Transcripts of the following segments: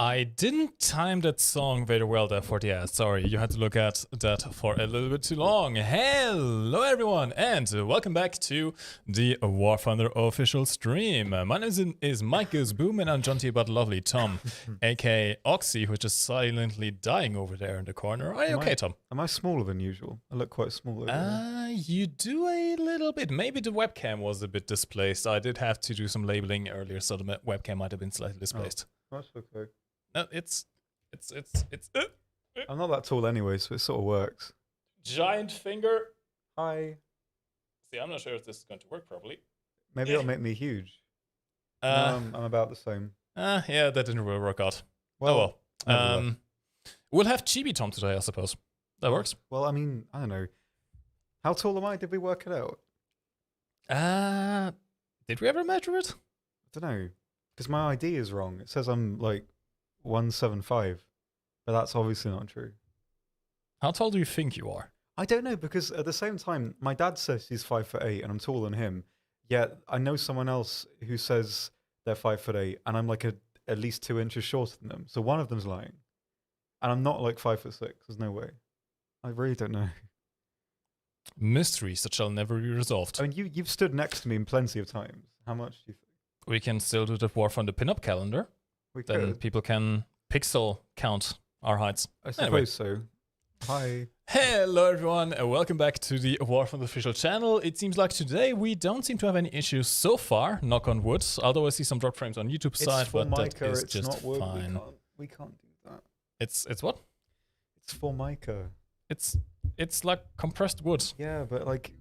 I didn't time that song very well there for the ad. Sorry, you had to look at that for a little bit too long. Hello everyone and welcome back to the War Thunder official stream. My name is Mike Goes Boom and I'm joined here by the lovely Tom, aka Oxy, who's just silently dying over there in the corner. Are you okay, Tom? Am I smaller than usual? I look quite small over there. You do a little bit. Maybe the webcam was a bit displaced. I did have to do some labeling earlier, so the webcam might have been slightly displaced. Oh, that's okay. No, it's I'm not that tall anyway, so it sort of works. giant finger. Hi. See, I'm not sure if this is going to work properly. Maybe it'll make me huge. Uh, I'm about the same. yeah, that didn't really work out. Well, well. We'll have Chibi Tom today, I suppose. That works. Well, I mean, I don't know. How tall am I? Did we work it out? Did we ever measure it? I don't know. Because my ID is wrong. It says I'm like 175, but that's obviously not true. How tall do you think you are? I don't know, because at the same time, my dad says he's 5'8" and I'm taller than him. Yet I know someone else who says they're 5'8" and I'm like at least 2 inches shorter than them. So one of them's lying. And I'm not like 5'6". There's no way. I really don't know. Mysteries that shall never be resolved. I mean, you've stood next to me plenty of times. How much do you think? We can still do the War Thunder pinup calendar. We Then could. people can pixel count our heights. I suppose Anyway. so. Hi. Hello everyone and welcome back to the War Thunder official channel. It seems like today we don't seem to have any issues so far, knock on wood, although I see some drop frames on YouTube side, It's but that Formica, is it's just not wood. fine. We can't do that. It's what? It's Formica. It's like compressed wood. Yeah, but like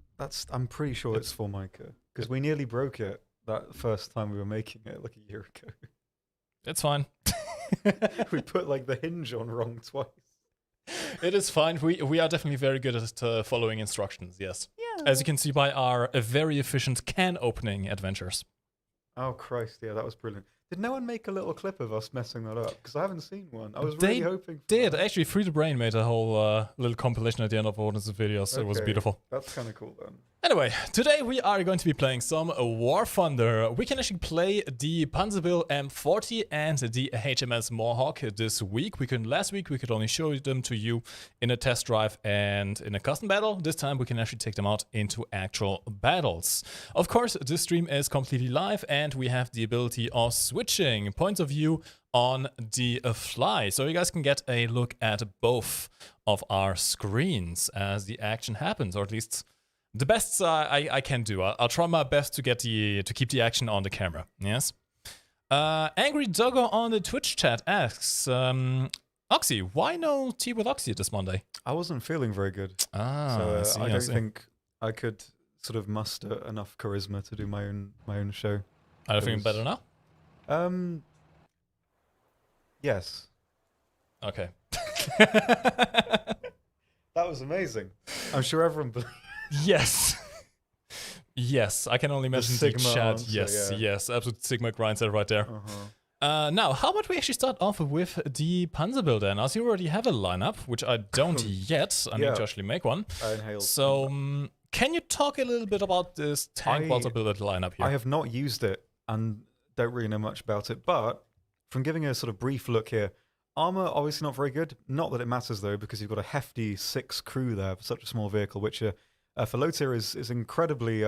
I'm pretty sure it's Formica, because we nearly broke it that first time we were making it like a year ago. It's fine. We put like the hinge on wrong twice. It is fine. We are definitely very good at following instructions, yes. Yeah. As you can see by our very efficient can opening adventures. Oh Christ, yeah, that was brilliant. Did no one make a little clip of us messing that up? Because I haven't seen one. I was They really hoping for Did that. actually Free the Brain made a whole little compilation at the end of one of the videos. It was Okay, beautiful. That's kind of cool then. Anyway, today we are going to be playing some War Thunder. We can actually play the Panzerville M40 and the HMS Mohawk this week. Last week we could only show them to you in a test drive and in a custom battle. This time we can actually take them out into actual battles. Of course, this stream is completely live and we have the ability of switching points of view on the fly. So you guys can get a look at both of our screens as the action happens, or at least the best I can do. I'll try my best to keep the action on the camera. Yes. Angry Doggo on the Twitch chat asks, Oxy, why no tea with Oxy this Monday? I wasn't feeling very good, I so I don't think I could sort of muster enough charisma to do my own show. Are you feeling better now? Yes. Okay. That was amazing. I'm sure everyone believes. Yes. Yes, I can only mention the Sigma chat. answer, Yes, yeah. yes, absolute Sigma grind set right there. Now, how about we actually start off with the Panzerville then? As you already have a lineup, which I don't yet. I need Yeah. to actually make one. I inhaled. So, can you talk a little bit about this tank Panzerville lineup here? I have not used it and don't really know much about it, but from giving a sort of brief look here, armor obviously not very good. Not that it matters though, because you've got a hefty 6 crew there for such a small vehicle, which for low tier is incredibly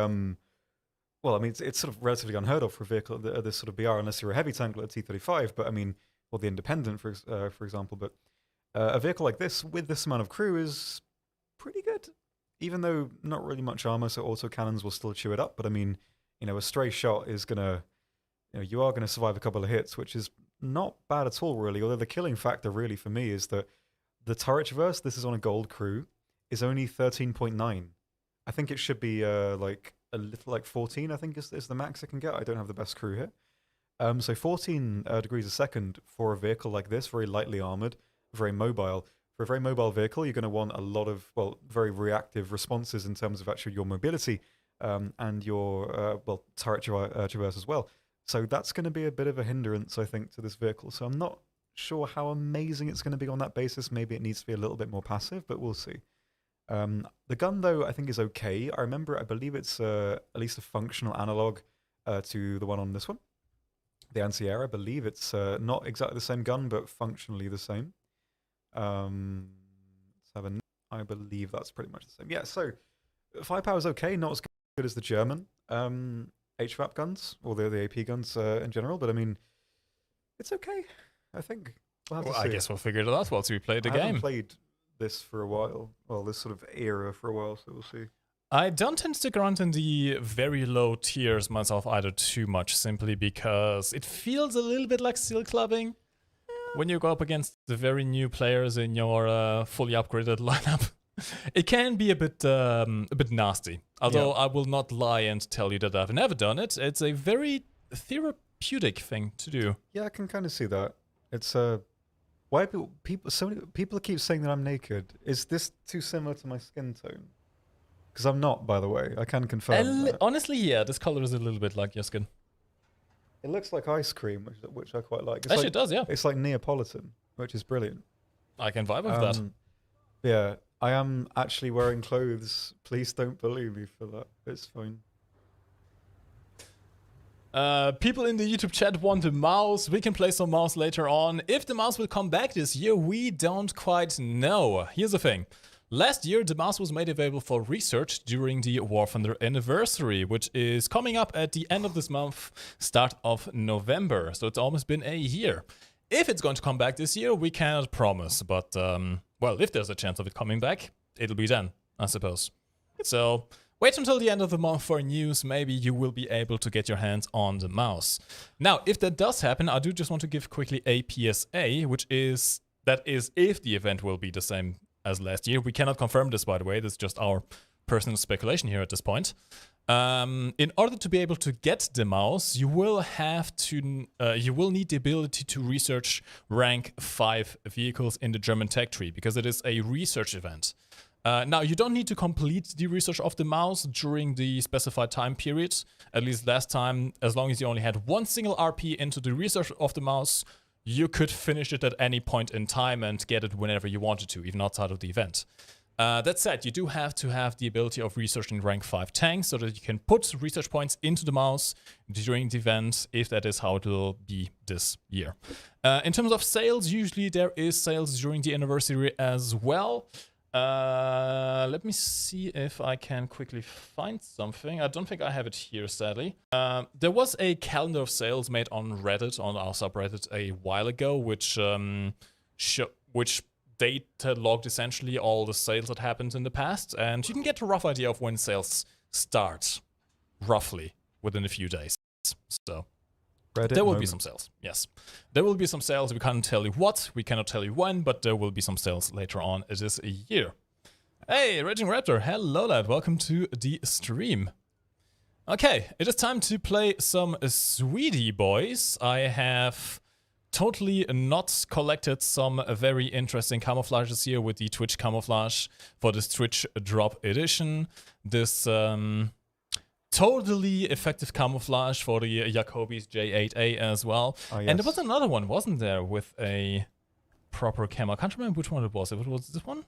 well, I mean, it's sort of relatively unheard of for a vehicle of this sort of BR, unless you're a heavy tank like the T-35. But I mean, or the Independent, for example. But a vehicle like this with this amount of crew is pretty good, even though not really much armor, so auto cannons will still chew it up. But I mean, a stray shot is gonna, you are gonna survive a couple of hits, which is not bad at all, really. Although the killing factor, really, for me, is that the turret traverse, this is on a gold crew, is only 13.9. I think it should be like a little like 14, I think is the max I can get. I don't have the best crew here. So 14 degrees a second for a vehicle like this, very lightly armored, very mobile. For a very mobile vehicle, you're going to want a lot of, well, very reactive responses in terms of actually your mobility and your, well, turret traverse as well. So that's going to be a bit of a hindrance, I think, to this vehicle. So I'm not sure how amazing it's going to be on that basis. Maybe it needs to be a little bit more passive, but we'll see. The gun, though, I think is okay. I believe it's at least a functional analog to the one on this one. the anti-air. I believe it's not exactly the same gun, but functionally the same. Let's have a. I believe that's pretty much the same. Yeah. So firepower is okay, not as good as the German HVAP guns or the AP guns in general, but I mean, it's okay. I think. We'll have to I see. guess we'll figure it out once we play the I haven't game. played this for a while. Well, this sort of era for a while, so we'll see. I don't tend to stick around in the very low tiers myself either too much, simply because it feels a little bit like steel clubbing when you go up against the very new players in your fully upgraded lineup. It can be a bit nasty. Although I will not lie and tell you that I've never done it. It's a very therapeutic thing to do. Yeah, I can kind of see that. It's why so many people keep saying that I'm naked. Is this too similar to my skin tone? Because I'm not, by the way. I can confirm. That. Honestly, yeah, this color is a little bit like your skin. It looks like ice cream, which I quite like. Actually, it does, yeah. It's like Neapolitan, which is brilliant. I can vibe with that. Yeah, I am actually wearing clothes. Please don't believe me for that. It's fine. People in the YouTube chat want a mouse. We can play some mouse later on. If the mouse will come back this year, we don't quite know. Here's the thing. Last year, the mouse was made available for research during the War Thunder anniversary, which is coming up at the end of this month, start of November. So it's almost been a year. If it's going to come back this year, we cannot promise. But, well, if there's a chance of it coming back, it'll be then, I suppose. So wait until the end of the month for news. Maybe you will be able to get your hands on the mouse. Now, if that does happen, I do just want to give quickly a PSA, that is if the event will be the same as last year. We cannot confirm this, by the way. This is just our personal speculation here at this point. In order to be able to get the mouse, you will need the ability to research rank 5 vehicles in the German tech tree, because it is a research event. Now, you don't need to complete the research of the mouse during the specified time period. At least last time, as long as you only had one single RP into the research of the mouse, you could finish it at any point in time and get it whenever you wanted to, even outside of the event. That said, you do have to have the ability of researching rank 5 tanks so that you can put research points into the mouse during the event, if that is how it will be this year. In terms of sales, usually there is sales during the anniversary as well. Let me see if I can quickly find something. I don't think I have it here, sadly. There was a calendar of sales made on Reddit, on our subreddit, a while ago, which data logged essentially all the sales that happened in the past, and you can get a rough idea of when sales start, roughly, within a few days. So Reddit there will be some sales, yes. There will be some sales. We can't tell you what, we cannot tell you when, but there will be some sales later on this year. Hey, Raging Raptor, hello lad, welcome to the stream. Okay, it is time to play some Sweetie Boys. I have totally not collected some very interesting camouflages here with the Twitch camouflage for this Twitch drop edition. This totally effective camouflage for the Jacobi's J8A as well. Oh, yes. And there was another one, wasn't there, with a proper camo? I can't remember which one it was. If it was this one?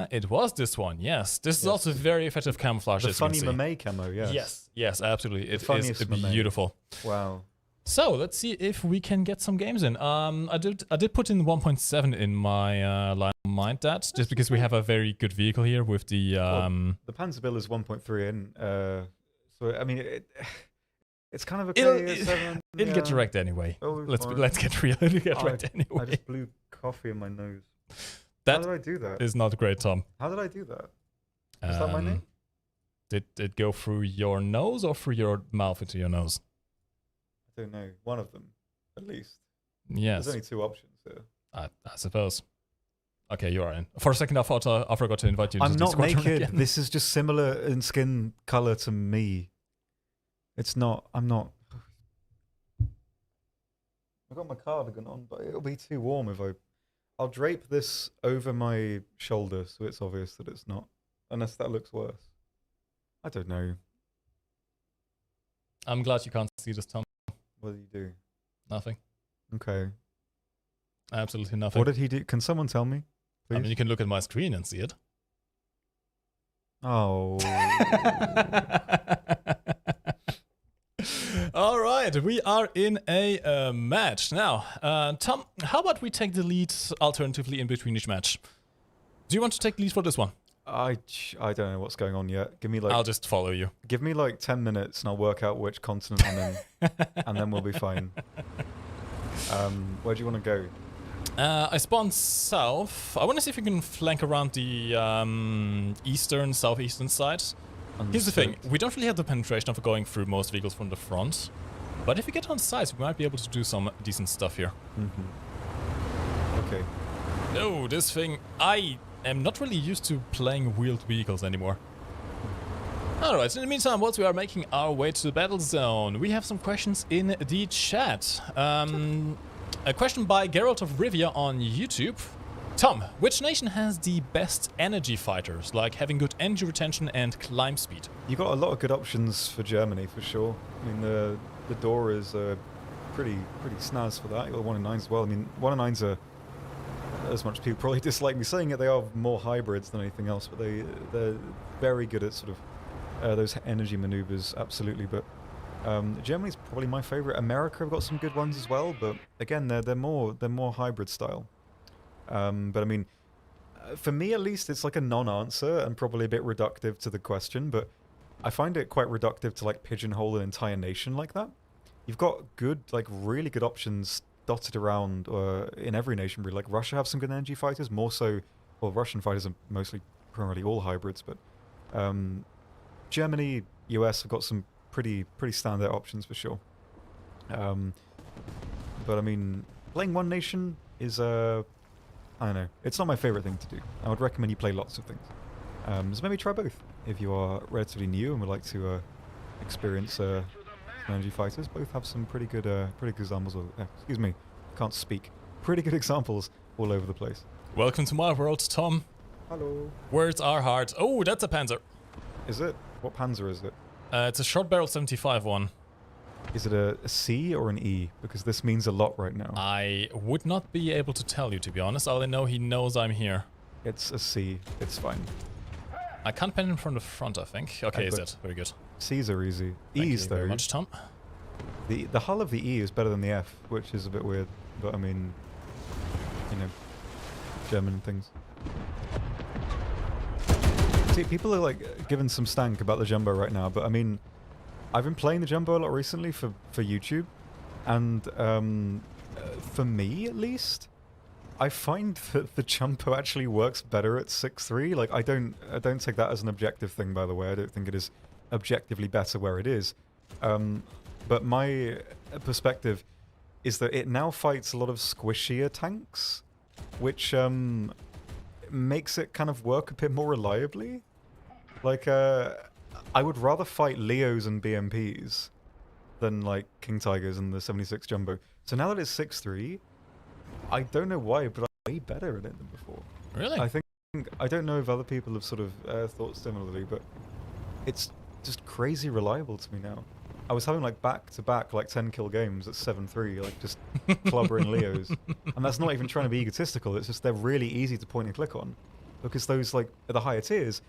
It was this one, yes. This is also very effective camouflage. The funny Mame camo, yes. Yes, absolutely. It is Mame. beautiful. Wow. So let's see if we can get some games in. I did put in 1.7 in my line of mind that just because we have a very good vehicle here with the the Panzerbill is 1.3 in. So I mean it's kind of okay. It'll get wrecked anyway. Let's get real. It'll get wrecked anyway. I just blew coffee in my nose. That How did I do that? is not great, Tom. How did I do that? Is that my name? Did it go through your nose or through your mouth into your nose? I don't know. One of them, at least. Yes. There's only 2 options here. I suppose. Okay, you are in. For a second, I thought I forgot to invite you. I'm to not Discord naked. again. This is just similar in skin color to me. It's not. I'm not. I've got my cardigan on, but it'll be too warm if I'll drape this over my shoulder so it's obvious that it's not. Unless that looks worse. I don't know. I'm glad you can't see this, Tom. What did he do? Nothing. Okay. Absolutely nothing. What did he do? Can someone tell me, please? I mean, you can look at my screen and see it. Oh. All right. right, we are in a match. Now, Tom, how about we take the lead alternatively in between each match? Do you want to take the lead for this one? I don't know what's going on yet. Give me like I'll just follow you. Give me like 10 minutes and I'll work out which continent I'm in, and then we'll be fine. Where do you want to go? I spawned south. I want to see if we can flank around the eastern, southeastern side. Here's the thing, we don't really have the penetration of going through most vehicles from the front. But if we get on sides, we might be able to do some decent stuff here. Okay. No, this thing, I am not really used to playing wheeled vehicles anymore. Alright, in the meantime, whilst we are making our way to the battle zone, we have some questions in the chat. A question by Geralt of Rivia on YouTube. Tom, which nation has the best energy fighters, like having good energy retention and climb speed? You got a lot of good options for Germany, for sure. I mean, the door is pretty snaz for that. You got the 1-9s as well. I mean, 1-9s are, as much as people probably dislike me saying it, they are more hybrids than anything else, but they're very good at sort of those energy maneuvers, absolutely. But Germany's probably my favorite. America have got some good ones as well, but again, they're more hybrid style. But I mean, for me at least, it's like a non-answer and probably a bit reductive to the question, but I find it quite reductive to like pigeonhole an entire nation like that. You've got good, like really good options dotted around in every nation, really. Like Russia have some good energy fighters, more so, well, Russian fighters are mostly primarily all hybrids, but Germany, US have got some pretty standout options for sure. But I mean, playing one nation is I don't know. It's not my favorite thing to do. I would recommend you play lots of things. So maybe try both if you are relatively new and would like to experience energy fighters. Both have some pretty good examples. Excuse me, can't speak. Pretty good examples all over the place. Welcome to my world, Tom. Hello. Words are hard. Oh, that's a Panzer. Is it? What Panzer is it? It's a short barrel 75 one. Is it a C or an E? Because this means a lot right now. I would not be able to tell you, to be honest. All I know, he knows I'm here. It's a C. It's fine. I can't pen him from the front, I think. Okay, is it? Very good. C's are easy. Thank E's, you though. very much, Tom. The hull of the E is better than the F, which is a bit weird. But I mean, you know, German things. See, people are like giving some stank about the Jumbo right now, but I mean, I've been playing the Jumbo a lot recently for YouTube, and for me at least, I find that the Jumbo actually works better at 6.3. Like I don't take that as an objective thing, by the way. I don't think it is objectively better where it is. But my perspective is that it now fights a lot of squishier tanks, which makes it kind of work a bit more reliably. Like, I would rather fight Leos and BMPs than, like, King Tigers and the 76 Jumbo. So now that it's 6.3, I don't know why, but I'm way better at it than before. Really? I don't know if other people have sort of thought similarly, but it's just crazy reliable to me now. I was having, like, back-to-back, like, 10-kill games at 7.3, like, just clobbering Leos. And that's not even trying to be egotistical, it's just they're really easy to point and click on. Because those, like, at the higher tiers,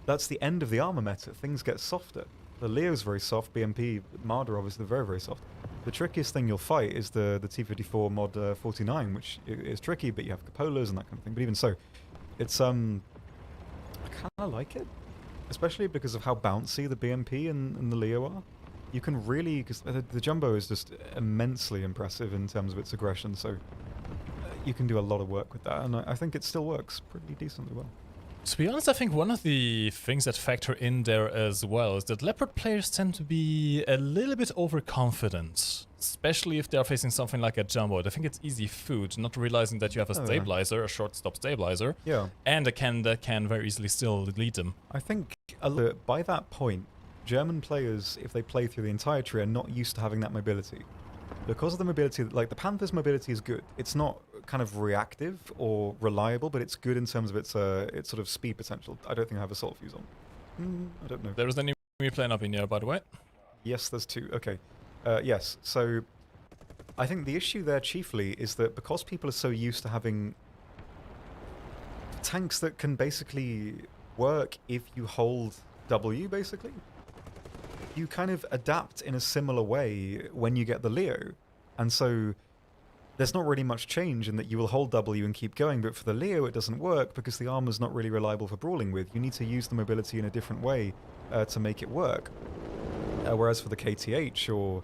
that's the end of the armor meta. Things get softer. The Leo's very soft, BMP, Marder obviously very, very soft. The trickiest thing you'll fight is the T-54 mod 49, which is tricky, but you have Cupolas and that kind of thing. But even so, it's, I kind of like it. Especially because of how bouncy the BMP and the Leo are. You can really, because the Jumbo is just immensely impressive in terms of its aggression, so you can do a lot of work with that, and I think it still works pretty decently well. To be honest, I think one of the things that factor in there as well is that Leopard players tend to be a little bit overconfident, especially if they're facing something like a Jumbo. I think it's easy food, not realizing that you have a stabilizer, a short-stop stabilizer, and a cannon that can very easily still lead them. I think by that point, German players, if they play through the entire tree, are not used to having that mobility. Because of the mobility, like the Panther's mobility is good. It's not kind of reactive or reliable, but it's good in terms of its sort of speed potential. I don't think I have assault fuse on. I don't know. There is an enemy plane up in here, by the way. Yes, there's two. Okay. Yes, so I think the issue there chiefly is that because people are so used to having tanks that can basically work if you hold W, basically. you kind of adapt in a similar way when you get the Leo. And so there's not really much change in that you will hold W and keep going, but for the Leo it doesn't work because the armor's not really reliable for brawling with. You need to use the mobility in a different way to make it work. Whereas for the KTH or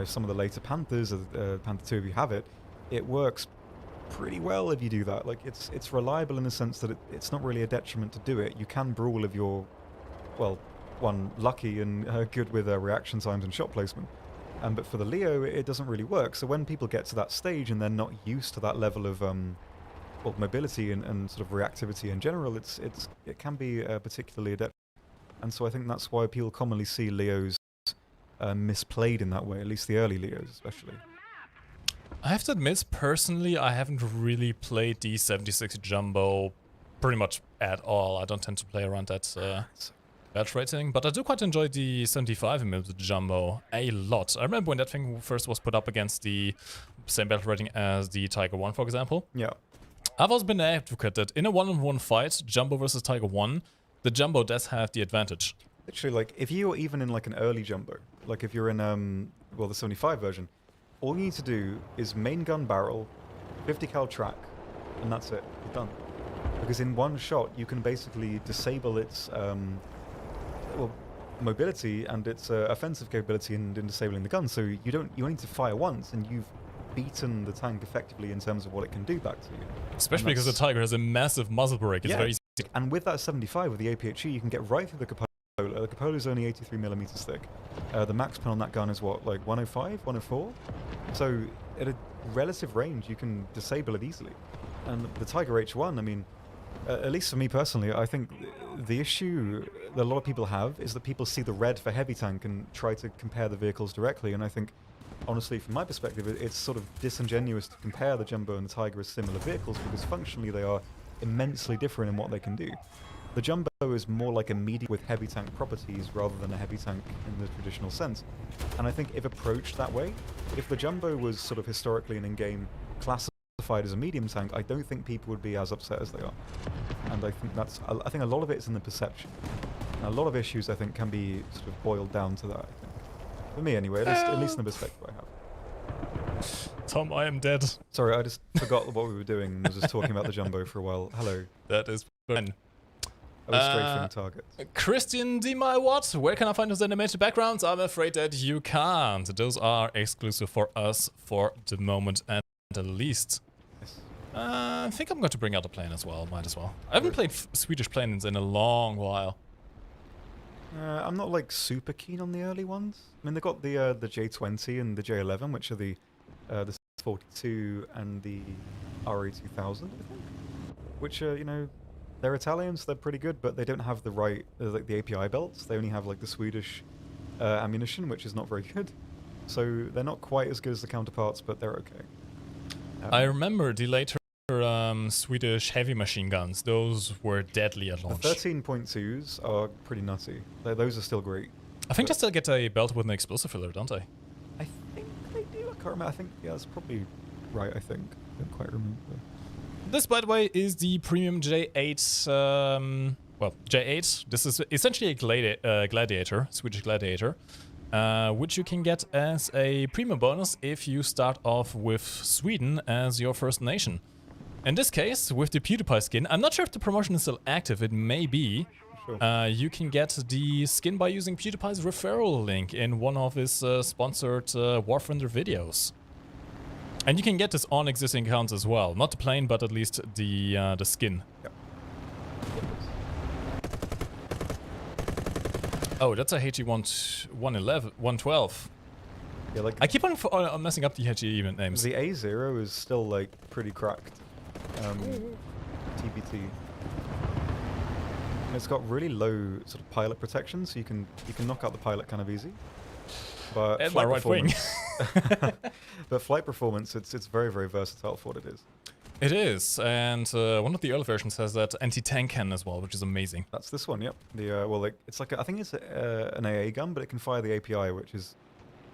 some of the later Panthers, Panther 2 if you have it, it works pretty well if you do that. Like it's reliable in the sense that it's not really a detriment to do it. You can brawl if you're, well, one, lucky and good with reaction times and shot placement. But for the Leo, it doesn't really work. So when people get to that stage and they're not used to that level of well, mobility and sort of reactivity in general, it can be particularly a detriment. And so I think that's why people commonly see Leos misplayed in that way, at least the early Leos especially. I have to admit, personally, I haven't really played the 76 Jumbo pretty much at all. I don't tend to play around that batch rating, but I do quite enjoy the 75 mm Jumbo a lot. I remember when that thing first was put up against the same battle rating as the Tiger 1, for example. Yeah. I've always been an advocate that in a one-on-one fight, Jumbo versus Tiger 1, the Jumbo does have the advantage. Literally, like, if you're even in, like, an early Jumbo, like if you're in, well, the 75 version, all you need to do is main gun barrel, 50 cal track, and that's it. You're done. Because in one shot, you can basically disable its, well, mobility and its offensive capability in disabling the gun. So you only need to fire once, and you've beaten the tank effectively in terms of what it can do back to you. Especially because the Tiger has a massive muzzle brake. It's very easy. And with that 75 with the APHE, you can get right through the Cupola. The Cupola is only 83mm thick. The max pin on that gun is what, like 105, 104? So at a relative range, you can disable it easily. And the Tiger H1, I mean, at least for me personally, I think the issue that a lot of people have is that people see the red for heavy tank and try to compare the vehicles directly. And I think, honestly, from my perspective, it's sort of disingenuous to compare the Jumbo and the Tiger as similar vehicles because functionally they are immensely different in what they can do. The Jumbo is more like a medium with heavy tank properties rather than a heavy tank in the traditional sense. And I think if approached that way, if the Jumbo was sort of historically and in-game classified as a medium tank, I don't think people would be as upset as they are. And I think a lot of it is in the perception. And a lot of issues, I think, can be sort of boiled down to that, I think. For me, anyway, at least in the perspective I have. Tom, I am dead. Sorry, I just forgot what we were doing and was just talking about the Jumbo for a while. Hello. That is fine. I was strafing targets. Christian D. My What? Where can I find those animated backgrounds? I'm afraid that you can't. Those are exclusive for us for the moment and at least. Yes. I think I'm going to bring out a plane as well. Might as well. I haven't played Swedish planes in a long while. I'm not like super keen on the early ones. I mean, they've got the J20 and the J11, which are the 42 and the RE2000, I think, which are, they're Italians, they're pretty good, but they don't have the right, like the API belts. They only have like the Swedish ammunition, which is not very good. So they're not quite as good as the counterparts, but they're okay. I remember the later Swedish heavy machine guns. Those were deadly at launch. The 13.2s are pretty nutty. Those are still great. I think they still get a belt with an explosive filler, don't they? I think they do. I can't remember. I think, yeah, that's probably right, I think. I don't quite remember. This, by the way, is the premium J8, well, J8. This is essentially a gladiator, Swedish gladiator, which you can get as a premium bonus if you start off with Sweden as your first nation. In this case, with the PewDiePie skin, I'm not sure if the promotion is still active, it may be. Sure. You can get the skin by using PewDiePie's referral link in one of his sponsored War Thunder videos. And you can get this on existing accounts as well. Not the plane, but at least the skin. Yep. Oh, that's a HE112. Yeah, like I keep on messing up the HE event names. The A0 is still like pretty cracked. TBT. And it's got really low sort of pilot protection, so you can knock out the pilot kind of easy. But and my right wing. But flight performance, it's very, very versatile for what it is. It is, and one of the early versions has that anti-tank cannon as well, which is amazing. That's this one, yep. The well, like, it's like I think it's an AA gun, but it can fire the API, which is,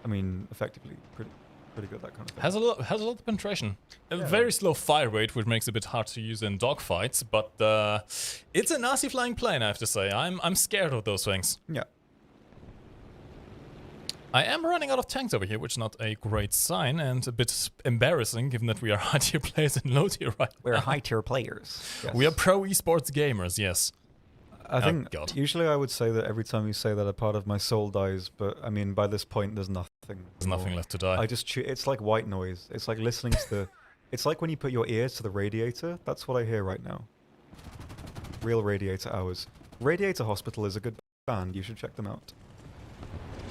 I mean, effectively pretty good, that kind of thing. Has a lot of penetration. A very slow fire rate, which makes it a bit hard to use in dogfights, but it's a nasty flying plane, I have to say. I'm scared of those things. Yeah. I am running out of tanks over here, which is not a great sign and a bit embarrassing given that we are high tier players and low tier right We're now. high tier players. Yes. We are pro esports gamers, yes. I think God. usually I would say that every time you say that, a part of my soul dies. But I mean, by this point, there's nothing. There's nothing left to die. I just it's like white noise. It's like listening to the. It's like when you put your ear to the radiator. That's what I hear right now. Real Radiator Hours. Radiator Hospital is a good band. You should check them out.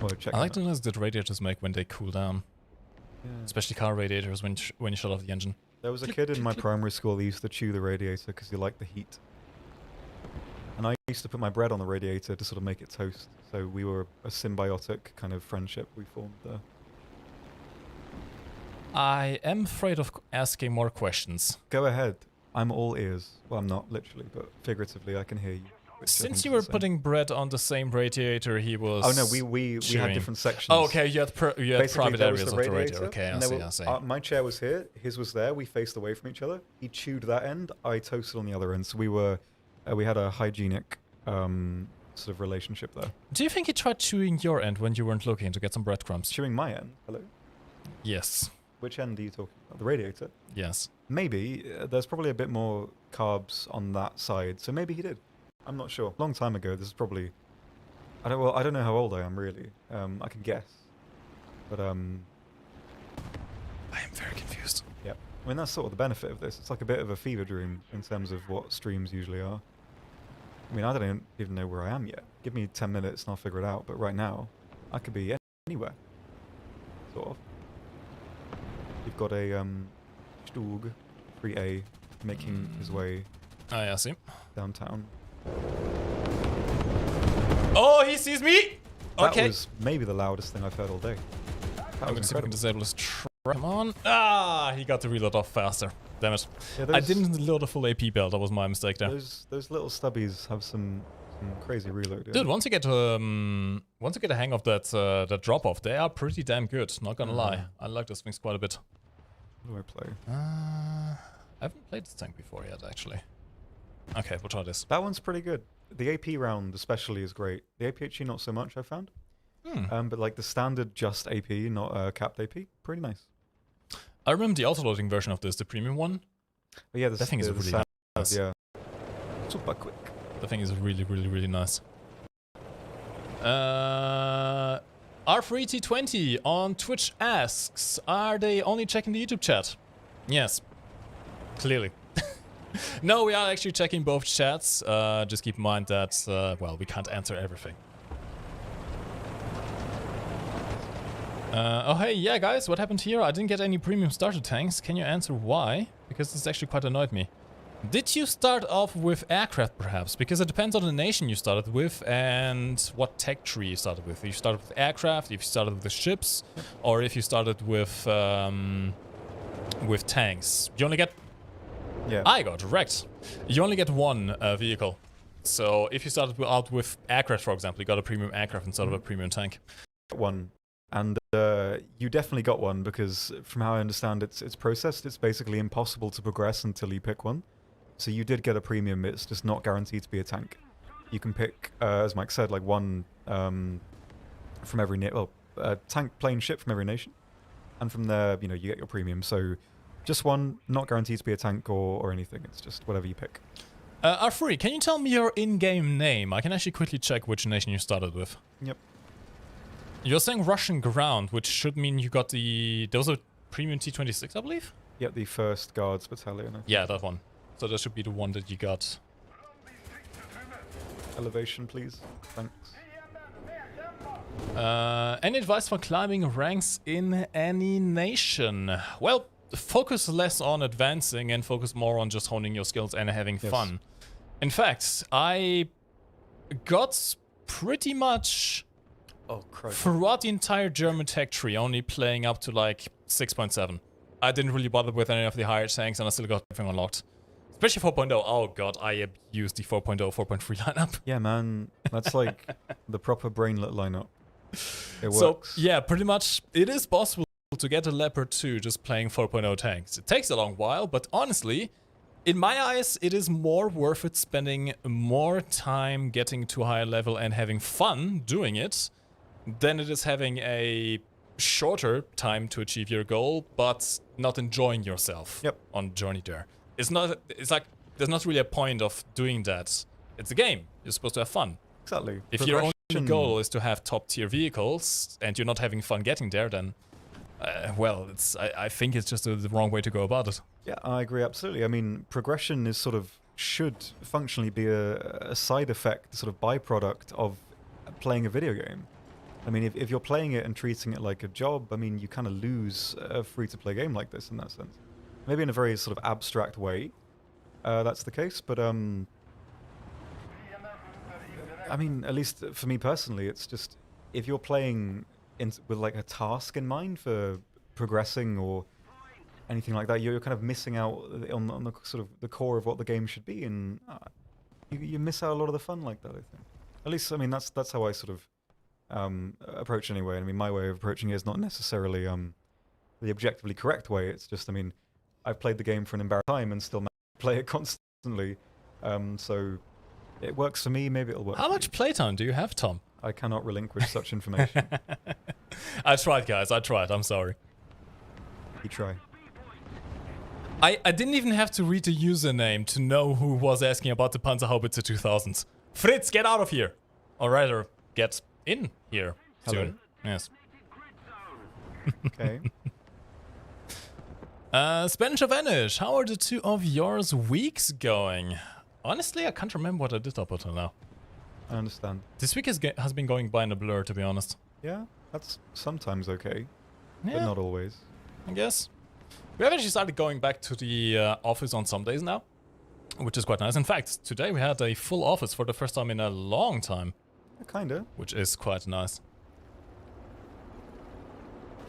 Or check I like them the noise that radiators make when they cool down. Yeah. Especially car radiators when you shut off the engine. There was a kid in my primary school that used to chew the radiator because he liked the heat. And I used to put my bread on the radiator to sort of make it toast. So we were a symbiotic kind of friendship we formed there. I am afraid of asking more questions. Go ahead. I'm all ears. Well, I'm not literally, but figuratively I can hear you. which I think Since is you the were same. putting bread on the same radiator, he was. Oh no, we had chewing. different sections. Oh, okay, you had Basically, private there was areas the of the radiator, radiator. Okay, I and there see, were- I see. my chair was here, his was there. We faced away from each other. He chewed that end. I toasted on the other end. So we had a hygienic sort of relationship there. Do you think he tried chewing your end when you weren't looking to get some breadcrumbs? Chewing my end. Hello. Yes. Which end are you talking about? The radiator. Yes. Maybe there's probably a bit more carbs on that side, so maybe he did. I'm not sure. Long time ago. This is probably. I don't know how old I am really. I can guess, but I am very confused. yeah. I mean that's sort of the benefit of this. It's like a bit of a fever dream in terms of what streams usually are. I mean I don't even know where I am yet. Give me 10 minutes and I'll figure it out. But right now, I could be anywhere. Sort of. You've got a Stug 3A making his way Oh, yeah, I see. downtown. Oh, he sees me! That Okay. was maybe the loudest thing I've heard all day. That I'm was going to see if I can incredible. disable his trap. Come on. Ah, he got the reload off faster. Damn it. Yeah, I didn't load a full AP belt. That was my mistake there. Those little stubbies have some crazy reload. Yeah. Dude, once you get a hang of that drop off, they are pretty damn good. Not gonna lie, I like those things quite a bit. What do I play? I haven't played this tank before yet, actually. Okay, we'll try this. That one's pretty good. The AP round especially is great. The APHE not so much, I found. But like the standard just AP, not capped AP, pretty nice. I remember the auto-loading version of this, the premium one. But yeah, That thing is really sound- nice. Yeah. Super quick. The thing is really, really, really nice. R3T20 on Twitch asks, are they only checking the YouTube chat? Yes. Clearly. No, we are actually checking both chats. Just keep in mind that, well, we can't answer everything. Oh, hey, yeah, guys, what happened here? I didn't get any premium starter tanks. Can you answer why? Because this actually quite annoyed me. Did you start off with aircraft, perhaps? Because it depends on the nation you started with and what tech tree you started with. If you started with aircraft, if you started with the ships, or if you started with tanks. You only get... Yeah. I got wrecked. You only get one vehicle. So if you started out with aircraft, for example, you got a premium aircraft instead of a premium tank. One. And you definitely got one because from how I understand it's processed, it's basically impossible to progress until you pick one. So you did get a premium, it's just not guaranteed to be a tank. You can pick, as Mike said, like one from every tank, plane, ship from every nation. And from there, you get your premium. So just one, not guaranteed to be a tank or anything. It's just whatever you pick. R3, can you tell me your in-game name? I can actually quickly check which nation you started with. Yep. You're saying Russian ground, which should mean you got the... There was a premium T-26, I believe? Yep, the 1st Guards Battalion. Yeah, that one. So that should be the one that you got. Elevation, please. Thanks. Any advice for climbing ranks in any nation? Well, focus less on advancing and focus more on just honing your skills and having fun. In fact, I got pretty much... Oh, Christ. throughout the entire German tech tree, only playing up to like 6.7. I didn't really bother with any of the higher tanks and I still got everything unlocked. Especially 4.0. Oh god, I abused the 4.0, 4.3 lineup. Yeah, man. That's like the proper brainlet lineup. It So, works. yeah, pretty much it is possible to get a Leopard 2 just playing 4.0 tanks. It takes a long while, but honestly, in my eyes, it is more worth it spending more time getting to a higher level and having fun doing it than it is having a shorter time to achieve your goal, but not enjoying yourself Yep. on the journey there. It's like there's not really a point of doing that. It's a game. You're supposed to have fun. Exactly. If your only goal is to have top tier vehicles and you're not having fun getting there, then well, I think it's just the wrong way to go about it. Yeah, I agree absolutely. I mean, progression is should functionally be a side effect, sort of byproduct of playing a video game. I mean, if you're playing it and treating it like a job, I mean, you kind of lose a free-to-play game like this in that sense. Maybe in a very sort of abstract way, that's the case. But I mean, at least for me personally, it's just if you're playing with like a task in mind for progressing or anything like that, you're kind of missing out on the sort of the core of what the game should be, and you miss out a lot of the fun like that. I think. At least, I mean, that's how I sort of approach anyway. I mean, my way of approaching it is not necessarily the objectively correct way. It's just, I mean, I've played the game for an embarrassing time and still play it constantly. So it works for me. Maybe it'll work. How much playtime do you have, Tom? I cannot relinquish such information. I tried, guys. I tried. I'm sorry. You try. I didn't even have to read the username to know who was asking about the Panzerhaubitze 2000s. Fritz, get out of here! Or rather, get in here Hello. soon. Yes. Okay. Spanish or Vanish, how are the two of yours weeks going? Honestly, I can't remember what I did up until now. I understand. This week has been going by in a blur, to be honest. Yeah, that's sometimes okay, Yeah, but not always. I guess. We have actually started going back to the office on some days now, which is quite nice. In fact, today we had a full office for the first time in a long time, Kinda. which is quite nice.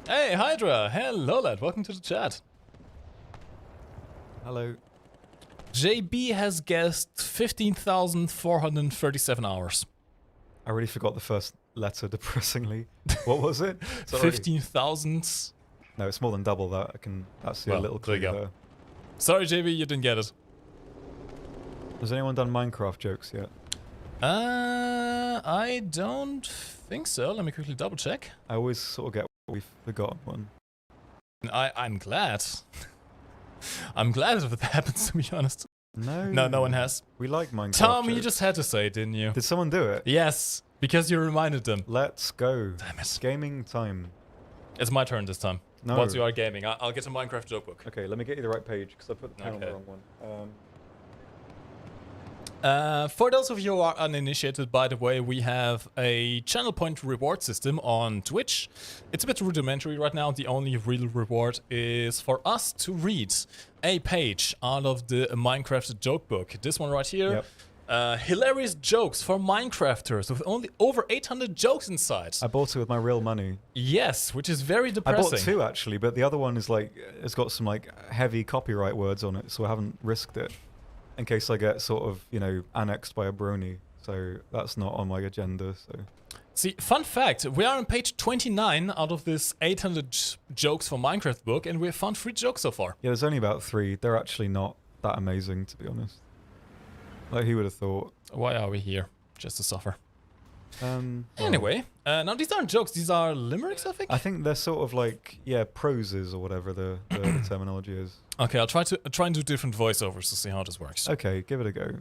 Hey, Hydra! Hello, lad. Welcome to the chat. Hello. JB has guessed 15,437 hours. I really forgot the first letter, depressingly. What was it? Sorry. 15,000. No, it's more than double that. That's the Well, little there clue you go. there. Sorry, JB, you didn't get it. Has anyone done Minecraft jokes yet? I don't think so. Let me quickly double check. I always sort of get we've forgotten one. I'm glad. I'm glad if it happens, to be honest. No. No one has. We like Minecraft Tom, you jokes. just had to say it, didn't you? Did someone do it? Yes, because you reminded them. Let's go. Damn it. Gaming time. It's my turn this time. No. Once you are gaming, I'll get a Minecraft joke book. Okay, let me get you the right page, because I put the pen on the Okay. wrong one. For those of you who are uninitiated, by the way, we have a channel point reward system on Twitch. It's a bit rudimentary right now. The only real reward is for us to read a page out of the Minecraft joke book. This one right here. Yep. Hilarious jokes for Minecrafters with only over 800 jokes inside. I bought it with my real money. Yes, which is very I depressing. bought two actually, but the other one is like it's got some like heavy copyright words on it, so I haven't risked it in case I get sort of, you know, annexed by a brony. So that's not on my agenda. So See, fun fact, we are on page 29 out of this 800 jokes for Minecraft book, and we have found 3 jokes so far. yeah, there's only about 3. They're actually not that amazing, to be honest. Like, who would have thought? Why are we here? Just to suffer. Well, Anyway, now these aren't jokes, these are limericks, I think? I think they're sort of like, yeah, proses or whatever the terminology is. Okay, I'll try and do different voiceovers to see how this works. Okay, give it a go.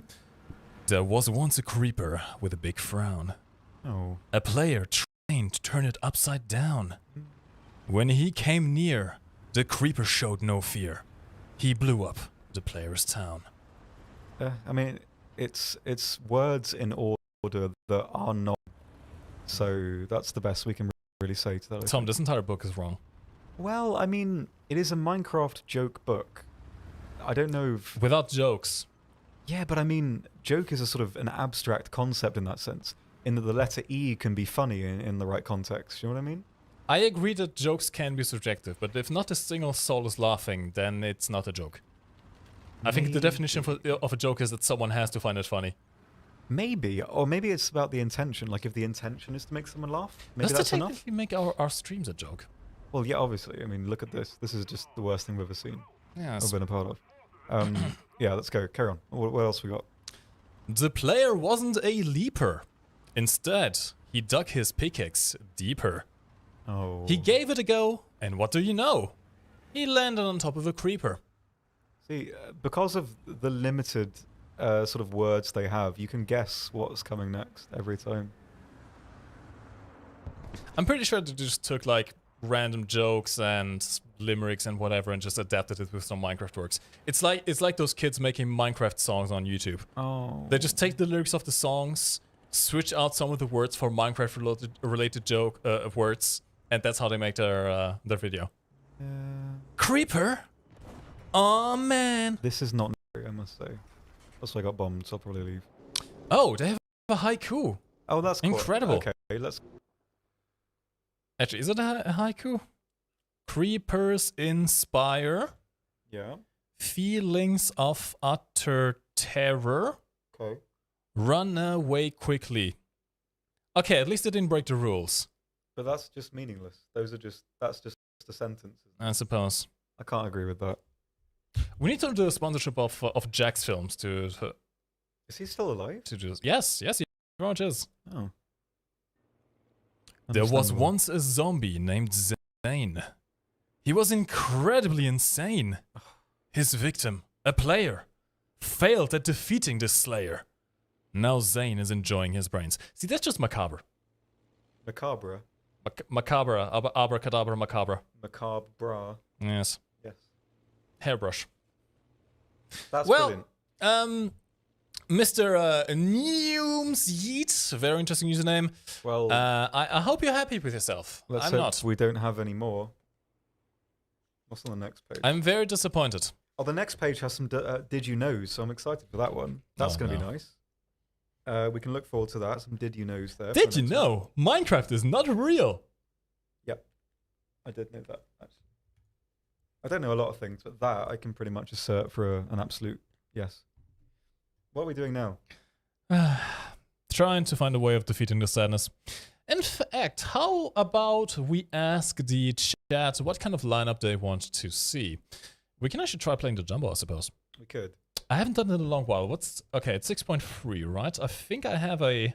There was once a creeper with a big frown. Oh, A player trained to turn it upside down. When he came near, the creeper showed no fear. He blew up the player's town. I mean, it's words in order that are not. So that's the best we can really say to that. I Tom, think. this entire book is wrong. Well, I mean, it is a Minecraft joke book. I don't know if... Without jokes. Yeah, but I mean, joke is a sort of an abstract concept in that sense, in that the letter E can be funny in the right context. You know what I mean? I agree that jokes can be subjective, but if not a single soul is laughing, then it's not a joke. I think the definition of a joke is that someone has to find it funny. Maybe, or maybe it's about the intention. Like, if the intention is to make someone laugh, maybe Does that's that enough. technically make our streams a joke? Well, yeah, obviously. I mean, look at this. This is just the worst thing we've ever seen. Yeah. Or been a part of. Yeah, let's go. Carry on. What else we got? The player wasn't a leaper. Instead, He dug his pickaxe deeper. Oh. He gave it a go, and what do you know? He landed on top of a creeper. See, because of the limited sort of words they have, you can guess what's coming next every time. I'm pretty sure they just took like random jokes and limericks and whatever and just adapted it with some Minecraft words. It's like those kids making Minecraft songs on YouTube. Oh. They just take the lyrics of the songs, switch out some of the words for Minecraft related joke words, and that's how they make their video. Creeper? Oh man. This is not necessary, I must say. Also, I got bombed, so I'll probably leave. Oh, they have a haiku. Oh, that's cool. Incredible. Okay, let's... Actually, is it a haiku? Creepers inspire Yeah. feelings of utter terror. Okay. Run away quickly. Okay, at least they didn't break the rules. But that's just meaningless. That's just a sentence. I suppose. I can't agree with that. We need to do a sponsorship of Jack's films to Is he still alive? do this. Yes, he very much is. Oh. There was Understandable. once a zombie named Zane. He was incredibly insane. His victim, a player, failed at defeating the slayer. Now Zane is enjoying his brains. See, that's just macabre. Macabre. Macabre, abracadabra, macabre. Macabre. Yes. Yes. Hairbrush. That's Well, brilliant. Mr. Neumes Yeet, very interesting username. Well, I hope you're happy with yourself. let's I'm hope not. we don't have any more. What's on the next page? I'm very disappointed. Oh, the next page has some Did You Knows, so I'm excited for that one. That's Oh, going to no. be nice. We can look forward to that. Some Did You Knows there. for Did the you next know Minecraft is not real? Yep. I did know that, actually. I don't know a lot of things, but that I can pretty much assert for an absolute yes. What are we doing now? Trying to find a way of defeating the sadness. In fact, how about we ask the chat what kind of lineup they want to see? We can actually try playing the jumbo, I suppose. We could. I haven't done it in a long while. Okay, it's 6.3, right? I think I have a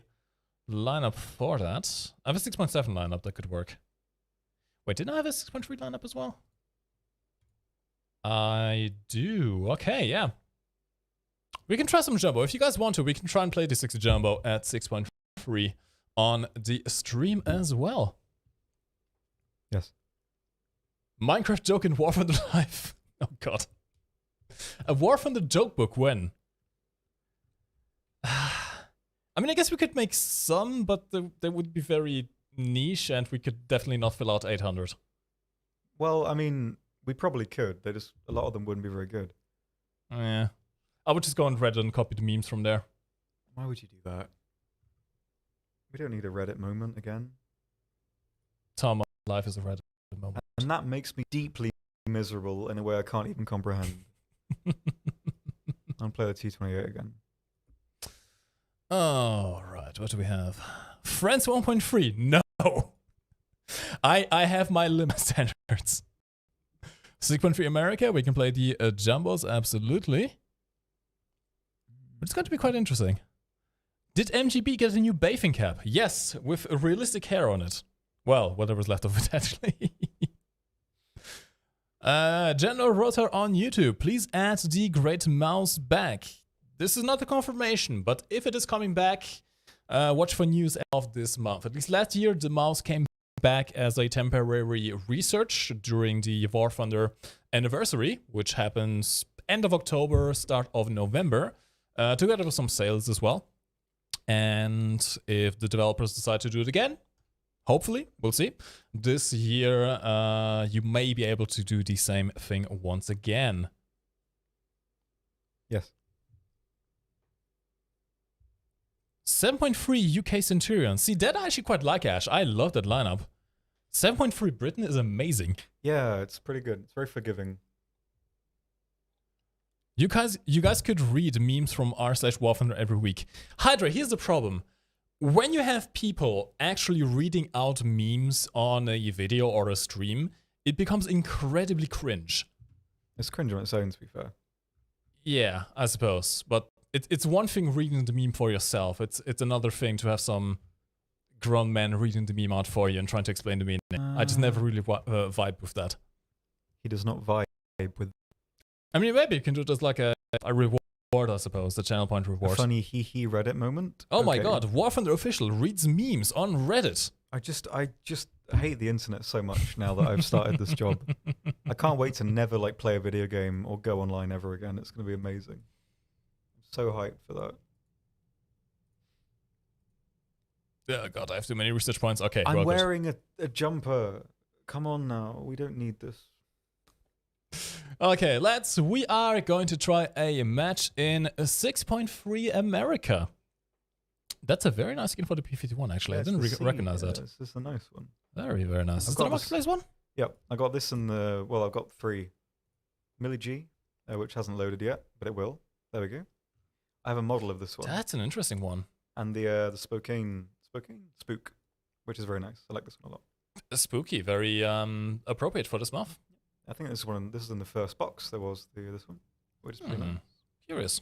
lineup for that. I have a 6.7 lineup that could work. Wait, didn't I have a 6.3 lineup as well? I do. Okay, yeah. We can try some jumbo. If you guys want to, we can try and play the 6 jumbo at 6.3 on the stream as well. Yes. Minecraft joke in War Thunder Live. Oh god. A War Thunder joke book when? I mean, I guess we could make some, but they would be very niche and we could definitely not fill out 800. Well, I mean, we probably could. A lot of them wouldn't be very good. Yeah. I would just go on Reddit and copy the memes from there. Why would you do that? We don't need a Reddit moment again. Tom, my life is a Reddit moment. And that makes me deeply miserable in a way I can't even comprehend. I'll play the T28 again. Oh, right. What do we have? Friends 1.3. No. I have my limit standards. 6.3 America. We can play the jumbos. Absolutely. It's going to be quite interesting. Did MGB get a new bathing cap? Yes, with a realistic hair on it. Well, whatever's left of it, actually. General Rotor on YouTube. Please add the Great Mouse back. This is not a confirmation, but if it is coming back, watch for news of this month. At least last year, the mouse came back as a temporary research during the War Thunder anniversary, which happens end of October, start of November, together with some sales as well. And if the developers decide to do it again, hopefully, we'll see. This year, you may be able to do the same thing once again. Yes. 7.3 UK Centurion. See, that I actually quite like, Ash. I love that lineup. 7.3 Britain is amazing. Yeah, it's pretty good. It's very forgiving. You guys could read memes from r/War Thunder every week. Hydra, here's the problem. When you have people actually reading out memes on a video or a stream, it becomes incredibly cringe. It's cringe on its own, to be fair. Yeah, I suppose. But it's one thing reading the meme for yourself. It's another thing to have some grown man reading the meme out for you and trying to explain the meaning. I just never really vibe with that. He does not vibe with I mean, maybe you can do just like a reward, I suppose, the channel point a reward. funny hee Reddit moment. Oh my Okay. god, War Thunder Official reads memes on Reddit. I just hate the internet so much now that I've started this job. I can't wait to never like play a video game or go online ever again. It's going to be amazing. I'm so hyped for that. Oh god, I have too many research points. Okay, I'm well, good. wearing a jumper. Come on now, we don't need this. Okay, we are going to try a match in 6.3 America. That's a very nice skin for the P51, actually. Yeah, I didn't recognize that. This is a nice one. Very, very nice. I've Is that a got this- marketplace one? Yep, I got this in the I've got 3. Millie G, which hasn't loaded yet, but it will. There we go. I have a model of this one, That's an interesting one. and the Spokane Spook, which is very nice. I like this one a lot. Spooky, very appropriate for this month. I think this one. This is in the first box. There was this one, which is pretty nice. Curious.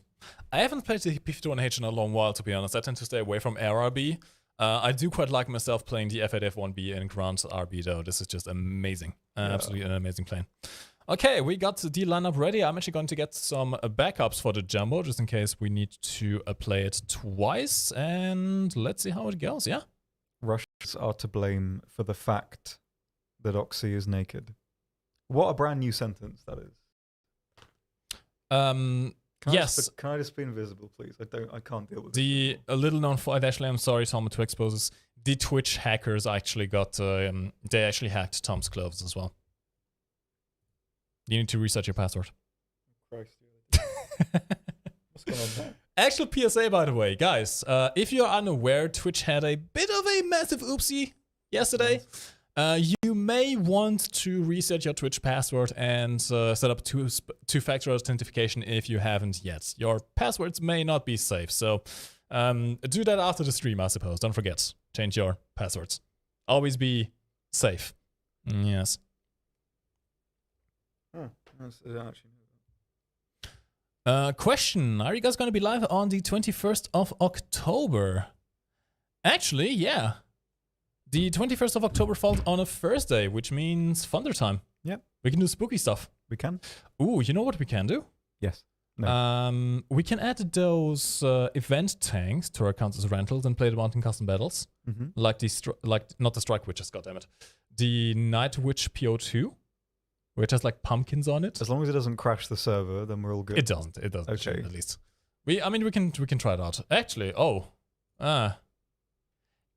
I haven't played the P51H in a long while, to be honest. I tend to stay away from RRB. I do quite like myself playing the F8F1B in Grand RB, though. This is just amazing. Absolutely an amazing plane. Okay, we got the lineup ready. I'm actually going to get some backups for the Jumbo, just in case we need to play it twice. And let's see how it goes, yeah? Russians are to blame for the fact that Oxy is naked. What a brand new sentence that is. Yes. Can I just be invisible, please? I can't deal with The this. little known for actually, I'm sorry, Tom, to expose this. The Twitch hackers actually got, they actually hacked Tom's clothes as well. You need to reset your password. Christ. What's going on there? Actual PSA, by the way, guys, if you're unaware, Twitch had a bit of a massive oopsie yesterday. You may want to reset your Twitch password and set up two-factor authentication if you haven't yet. Your passwords may not be safe, so do that after the stream, I suppose. Don't forget, change your passwords. Always be safe. Yes. Oh, that's actually. Question, are you guys going to be live on the 21st of October? Actually, yeah. The 21st of October falls on a Thursday, which means Thunder time. Yep. We can do spooky stuff. We can? Ooh, you know what we can do? Yes. No. We can add those event tanks to our account as rentals and play the Mountain Custom Battles. Mm-hmm. Like not the Strike Witches, goddammit. The Night Witch PO2, which has like pumpkins on it. As long as it doesn't crash the server, then we're all good. It doesn't. It doesn't. Okay. At least. We can try it out. Actually,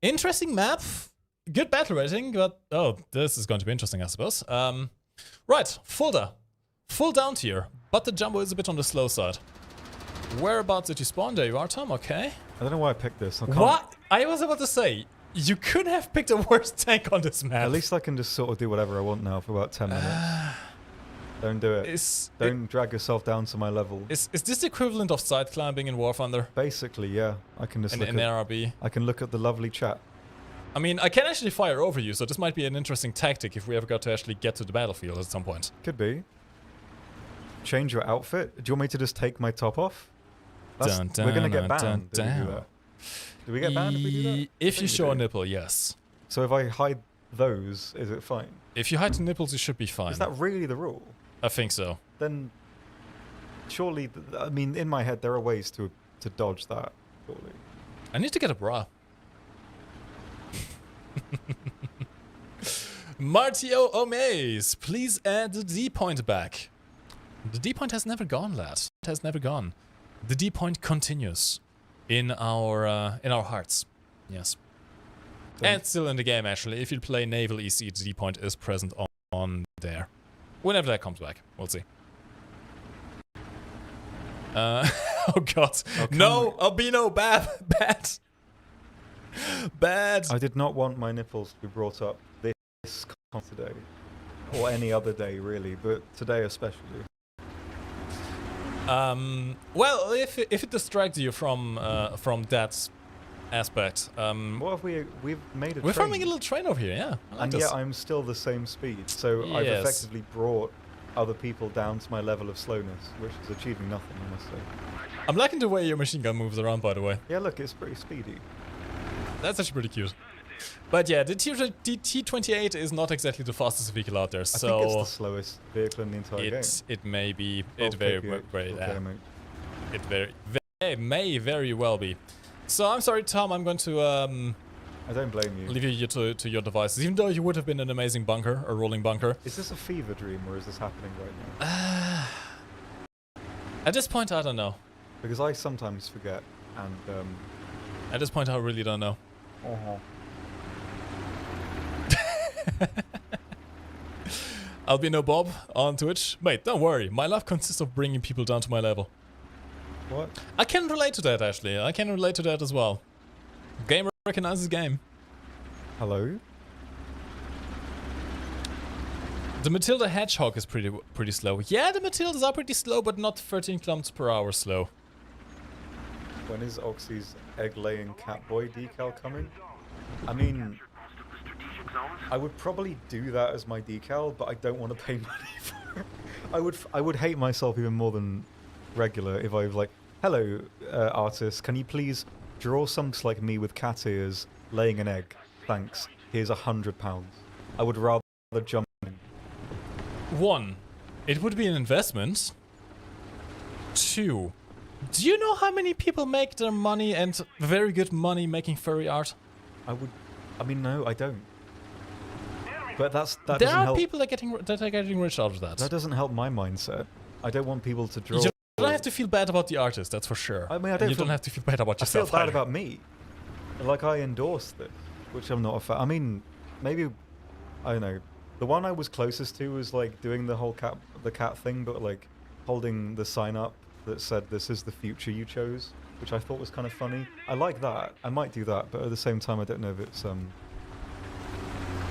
interesting map. Good battle rating, but this is going to be interesting, I suppose. Right, Fulda. Full down tier, but the Jumbo is a bit on the slow side. Whereabouts did you spawn? There you are, Tom. Okay. I don't know why I picked this. I can't, What? I was about to say, you couldn't have picked a worse tank on this map. At least I can just sort of do whatever I want now for about 10 minutes. Don't do it. Don't drag yourself down to my level. Is this the equivalent of side climbing in War Thunder? Basically, yeah. I can just In look at, RRB? I can look at the lovely chat. I mean, I can actually fire over you, so this might be an interesting tactic if we ever got to actually get to the battlefield at some point. Could be. Change your outfit? Do you want me to just take my top off? We're going to get banned. Do we get banned if we do that? If you show do. a nipple, yes. So if I hide those, is it fine? If you hide the nipples, you should be fine. Is that really the rule? I think so. Then surely, I mean, in my head, there are ways to dodge that, surely. I need to get a bra. Martio Omaze, please add the D point back. The D point has never gone, lad. It has never gone. The D point continues in our hearts. Yes. And still in the game, actually. If you play Naval EC, the D point is present on there. Whenever that comes back, we'll see. Oh god. No, albino, bad. Bad. I did not want my nipples to be brought up this today. Or any other day, really, but today especially. Well, if it distracts you from that aspect, What have we've made a we're train, farming a little train over here, yeah. I like and this. yet I'm still the same speed, so I've Yes. effectively brought other people down to my level of slowness, which is achieving nothing, I must say. I'm liking the way your machine gun moves around, by the way. Yeah, look, it's pretty speedy. That's actually pretty cute. But yeah, the T28 is not exactly the fastest vehicle out there, I think it's so the slowest vehicle in the entire game. it may be, Oh, it very, KP8. very, Okay, mate. it very, may very well be. So I'm sorry, Tom. I'm going to I don't blame you. leave you to your devices, even though you would have been an amazing bunker, a rolling bunker. Is this a fever dream or is this happening right now? At this point, I don't know. Because I sometimes forget and At this point, I really don't know. Albino Bob on Twitch. Mate, don't worry. My life consists of bringing people down to my level. What? I can relate to that, actually. I can relate to that as well. Game recognizes game. Hello? The Matilda Hedgehog is pretty slow. Yeah, the Matildas are pretty slow, but not 13 kilometers per hour slow. When is Oxy's egg-laying Catboy decal coming? I mean, I would probably do that as my decal, but I don't want to pay money for it. I would hate myself even more than regular if I was like, hello, artist, can you please draw something like me with cat ears laying an egg? Thanks. Here's £100. I would rather jump in. 1. It would be an investment. 2. Do you know how many people make their money and very good money making furry art? I mean, no, I don't. But that There doesn't are help. people that are getting rich out of that. That doesn't help my mindset. I don't want people to draw. You don't have to feel bad about the artist, that's for sure. I mean, I And don't you feel- don't have to feel bad about I feel yourself bad either. about me. Like I endorsed this, which I'm not a fan. I mean, maybe I don't know. The one I was closest to was like doing the whole cat thing, but like holding the sign up that said "This is the future you chose," which I thought was kind of funny. I like that. I might do that, but at the same time, I don't know if it's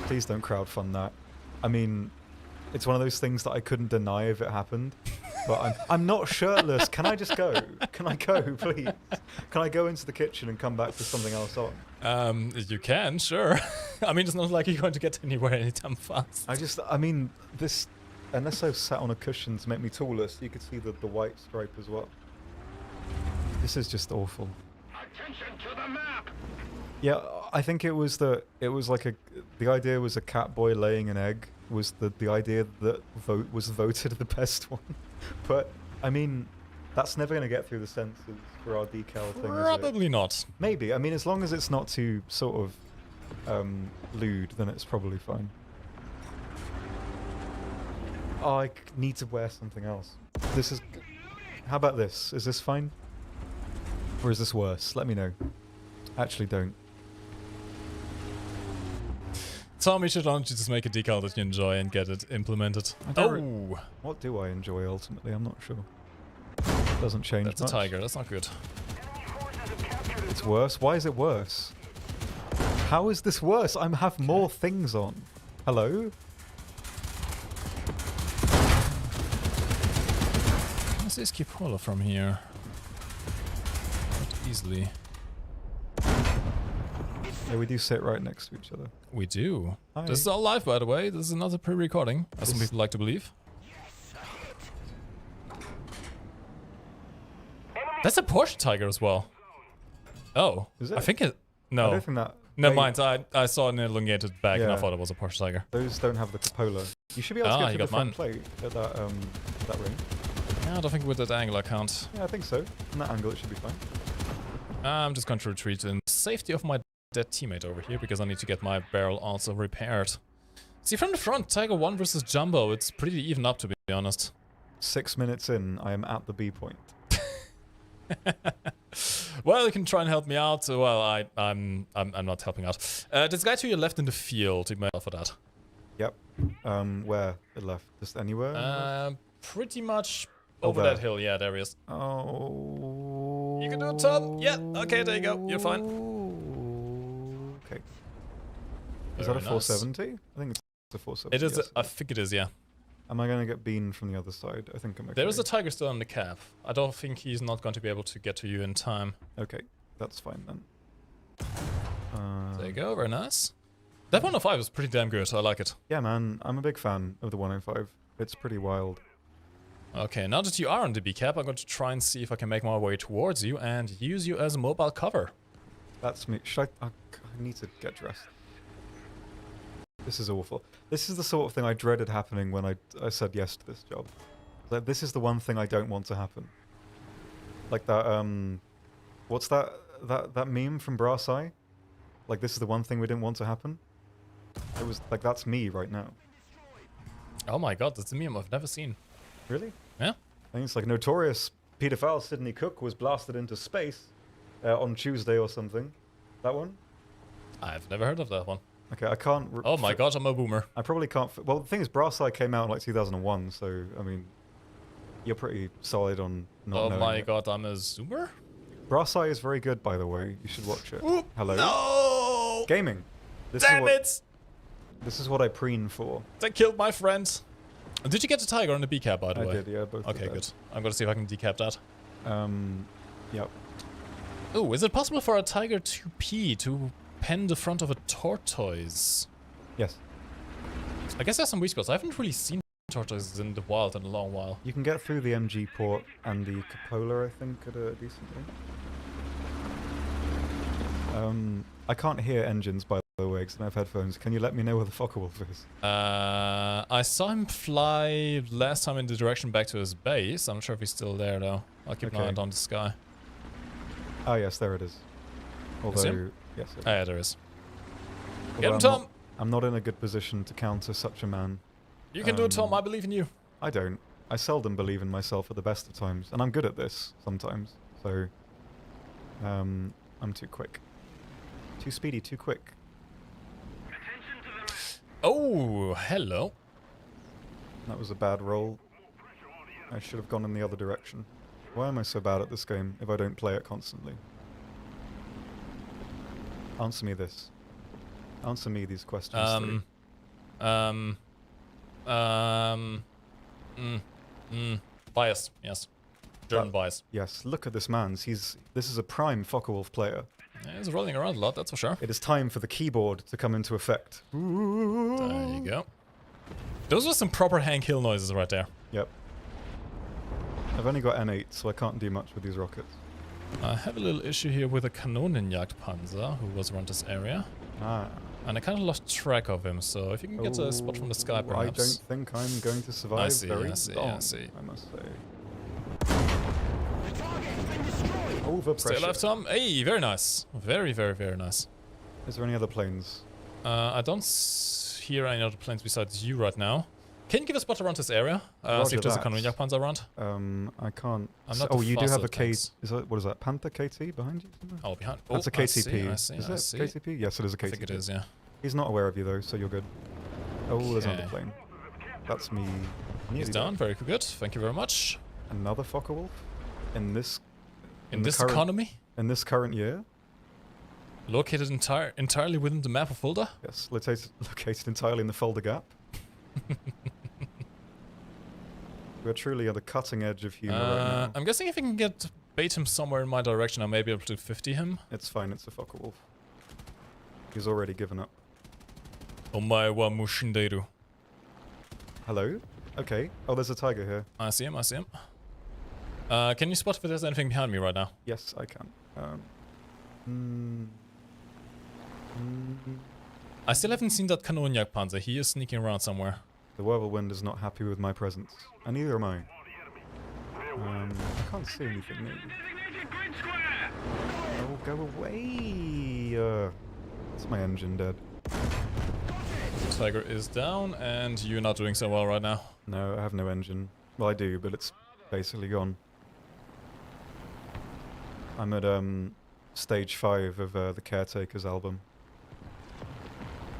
Please don't crowdfund that. I mean, it's one of those things that I couldn't deny if it happened. But I'm not shirtless. Can I just go? Can I go, please? Can I go into the kitchen and come back with something else on? You can, sure. I mean, it's not like you're going to get anywhere anytime fast. I mean, this, unless I sat on a cushion to make me taller, so you could see the white stripe as well. This is just awful. Attention to the map! Yeah, I think it was the idea was a cat boy laying an egg was the idea that was voted the best one. But, I mean, that's never going to get through the censors for our decal thing, is it? Probably not. Maybe. I mean, as long as it's not too sort of lewd, then it's probably fine. Oh, I need to wear something else. This is... How about this? Is this fine? Or is this worse? Let me know. Actually, don't. Tom, you should honestly just make a decal that you enjoy and get it implemented. Oh, What do I enjoy, ultimately? I'm not sure. Doesn't change that's a much. tiger. That's not good. It's worse? Why is it worse? How is this worse? I have more things on. Hello? Let's see Cupola from here. Not easily. Yeah, we do sit right next to each other. We do. Hi. This is all live, by the way. This is not a pre-recording, as some This- people like to believe. That's a Porsche Tiger as well. Oh, Is I it? think it. I No, don't think that... never they- mind. I saw an elongated back and I Yeah. thought it was a Porsche Tiger. Those don't have the cupola. You should be able to Ah, get you through the got front mine. plate at that ring. Yeah, I don't think with that angle I can't. Yeah, I think so. From that angle, it should be fine. I'm just going to retreat in safety of my dead teammate over here because I need to get my barrel also repaired. See, from the front, Tiger 1 versus Jumbo, it's pretty even up, to be honest. 6 minutes in, I am at the B point. Well, you can try and help me out. Well, I'm not helping out. This guy to your left in the field, you may help for that. Yep. Where? It left? Just anywhere? Pretty much Oh, over there. that hill, yeah, there he is. Oh. You can do it, Tom. Yeah, okay, there you go. You're fine. Okay. Is that a Very nice. 470? I think it's a 470. It is, yes. I think it is, yeah. Am I going to get beamed from the other side? I think I'm okay. There is a Tiger still on the cab. I don't think he's not going to be able to get to you in time. Okay, that's fine then. There you go, very nice. That 105 is pretty damn good, I like it. Yeah, man, I'm a big fan of the 105. It's pretty wild. Okay, now that you are on the B cap, I'm going to try and see if I can make my way towards you and use you as a mobile cover. That's me. Should I need to get dressed. This is awful. This is the sort of thing I dreaded happening when I said yes to this job. Like, this is the one thing I don't want to happen. Like that, what's that meme from Brass Eye? Like, this is the one thing we didn't want to happen? It was, like, that's me right now. Oh my god, that's a meme I've never seen. Really? Yeah? I think it's like notorious paedophile Sidney Cook was blasted into space on Tuesday or something. That one? I've never heard of that one. Okay, I can't... Oh my god, I'm a boomer. I probably can't... Well, the thing is, Brass Eye came out in like 2001, so, I mean, you're pretty solid on not Oh knowing my it. god, I'm a zoomer? Brass Eye is very good, by the way. You should watch it. Oop, Hello? No! Gaming. This Damn is what, it! This is what I preen for. They killed my friend. Did you get the tiger on the B-cap, by the way? I did, yeah, both of Okay, them. good. I'm gonna see if I can decap that. Yep. Oh, is it possible for a tiger to pee to pen the front of a tortoise? Yes. I guess there's some weak spots. I haven't really seen tortoises in the wild in a long while. You can get through the MG port and the cupola, I think, at a decent rate. I can't hear engines, by the way, because I don't have headphones. Can you let me know where the Focke-Wulf is? I saw him fly last time in the direction back to his base. I'm not sure if he's still there, though. I'll keep an eye Okay. on the sky. Ah, yes, there it is. Although, him? yes. Ah, yeah, there is. Although Get him, I'm Tom! not- I'm not in a good position to counter such a man. You can do it, Tom. I believe in you. I don't. I seldom believe in myself at the best of times, and I'm good at this sometimes. So, I'm too quick. Too speedy, too quick. Oh, hello. That was a bad roll. I should have gone in the other direction. Why am I so bad at this game if I don't play it constantly? Answer me this. Answer me these questions. three. Bias, yes. German bias. Yes, look at this man. This is a prime Focke-Wulf player. Yeah, he's rolling around a lot, that's for sure. It is time for the keyboard to come into effect. There you go. Those were some proper Hank Hill noises right there. Yep. I've only got N8, so I can't do much with these rockets. I have a little issue here with a Kanonenjagdpanzer who was around this area. Ah. And I kind of lost track of him, so if you can get a spot from the sky, I perhaps. don't think I'm going to survive I see, very I see, long, I see. I must say. Overpressure. Stay alive, Tom. Hey, very nice. Very, very, very nice. Is there any other planes? I don't hear any other planes besides you right now. Can you give a spot around this area? See Roger if there's a that. Kanonenjagdpanzer around. I can't. I'm not Oh, the you do have fastest a K. tanks. Is that, what is that? Panther KT behind you? somewhere? Oh, behind. That's a I KTP. see, Is I it see. KTP? Yes, it is a KTP. I think it is, yeah. He's not aware of you though, so you're good. Oh, there's another Okay. plane. That's me. He's Nearly down. dead. Very good. Thank you very much. Another Focke-Wulf? In this. In the this current, economy, In this current year? located entirely within the map of Fulda. Yes, located entirely in the Fulda Gap. We're truly at the cutting edge of humor right now. I'm guessing if I can bait him somewhere in my direction, I may be able to 50 him. It's fine, it's a Focke-Wulf. He's already given up. Omae wa mushinderu. Hello? Okay. Oh, there's a tiger here. I see him, I see him. Can you spot if there's anything behind me right now? Yes, I can. I still haven't seen that Kanonenjagdpanzer. He is sneaking around somewhere. The whirlwind is not happy with my presence. And neither am I. I can't see anything new. Designated grid square. Oh, go away! Is my engine dead? Tiger is down, and you're not doing so well right now. No, I have no engine. Well, I do, but it's basically gone. I'm at stage 5 of the Caretakers album.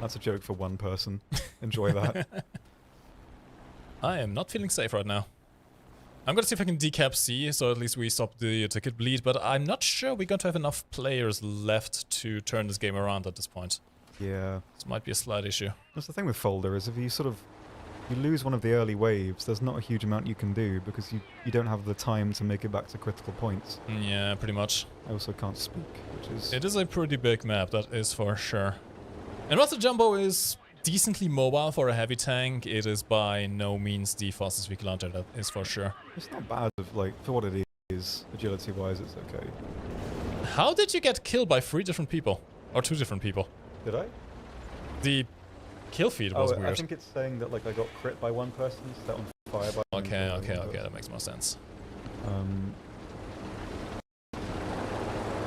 That's a joke for one person. Enjoy that. I am not feeling safe right now. I'm gonna see if I can decap C, so at least we stop the ticket bleed, but I'm not sure we're going to have enough players left to turn this game around at this point. Yeah. This might be a slight issue. That's the thing with Folder, is if you you lose one of the early waves, there's not a huge amount you can do because you don't have the time to make it back to critical points. Yeah, pretty much. I also can't speak, which is... It is a pretty big map, that is for sure. And whilst the Jumbo is decently mobile for a heavy tank, it is by no means the fastest vehicle out there, that is for sure. It's not bad, for what it is, agility-wise, it's okay. How did you get killed by 3 different people? Or 2 different people? Did I? The kill feed was I weird. think it's saying that like I got crit by one person, set on fire by Okay, that makes more sense.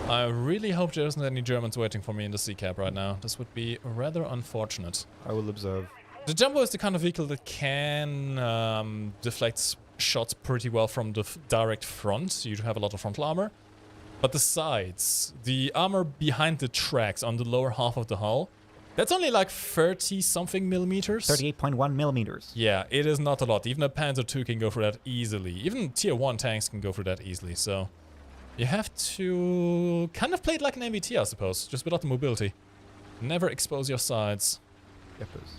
I really hope there isn't any Germans waiting for me in the sea cap right now. This would be rather unfortunate. I will observe. The Jumbo is the kind of vehicle that can deflect shots pretty well from the direct front. You have a lot of frontal armor. But the sides, the armor behind the tracks on the lower half of the hull, that's only like 30-something millimeters. 38.1 millimeters. Yeah, it is not a lot. Even a Panzer II can go for that easily. Even tier 1 tanks can go for that easily, so... You have to kind of play it like an MBT, I suppose, just without the mobility. Never expose your sides. Yepers.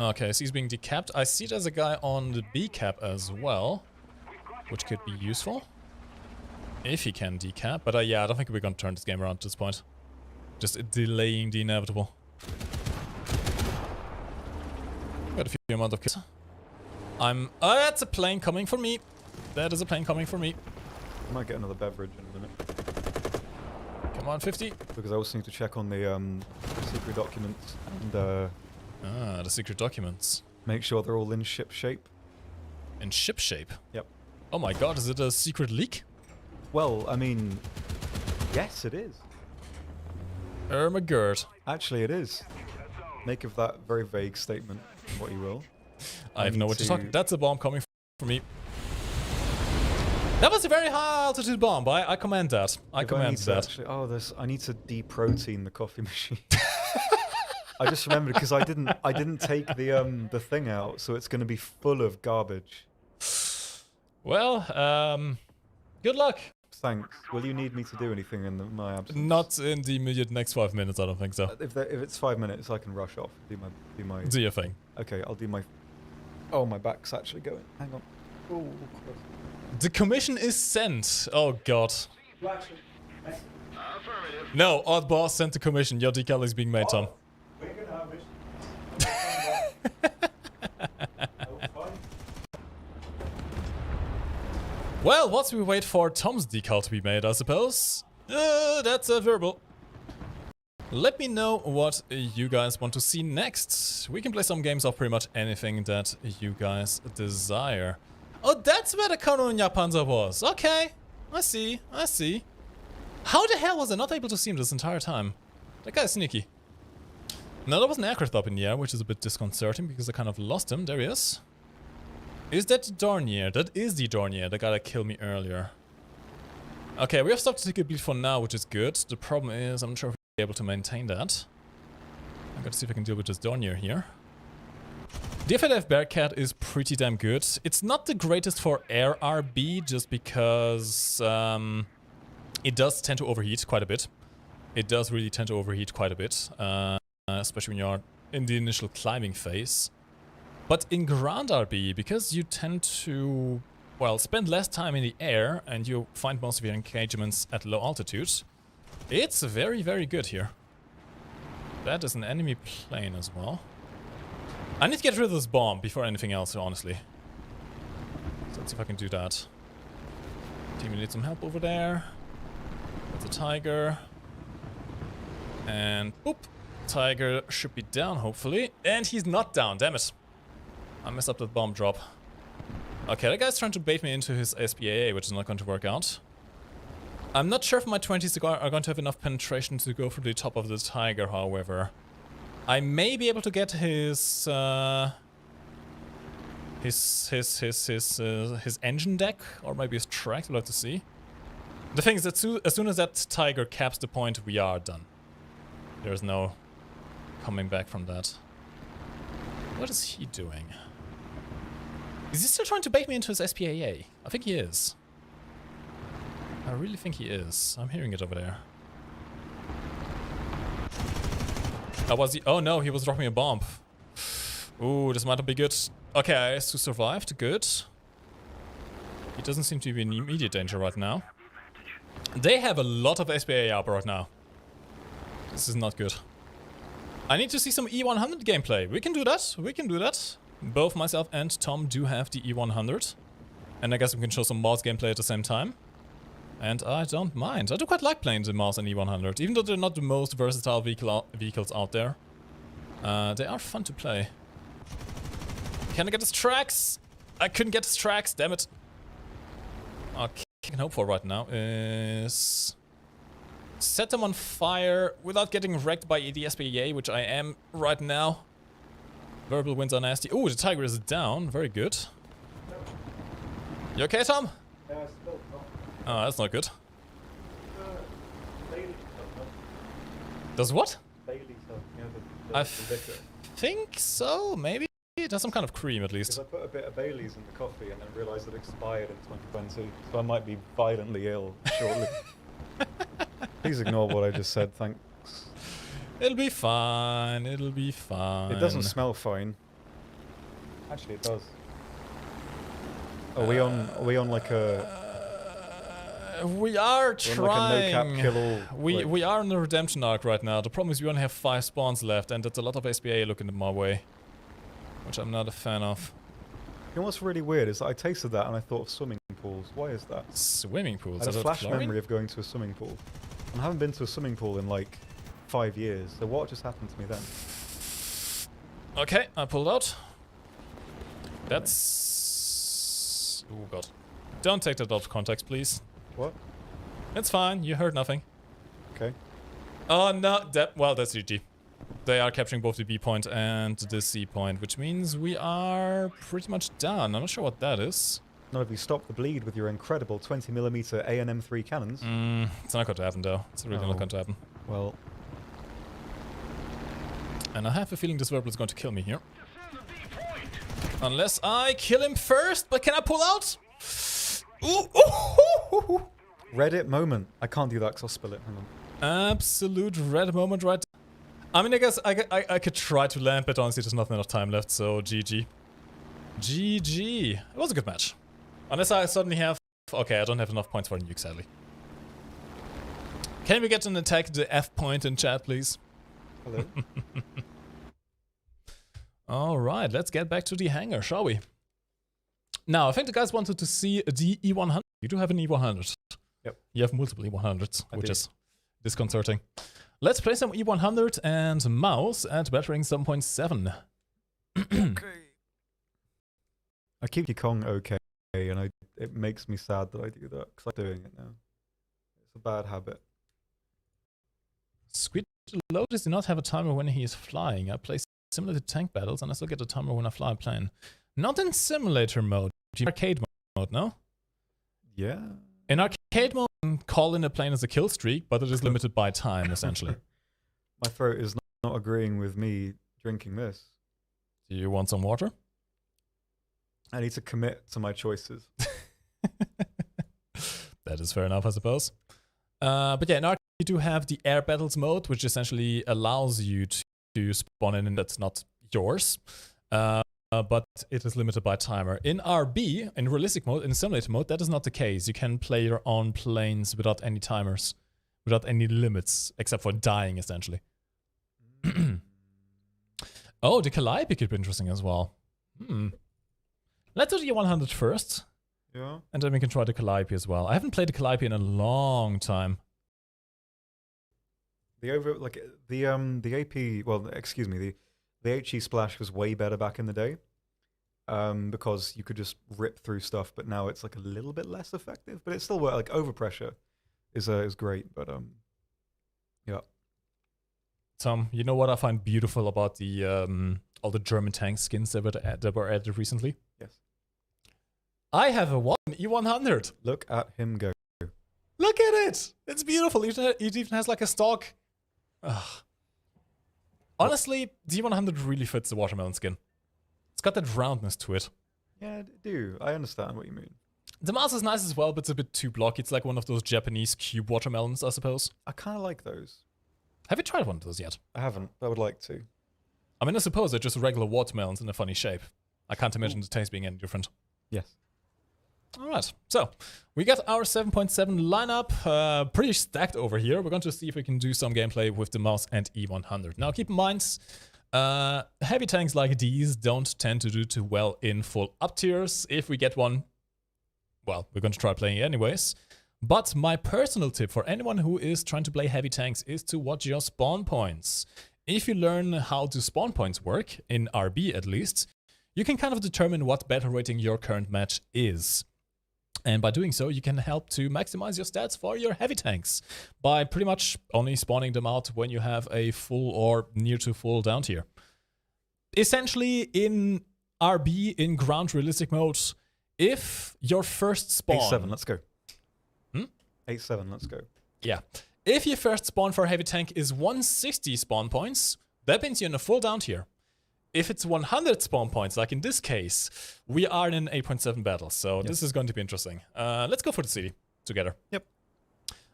Okay, so he's being decapped. I see there's a guy on the B cap as well, which could be useful. If he can decap, but yeah, I don't think we're going to turn this game around at this point. Just delaying the inevitable. Got a few amount of kills. Oh, that's a plane coming for me. That is a plane coming for me. I might get another beverage in a minute. Come on, 50. Because I also need to check on the secret documents and The secret documents. make sure they're all in ship shape. In ship shape? Yep. Oh my god, is it a secret leak? Well, I mean, yes, it is. Ermagerd. Actually, it is. Make of that very vague statement what you will. I have no need what to talk. to- That's a bomb coming for me. That was a very high altitude bomb. I commend that. I If commend need to that. Actually, I need to deprotein the coffee machine. I just remembered because I didn't take the thing out, so it's going to be full of garbage. Well, good luck. Thanks. Will you need me to do anything in my absence? Not in the immediate next 5 minutes, I don't think so. If it's 5 minutes, I can rush off. Do my. Do your thing. Okay, I'll do my. Oh, my back's actually going. Hang on. Oh, The commission is sent. Oh god. Affirmative. No, odd boss sent the commission. Your decal is being made, Tom. We're gonna have it. Well, whilst we wait for Tom's decal to be made, I suppose. That's a verbal. Let me know what you guys want to see next. We can play some games of pretty much anything that you guys desire. Oh, that's where the Kanonia Panzer was. Okay, I see. How the hell was I not able to see him this entire time? That guy's sneaky. Now, there was an aircraft up in the air, which is a bit disconcerting because I kind of lost him. There he is. Is that the Dornier? That is the Dornier, the guy that killed me earlier. Okay, we have stopped the ticket bleed for now, which is good. The problem is, I'm not sure if we'll be able to maintain that. I gotta see if I can deal with this Dornier here. The FAF Bearcat is pretty damn good. It's not the greatest for air RB, just because it does tend to overheat quite a bit. It does really tend to overheat quite a bit, especially when you're in the initial climbing phase. But in ground RB, because you tend to, well, spend less time in the air and you find most of your engagements at low altitudes, it's very, very good here. That is an enemy plane as well. I need to get rid of this bomb before anything else, honestly. So let's see if I can do that. Team needs some help over there. That's a Tiger. And boop. Tiger should be down, hopefully. And he's not down, damn it. I messed up that bomb drop. Okay, that guy's trying to bait me into his SPAA, which is not going to work out. I'm not sure if my 20s are going to have enough penetration to go for the top of the Tiger, however. I may be able to get his engine deck, or maybe his track, we'll have to see. The thing is that as soon as that Tiger caps the point, we are done. There's no coming back from that. What is he doing? Is he still trying to bait me into his SPAA? I think he is. I really think he is. I'm hearing it over there. Oh, was he? Oh no, he was dropping a bomb. Ooh, this might not be good. Okay, IS-2 survived. Good. He doesn't seem to be in immediate danger right now. They have a lot of SPAA up right now. This is not good. I need to see some E100 gameplay. We can do that. We can do that. Both myself and Tom do have the E100. And I guess we can show some Mars gameplay at the same time. And I don't mind. I do quite like playing the Mars and E100. Even though they're not the most versatile vehicles out there. They are fun to play. Can I get his tracks? I couldn't get his tracks, damn it. Okay, I can hope for right now is set them on fire without getting wrecked by the SPA, which I am right now. Verbal wins are nasty. Oh, the tiger is down. Very good. You okay, Tom? Yeah, I still don't. Oh, that's not good. Bailey stuff, no? Does what? Bailey stuff, you know, the I liquor. think so, maybe. It has some kind of cream at Because least. I put a bit of Bailey's in the coffee and then realised it expired in 2020, so I might be violently ill shortly. Please ignore what I just said, thanks. It'll be fine. It'll be fine. It doesn't smell fine. Actually, it does. Are we on like a... We are We're trying. on like a no-cap kill all... like- We are in the redemption arc right now. The problem is we only have 5 spawns left, and that's a lot of SPA looking my way, which I'm not a fan of. You know what's really weird is that I tasted that and I thought of swimming pools. Why is that? Swimming pools. I had is a that flash chlorine? memory of going to a swimming pool. And I haven't been to a swimming pool in like 5 years. So what just happened to me then? Okay, I pulled out. That's... Oh god. Don't take that out of context, please. What? It's fine, you heard nothing. Okay. Oh no, well, that's GG. They are capturing both the B point and the C point, which means we are pretty much done. I'm not sure what that is. None of you stopped the bleed with your incredible 20mm A&M3 cannons. It's not going to happen though. It's really not Oh. going to happen. Well, And I have a feeling this Verbal is going to kill me here. Unless I kill him first, but can I pull out? Ooh, ooh. Reddit moment. I can't do that because I'll spill it. Hang on. Absolute red moment right. I mean, I guess I could try to land, but honestly, there's not enough time left, so GG. GG. It was a good match. Unless I suddenly have... Okay, I don't have enough points for a nuke, sadly. Can we get an attack the F point in chat, please? Hello. Alright, let's get back to the hangar, shall we? Now, I think the guys wanted to see the E100. You do have an E100. Yep. You have multiple E100s, I which do. is disconcerting. Let's play some E100 and mouse at battering 7.7. I keep Donkey Kong okay, and it makes me sad that I do that because I'm doing it now. It's a bad habit. Squid Lotus do not have a timer when he is flying. I play similar to tank battles and I still get a timer when I fly a plane. Not in simulator mode, arcade mode, no? Yeah. In arcade mode, you can call in a plane as a kill streak, but it is limited by time, essentially. My throat is not agreeing with me drinking this. Do you want some water? I need to commit to my choices. That is fair enough, I suppose. But yeah, in arcade you do have the air battles mode, which essentially allows you to spawn in and that's not yours. But it is limited by timer. In RB, in realistic mode, in simulator mode, that is not the case. You can play your own planes without any timers, without any limits, except for dying, essentially. Oh, the Calliope could be interesting as well. Let's do the 100 first, Yeah. and then we can try the Calliope as well. I haven't played the Calliope in a long time. The AP, well, excuse me, the HE splash was way better back in the day, because you could just rip through stuff. But now it's like a little bit less effective. But it's still like overpressure is great. But yeah. Tom, you know what I find beautiful about the all the German tank skins that were added recently? Yes. I have a E100. Look at him go. Look at it! It's beautiful. It even has like a stalk. Ugh. Honestly, the E100 really fits the watermelon skin. It's got that roundness to it. Yeah, I do. I understand what you mean. The mouse is nice as well, but it's a bit too blocky. It's like one of those Japanese cube watermelons, I suppose. I kind of like those. Have you tried one of those yet? I haven't. I would like to. I mean, I suppose they're just regular watermelons in a funny shape. I can't imagine the taste being any different. Yes. Alright, so we got our 7.7 lineup pretty stacked over here. We're going to see if we can do some gameplay with the mouse and E100. Now keep in mind, heavy tanks like these don't tend to do too well in full up tiers. If we get one, well, we're going to try playing it anyways. But my personal tip for anyone who is trying to play heavy tanks is to watch your spawn points. if you learn how do spawn points work, in RB at least, you can kind of determine what battle rating your current match is. And by doing so, you can help to maximize your stats for your heavy tanks by pretty much only spawning them out when you have a full or near to full down tier. Essentially, in RB, in ground realistic mode, if your first spawn... 8-7, let's go. 8-7, let's go. Yeah. If your first spawn for a heavy tank is 160 spawn points, that means you're in a full down tier. If it's 100 spawn points, like in this case, we are in an 8.7 battle, so this is going to be interesting. Let's go for the city together. Yep.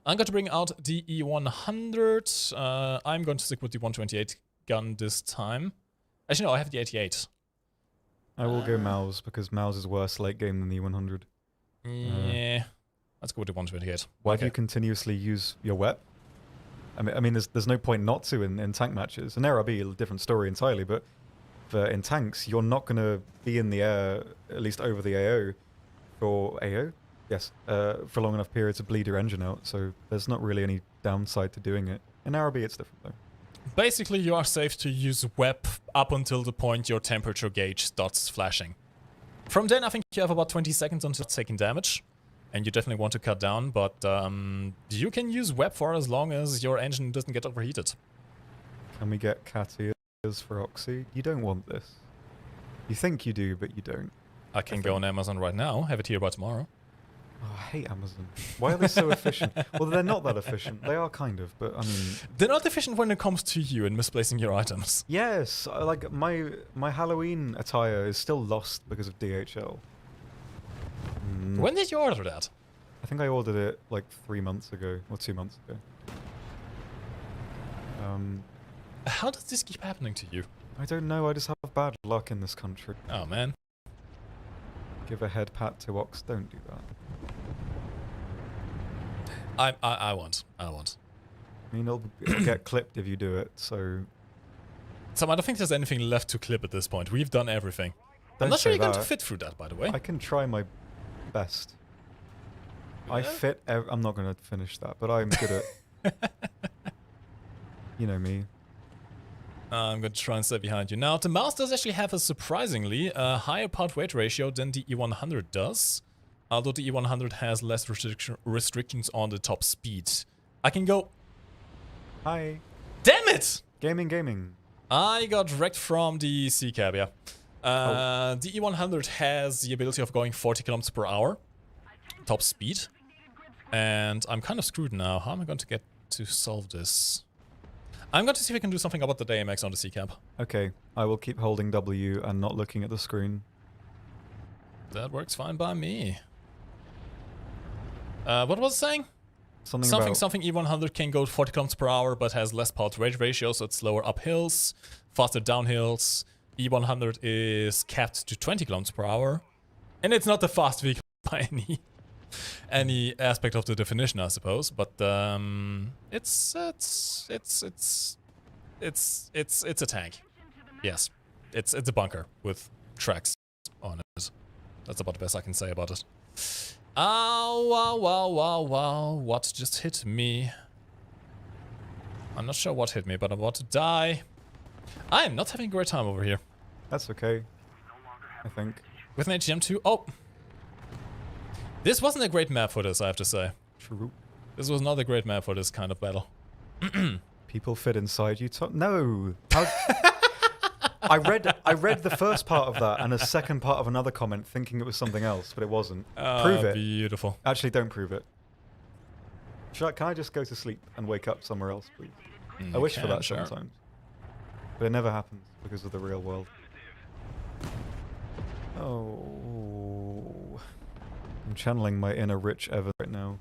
I'm going to bring out the E100. I'm going to stick with the 128 gun this time. Actually, no, I have the 88. I will go Mouse because Mouse is worse late game than the E100. Yeah. Let's go with the 128. Why do you continuously use your wep? I mean, there's no point not to in tank matches. In RRB, a different story entirely, but in tanks, you're not going to be in the air, at least over the AO, for AO? Yes, for long enough period to bleed your engine out, so there's not really any downside to doing it. In RRB, it's different, though. Basically, you are safe to use web up until the point your temperature gauge starts flashing. From then, I think you have about 20 seconds until taking damage, and you definitely want to cut down, but you can use web for as long as your engine doesn't get overheated. Can we get cat ears for Oxy? You don't want this. You think you do, but you don't. I can go on Amazon right now, have it here by tomorrow. Oh, I hate Amazon. Why are they so efficient? Well, they're not that efficient. They are kind of, but I mean... They're not efficient when it comes to you and misplacing your items. Yes, like my Halloween attire is still lost because of DHL. When did you order that? I think I ordered it like 3 months ago, or 2 months ago. How does this keep happening to you? I don't know, I just have bad luck in this country. Oh man. Give a head pat to Ox, don't do that. I won't. I won't. I mean, it'll get clipped if you do it, so... Sam, I don't think there's anything left to clip at this point. We've done everything. I'm Don't not sure say you're going to that. fit through that, by the way. I can try my best. I fit... I'm not going to finish that, but I'm good at... You know me. I'm going to try and stay behind you. Now, the mouse does actually have a surprisingly higher part weight ratio than the E100 does. Although the E100 has less restrictions on the top speed. I can go... Hi. Damn it! Gaming. I got wrecked from the C-cab, yeah. The E100 has the ability of going 40 kilometers per hour. Top speed. And I'm kind of screwed now. How am I going to get to solve this? I'm going to see if I can do something about the DMX on the C-cab. Okay, I will keep holding W and not looking at the screen. That works fine by me. What was it saying? Something E100 can go 40 km per hour, but has less power to weight ratio, so it's slower up hills, faster down hills. E100 is capped to 20 km per hour, and it's not a fast vehicle by any aspect of the definition, I suppose. But it's a tank. Yes, it's a bunker with tracks on it. That's about the best I can say about it. Ow, wow, wow, wow, wow. What just hit me? I'm not sure what hit me, but I'm about to die. I am not having a great time over here. That's okay, I think. With an HGM2? Oh! This wasn't a great map for this, I have to say. True. This was not a great map for this kind of battle. People fit inside you. No! I read the first part of that and a second part of another comment thinking it was something else, but it wasn't. Prove it. Beautiful. Actually, don't prove it. Can I just go to sleep and wake up somewhere else, please? I wish for that sometimes. But it never happens because of the real world. Oh. I'm channeling my inner Rich Evans right now.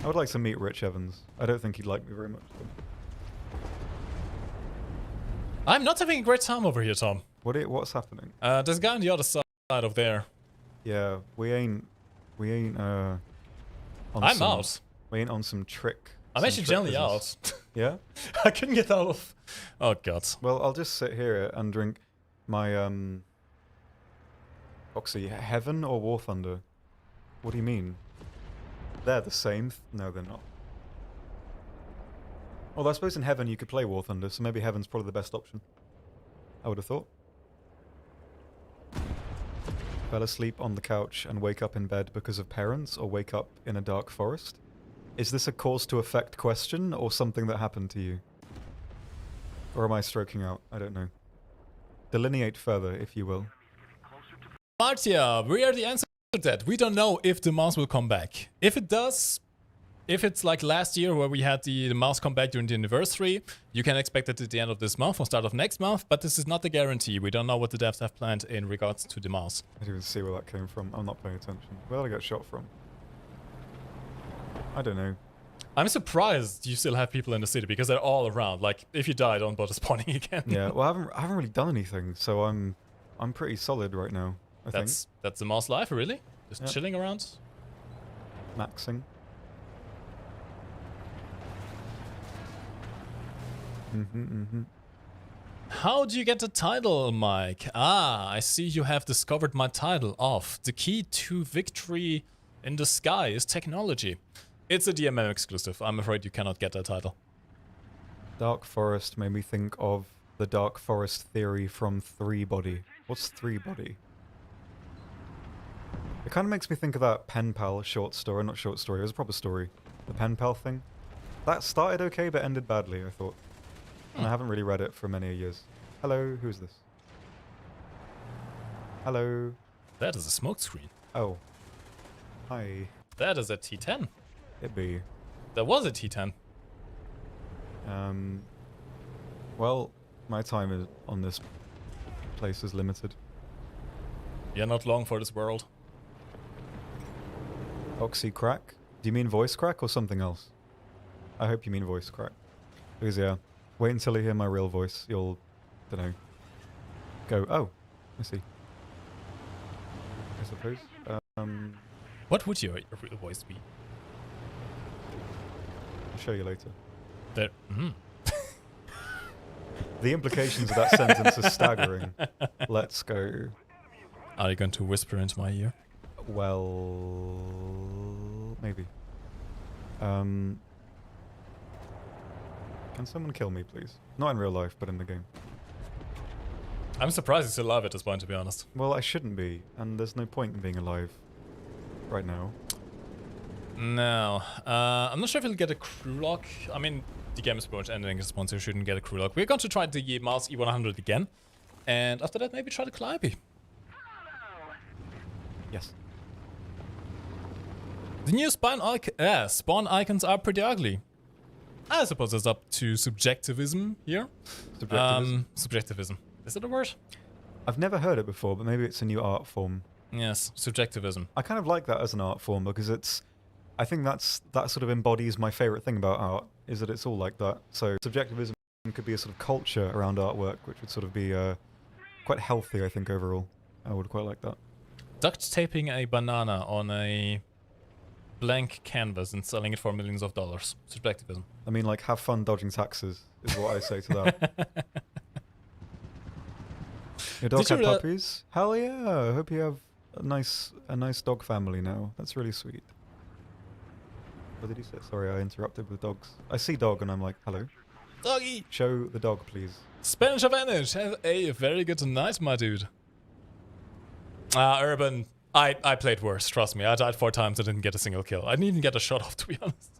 I would like to meet Rich Evans. I don't think he'd like me very much, though. I'm not having a great time over here, Tom. What's happening? There's a guy on the other side of there. Yeah, we ain't on I'm out. We ain't on some trick. I'm actually generally out. Yeah? I couldn't get out of... Oh, God. Well, I'll just sit here and drink my, Oxy, Heaven or War Thunder? What do you mean? They're the same? No, they're not. Although I suppose in Heaven you could play War Thunder, so maybe Heaven's probably the best option. I would have thought. Fell asleep on the couch and wake up in bed because of parents, or wake up in a dark forest? Is this a cause to effect question, or something that happened to you? Or am I stroking out? I don't know. Delineate further, if you will. Martia, we are the answer to that. We don't know if the mouse will come back. If it does, if it's like last year where we had the mouse come back during the anniversary, you can expect it at the end of this month or start of next month, but this is not a guarantee. We don't know what the devs have planned in regards to the mouse. I didn't even see where that came from. I'm not paying attention. Where did I get shot from? I don't know. I'm surprised you still have people in the city because they're all around. Like, if you die, don't bother spawning again. Yeah, well, I haven't really done anything, so I'm pretty solid right now. I think That's the mouse life, really? Just Yep. chilling around? maxing. How do you get the title, Mike? Ah, I see you have discovered my title of The Key to Victory in the Sky is Technology. It's a DMM exclusive. I'm afraid you cannot get that title. Dark Forest made me think of the Dark Forest theory from Three Body. What's Three Body? It kind of makes me think of that Pen Pal short story. Not short story, it was a proper story. The Pen Pal thing. That started okay, but ended badly, I thought. And I haven't really read it for many years. Hello, who's this? Hello. That is a smoke screen. Oh. Hi. That is a T10. It be. That was a T10. Well, my time on this place is limited. You're not long for this world. Oxy crack? Do you mean voice crack or something else? I hope you mean voice crack. Because yeah, wait until you hear my real voice. You'll, dunno, go, oh, I see. I suppose. What would your real voice be? I'll show you later. There. The implications of that sentence are staggering. Let's go. Are you going to whisper into my ear? Well, maybe. Can someone kill me, please? Not in real life, but in the game. I'm surprised you still alive at this point, to be honest. Well, I shouldn't be, and there's no point in being alive right now. No. I'm not sure if it'll get a crew lock. I mean, the game is pretty much ending this one, so you shouldn't get a crew lock. We're going to try the Mars E100 again. And after that, maybe try the Calliope. Yes. The new spawn icons are pretty ugly. I suppose it's up to subjectivism here. Subjectivism. Subjectivism. Is it a word? I've never heard it before, but maybe it's a new art form. Yes, subjectivism. I kind of like that as an art form because it's... I think that sort of embodies my favorite thing about art, is that it's all like that. So subjectivism could be a sort of culture around artwork, which would sort of be quite healthy, I think, overall. I would quite like that. Duct taping a banana on a blank canvas and selling it for millions of dollars. Subjectivism. I mean, like, have fun dodging taxes, is what I say to that. Your dog Did you had puppies? Hell yeah! I hope you have a nice dog family now. That's really sweet. What did he say? Sorry, I interrupted with dogs. I see dog and I'm like, hello. Doggy! Show the dog, please. Spanish advantage. Have a very good night, my dude. Urban. I played worse, trust me. I died 4 times, I didn't get a single kill. I didn't even get a shot off, to be honest.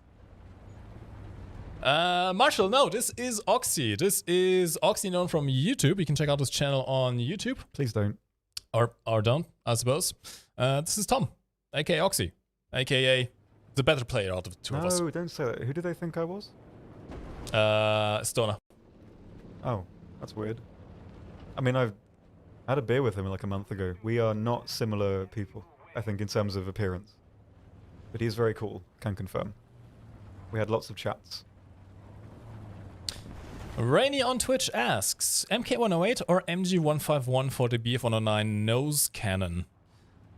Marshall, no, this is Oxy. This is Oxy, known from YouTube. You can check out his channel on YouTube. Please don't. Or don't, I suppose. This is Tom, aka Oxy, aka the better player out of the two of us. No, don't say that. Who do they think I was? Stoner. Oh, that's weird. I mean, I had a beer with him like a month ago. We are not similar people, I think, in terms of appearance. But he's very cool, can confirm. We had lots of chats. Rainy on Twitch asks, MK108 or MG151 for the BF109 nose cannon?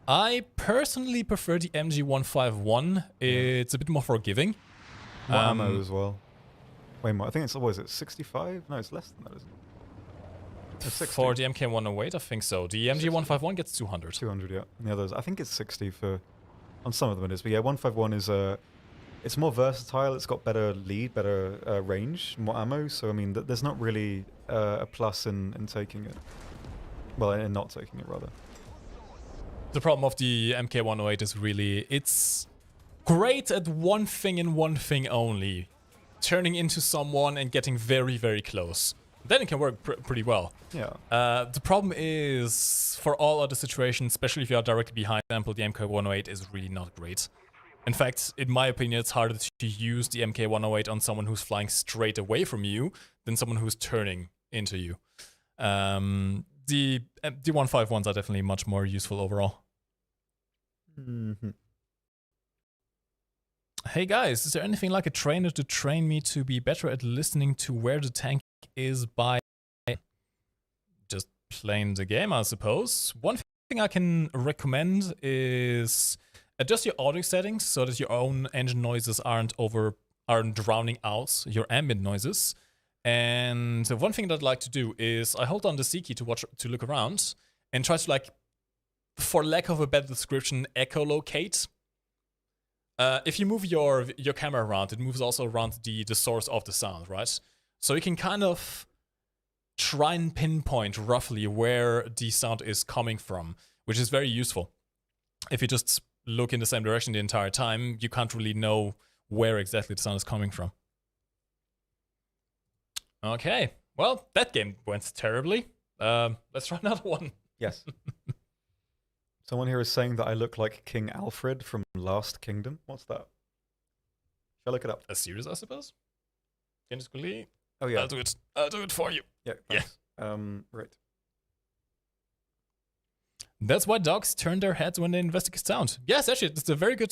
I personally prefer the MG151. It's a bit more forgiving. More ammo as well. Way more. I think it's, what is it, 65? No, it's less than that, isn't it? It's 60. For the MK108, I think so. The MG151 gets 200. 200, yeah. And the others, I think it's 60 for... On some of them it is. But yeah, 151 is it's more versatile. It's got better lead, better range, more ammo. So I mean, there's not really a plus in taking it. Well, in not taking it rather. The problem of the MK108 is really it's great at one thing and one thing only, turning into someone and getting very, very close. Then it can work pretty well. Yeah. The problem is, for all other situations, especially if you are directly behind, for example, the MK108 is really not great. In fact, in my opinion, it's harder to use the MK108 on someone who's flying straight away from you than someone who's turning into you. The 151s are definitely much more useful overall. Mm-hmm. Hey guys, is there anything like a trainer to train me to be better at listening to where the tank is by just playing the game, I suppose? One thing I can recommend is adjust your audio settings so that your own engine noises aren't drowning out your ambient noises. And one thing that I'd like to do is I hold down the C key to look around and try to, like, for lack of a better description, echolocate. If you move your camera around, it moves also around the source of the sound, right? So you can kind of try and pinpoint roughly where the sound is coming from, which is very useful. If you just look in the same direction the entire time, you can't really know where exactly the sound is coming from. Okay, well, that game went terribly. Let's try another one. Yes. Someone here is saying that I look like King Alfred from Last Kingdom. What's that? Shall I look it up? A series, I suppose? Can Oh yeah. I'll do it for you. Yeah. Thanks. Right. That's why dogs turn their heads when they investigate sound. Yes, actually, it's a very good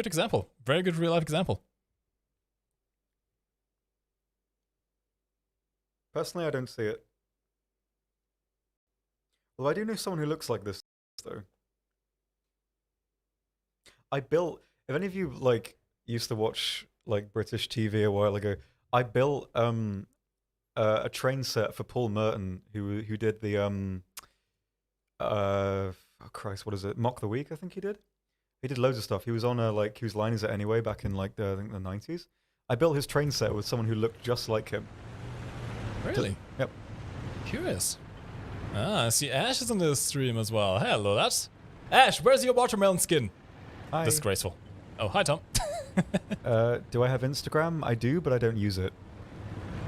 example. Very good real life example. Personally, I don't see it. Well, I do know someone who looks like this, though. If any of you, like, used to watch, like, British TV a while ago, I built a train set for Paul Merton, who did the oh Christ, what is it? Mock the Week, I think he did. He did loads of stuff. He was on he was Line Is It Anyway back in, like, I think the 90s. I built his train set with someone who looked just like him. Really? Yep. Curious. I see Ash is in the stream as well. Hello, that's Ash. Where's your watermelon skin? Hi. Disgraceful. Oh, hi, Tom. Do I have Instagram? I do, but I don't use it.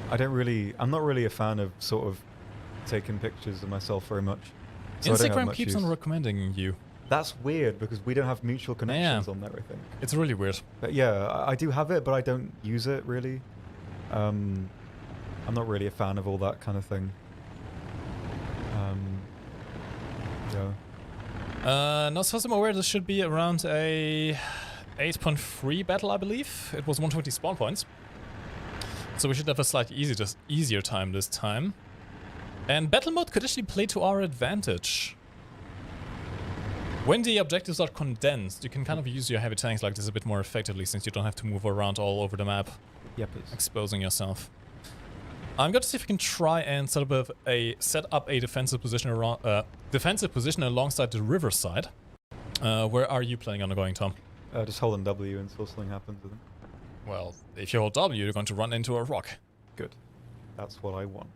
I'm not really a fan of sort of taking pictures of myself very much. So Instagram keeps on recommending you. That's weird because we don't have mutual connections on there, I think. It's really weird. But yeah, I do have it, but I don't use it really. I'm not really a fan of all that kind of thing. Yeah. Now, as far as I'm aware, this should be around a 8.3 battle, I believe. It was 120 spawn points. So we should have a slightly easier time this time. And battle mode could actually play to our advantage. When the objectives are condensed, you can kind of use your heavy tanks like this a bit more effectively since you don't have to move around all over the map. Yeah, please. Exposing yourself. I'm going to see if we can try and set up a defensive position alongside the riverside. Where are you planning on going, Tom? Just holding W until something happens with them. Well, if you hold W, you're going to run into a rock. Good. That's what I want.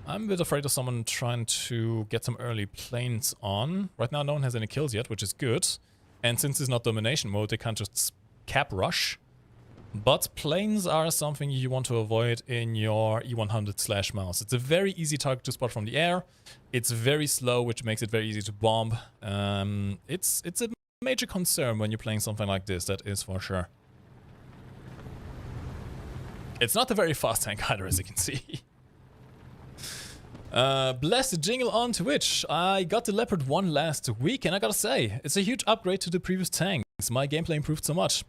I'm a bit afraid of someone trying to get some early planes on. Right now, no one has any kills yet, which is good. And since it's not domination mode, they can't just cap rush. But planes are something you want to avoid in your E100/Mouse. It's a very easy target to spot from the air. It's very slow, which makes it very easy to bomb. It's a major concern when you're playing something like this, that is for sure. It's not a very fast tank either, as you can see. Blessed Jingle on Twitch. I got the Leopard 1 last week, and I gotta say, it's a huge upgrade to the previous tanks. My gameplay improved so much.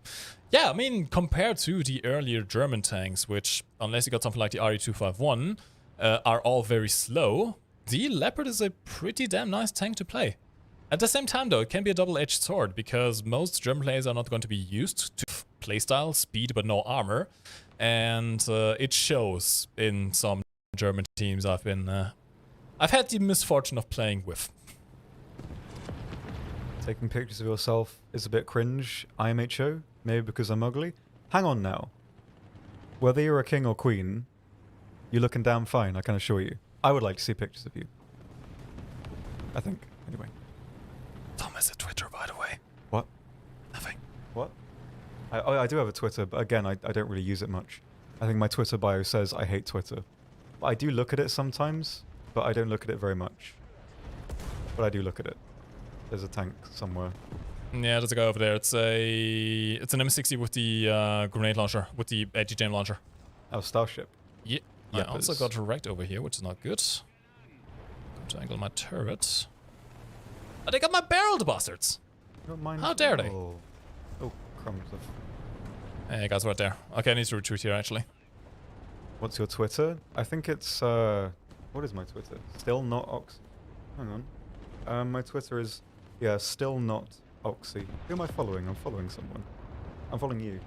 Yeah, I mean, compared to the earlier German tanks, which, unless you got something like the RE251, are all very slow, the Leopard is a pretty damn nice tank to play. At the same time, though, it can be a double-edged sword, because most German players are not going to be used to playstyle, speed, but no armor. And it shows in some German teams I've had the misfortune of playing with. Taking pictures of yourself is a bit cringe. IMHO? Maybe because I'm ugly? Hang on now. Whether you're a king or queen, you're looking damn fine, I can assure you. I would like to see pictures of you. I think, anyway. Tom has a Twitter, by the way. What? Nothing. What? I do have a Twitter, but again, I don't really use it much. I think my Twitter bio says I hate Twitter. But I do look at it sometimes, but I don't look at it very much. But I do look at it. There's a tank somewhere. Yeah, there's a guy over there. It's an M60 with the grenade launcher, with the ATGM launcher. Oh, Starship. Yeah. I also Leopards. got wrecked over here, which is not good. Going to angle my turret. Oh, they got my barrel, the bastards! Don't mind. How dare they? Oh, crumbs of... Hey, guys, right there. Okay, I need to retreat here, actually. What's your Twitter? I think it's, what is my Twitter? Still not Oxy. Hang on. My Twitter is, yeah, still not Oxy. Who am I following? I'm following someone. I'm following you.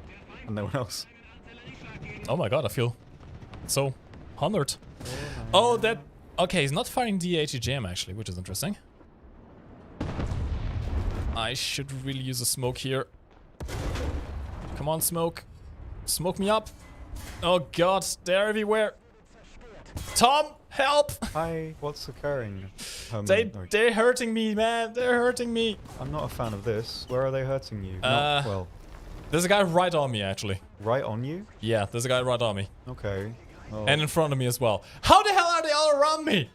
And no one else. Oh my god, I feel so honored. Oh, that... Okay, he's not firing the ATGM, actually, which is interesting. I should really use a smoke here. Come on, smoke. Smoke me up. Oh god, they're everywhere. Tom, help! Hi, what's occurring? They're hurting me, man. They're hurting me. I'm not a fan of this. Where are they hurting you? Well, There's a guy right on me, actually. right on you? Yeah, there's a guy right on me. Okay. Oh. And in front of me as well. How the hell are they all around me?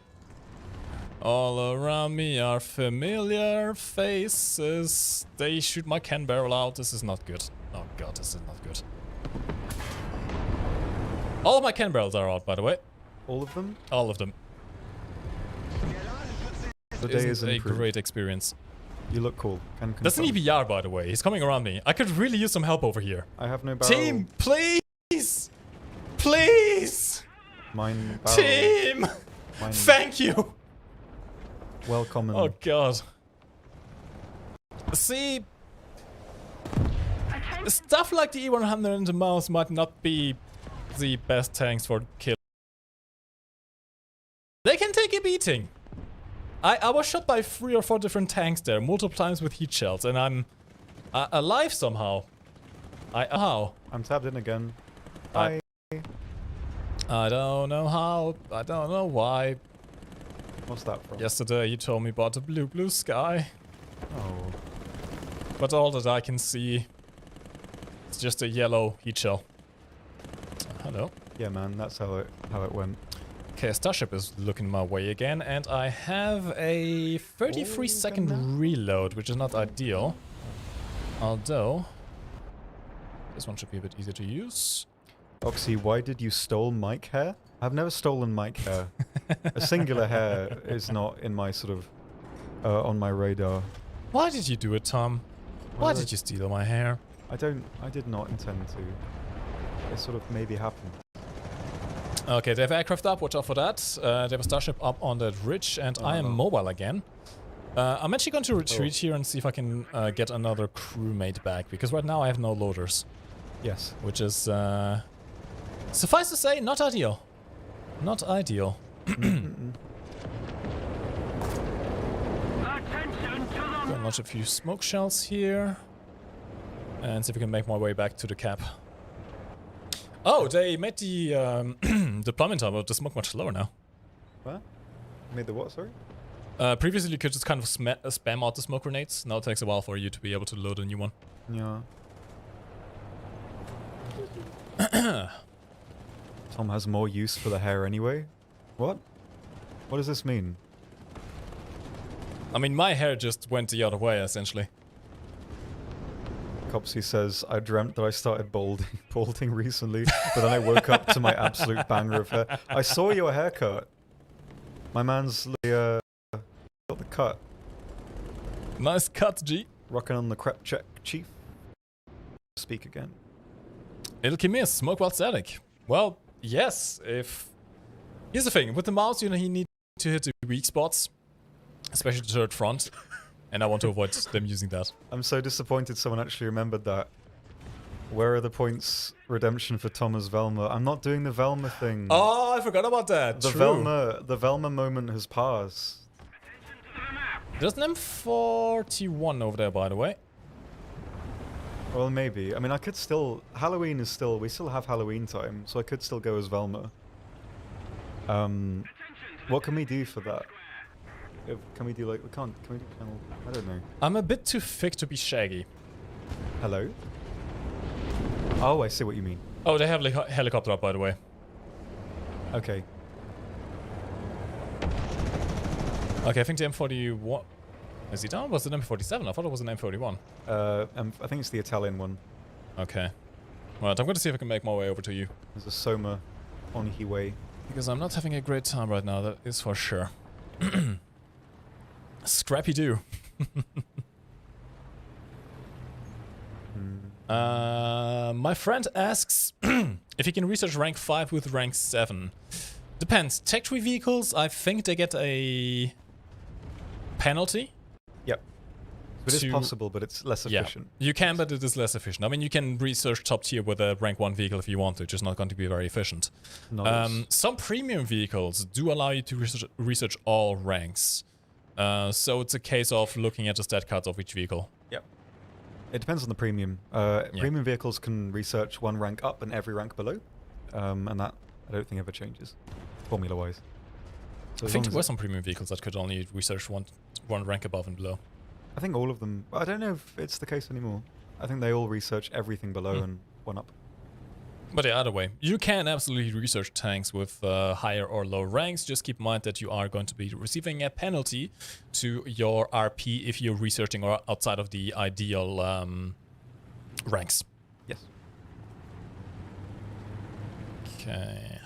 All around me are familiar faces. They shoot my can barrel out. This is not good. Oh god, this is not good. All of my can barrels are out, by the way. All of them? All of them. The day is Isn't a improved. great experience. You look cool. Can That's an confirm. EBR, by the way. He's coming around me. I could really use some help over here. I have no barrel. Team, please! Please! Mine barrel. Team! Mine Thank you! welcome and Oh god. See, stuff like the E100 and the Mouse might not be the best tanks for kill. They can take a beating. I was shot by 3 or 4 different tanks there, multiple times with heat shells, and I'm alive somehow. How? I'm tabbed in again. I- Hi. I don't know how. I don't know why. What's that from? Yesterday you told me about the blue sky. Oh. But all that I can see is just a yellow heat shell. Hello. Yeah, man. That's how it went. Okay, a Starship is looking my way again, and I have a 33-second reload, which is not ideal. Although, this one should be a bit easier to use. Oxy, why did you stole mic hair? I've never stolen mic hair. A singular hair is not in my sort of on my radar. Why did you do it, Tom? Why Well, did you steal my hair? I did not intend to. It sort of maybe happened. Okay, they have aircraft up, watch out for that. They have a Starship up on that ridge, and I am no. mobile again. I'm actually going to retreat here and see if I can get another crewmate back, because right now I have no loaders. Yes. Which is, suffice to say, not ideal. Not ideal. Go and launch a few smoke shells here. And see if we can make my way back to the cap. Oh, they made the deployment time of the smoke much slower now. What? Made the what, sorry? Previously you could just kind of spam out the smoke grenades. Now it takes a while for you to be able to load a new one. Yeah. Tom has more use for the hair anyway. What? What does this mean? I mean, my hair just went the other way, essentially. Copsy says, I dreamt that I started balding recently, but then I woke up to my absolute banger of hair. I saw your haircut. My man's got the cut. Nice cut, G. Rocking on the crep check, chief. Speak again. It'll give me a smoke while static. Well, yes, if... Here's the thing, with the mouse, you need to hit the weak spots. Especially the third front. And I want to avoid them using that. I'm so disappointed someone actually remembered that. Where are the points redemption for Thomas Velma? I'm not doing the Velma thing. Oh, I forgot about that. The True. Velma moment has passed. There's an M41 over there, by the way. Well, maybe. I mean, I could still... Halloween is still... We still have Halloween time, so I could still go as Velma. What can we do for that? Can we do, like... We can't... Can we do Colonel... I don't know. I'm a bit too thick to be Shaggy. Hello? Oh, I see what you mean. Oh, they have a helicopter up, by the way. Okay. Okay, I think the M41... Is he down? Was it M47? I thought it was an M41. I think it's the Italian one. Okay. Right, I'm going to see if I can make my way over to you. There's a Soma on his way. Because I'm not having a great time right now, that is for sure. Scrappy-Doo. My friend asks if he can research rank 5 with rank 7. Depends. Tech 3 vehicles, I think they get a penalty. Yep. It is possible, but it's less efficient. Yeah, you can, but it is less efficient. I mean, you can research top tier with a rank 1 vehicle if you want to, just not going to be very efficient. Some premium vehicles do allow you to research all ranks. So it's a case of looking at the stat cards of each vehicle. Yep. It depends on the premium. Premium vehicles can research one rank up and every rank below. And that, I don't think, ever changes, formula-wise. So I think there were some premium vehicles that could only research one rank above and below. I think all of them. I don't know if it's the case anymore. I think they all research everything below and one up. But the other way, you can absolutely research tanks with higher or low ranks. Just keep in mind that you are going to be receiving a penalty to your RP if you're researching or outside of the ideal ranks. Yes. Okay.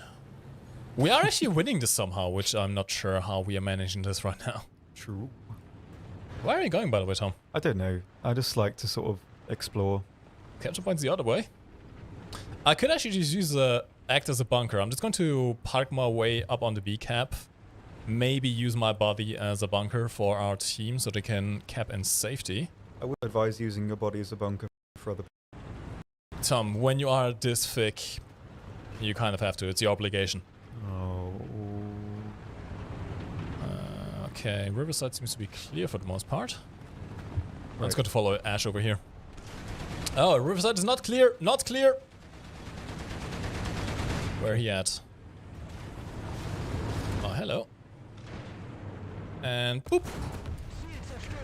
We are actually winning this somehow, which I'm not sure how we are managing this right now. True. Where are you going, by the way, Tom? I don't know. I just like to sort of explore. Capture point's the other way. I could actually just use act as a bunker. I'm just going to park my way up on the B cap. Maybe use my body as a bunker for our team so they can cap in safety. I would advise using your body as a bunker for other people. Tom, when you are this thick, you kind of have to. It's your obligation. Oh. Okay, Riverside seems to be clear for the most part. Right. Let's go to follow Ash over here. Oh, Riverside is not clear. Not clear. Where he at? Oh, hello. And boop.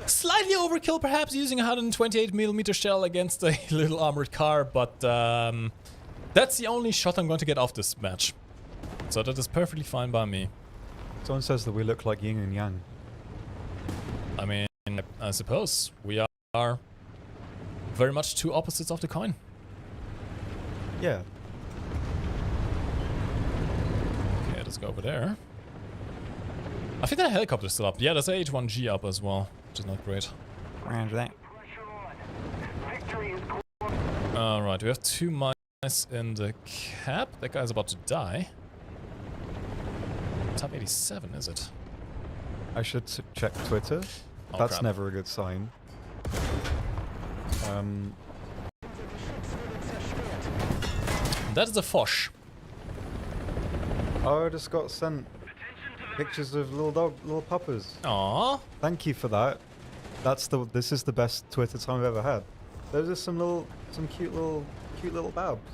Slightly overkill, perhaps, using a 128mm shell against a little armored car, but that's the only shot I'm going to get off this match. So that is perfectly fine by me. Someone says that we look like yin and yang. I mean, I suppose we are very much two opposites of the coin. Yeah. Okay, let's go over there. I think that helicopter's still up. Yeah, there's a H1G up as well, which is not great. Roger that. Alright, we have 2 mice in the cap. That guy's about to die. Top 87, is it? I should check Twitter. Oh, That's crap. never a good sign. That is a Foch. Oh, I just got sent pictures of little puppers. Aww. Thank you for that. This is the best Twitter time I've ever had. Those are some cute little babs.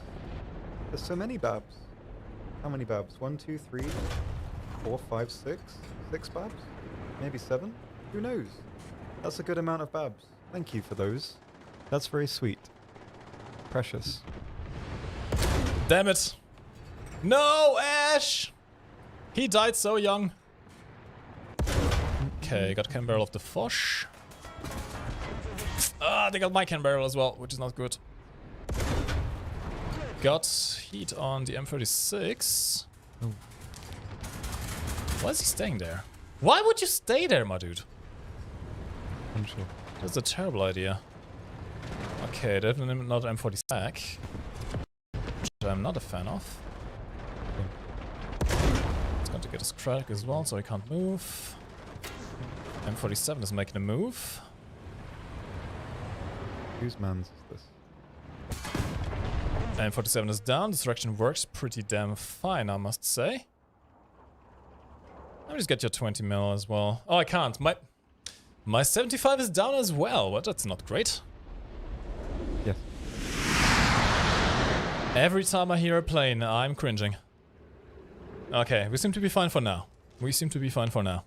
There's so many babs. How many babs? 1, 2, 3, 4, 5, 6? 6 babs? Maybe 7? Who knows? That's a good amount of babs. Thank you for those. That's very sweet. Precious. Damn it. No, Ash! He died so young. Okay, got can barrel of the Foch. Ah, they got my can barrel as well, which is not good. Got heat on the M36. Oh. Why is he staying there? Why would you stay there, my dude? I'm sure. That's a terrible idea. Okay, definitely not M40 stack, which I'm not a fan of. It's going to get us crack as well, so he can't move. M47 is making a move. Whose man's is this? M47 is down. This direction works pretty damn fine, I must say. Let me just get your 20 mil as well. Oh, I can't. My 75 is down as well, but that's not great. Yes. Every time I hear a plane, I'm cringing. Okay, we seem to be fine for now. We seem to be fine for now.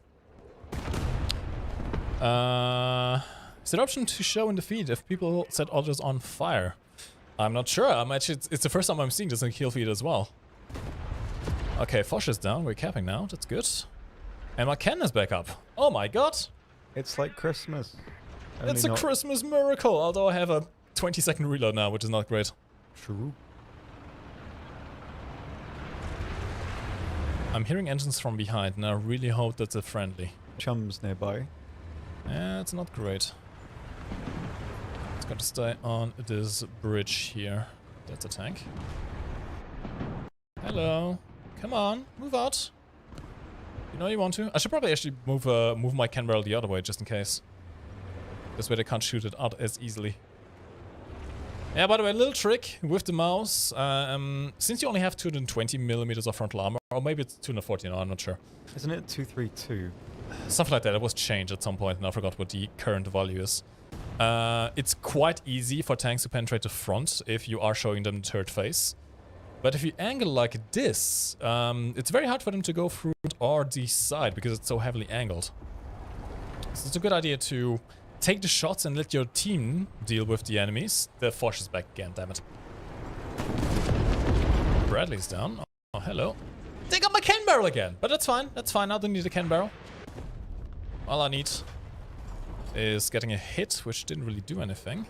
Is there an option to show in the feed if people set others on fire? I'm not sure. It's the first time I'm seeing this in kill feed as well. Okay, Foch is down. We're capping now. That's good. And my cannon is back up. Oh my god. It's like Christmas. It's a Christmas miracle. Although I have a 20-second reload now, which is not great. True. I'm hearing engines from behind, and I really hope that's a friendly. Chums nearby. Yeah, it's not great. It's got to stay on this bridge here. That's a tank. Hello. Come on, move out. You know you want to. I should probably actually move my cannon barrel the other way, just in case. This way they can't shoot it out as easily. Yeah, by the way, a little trick with the mouse. Since you only have 220 millimeters of frontal armor, or maybe it's 240, no, I'm not sure. Isn't it 232? Something like that. It was changed at some point, and I forgot what the current value is. It's quite easy for tanks to penetrate the front if you are showing them the third face. But if you angle like this, it's very hard for them to go through or the side because it's so heavily angled. So it's a good idea to take the shots and let your team deal with the enemies. The Foch is back again, damn it. Bradley's down. Oh, hello. They got my cannon barrel again, but that's fine. That's fine. I don't need a cannon barrel. All I need is getting a hit, which didn't really do anything.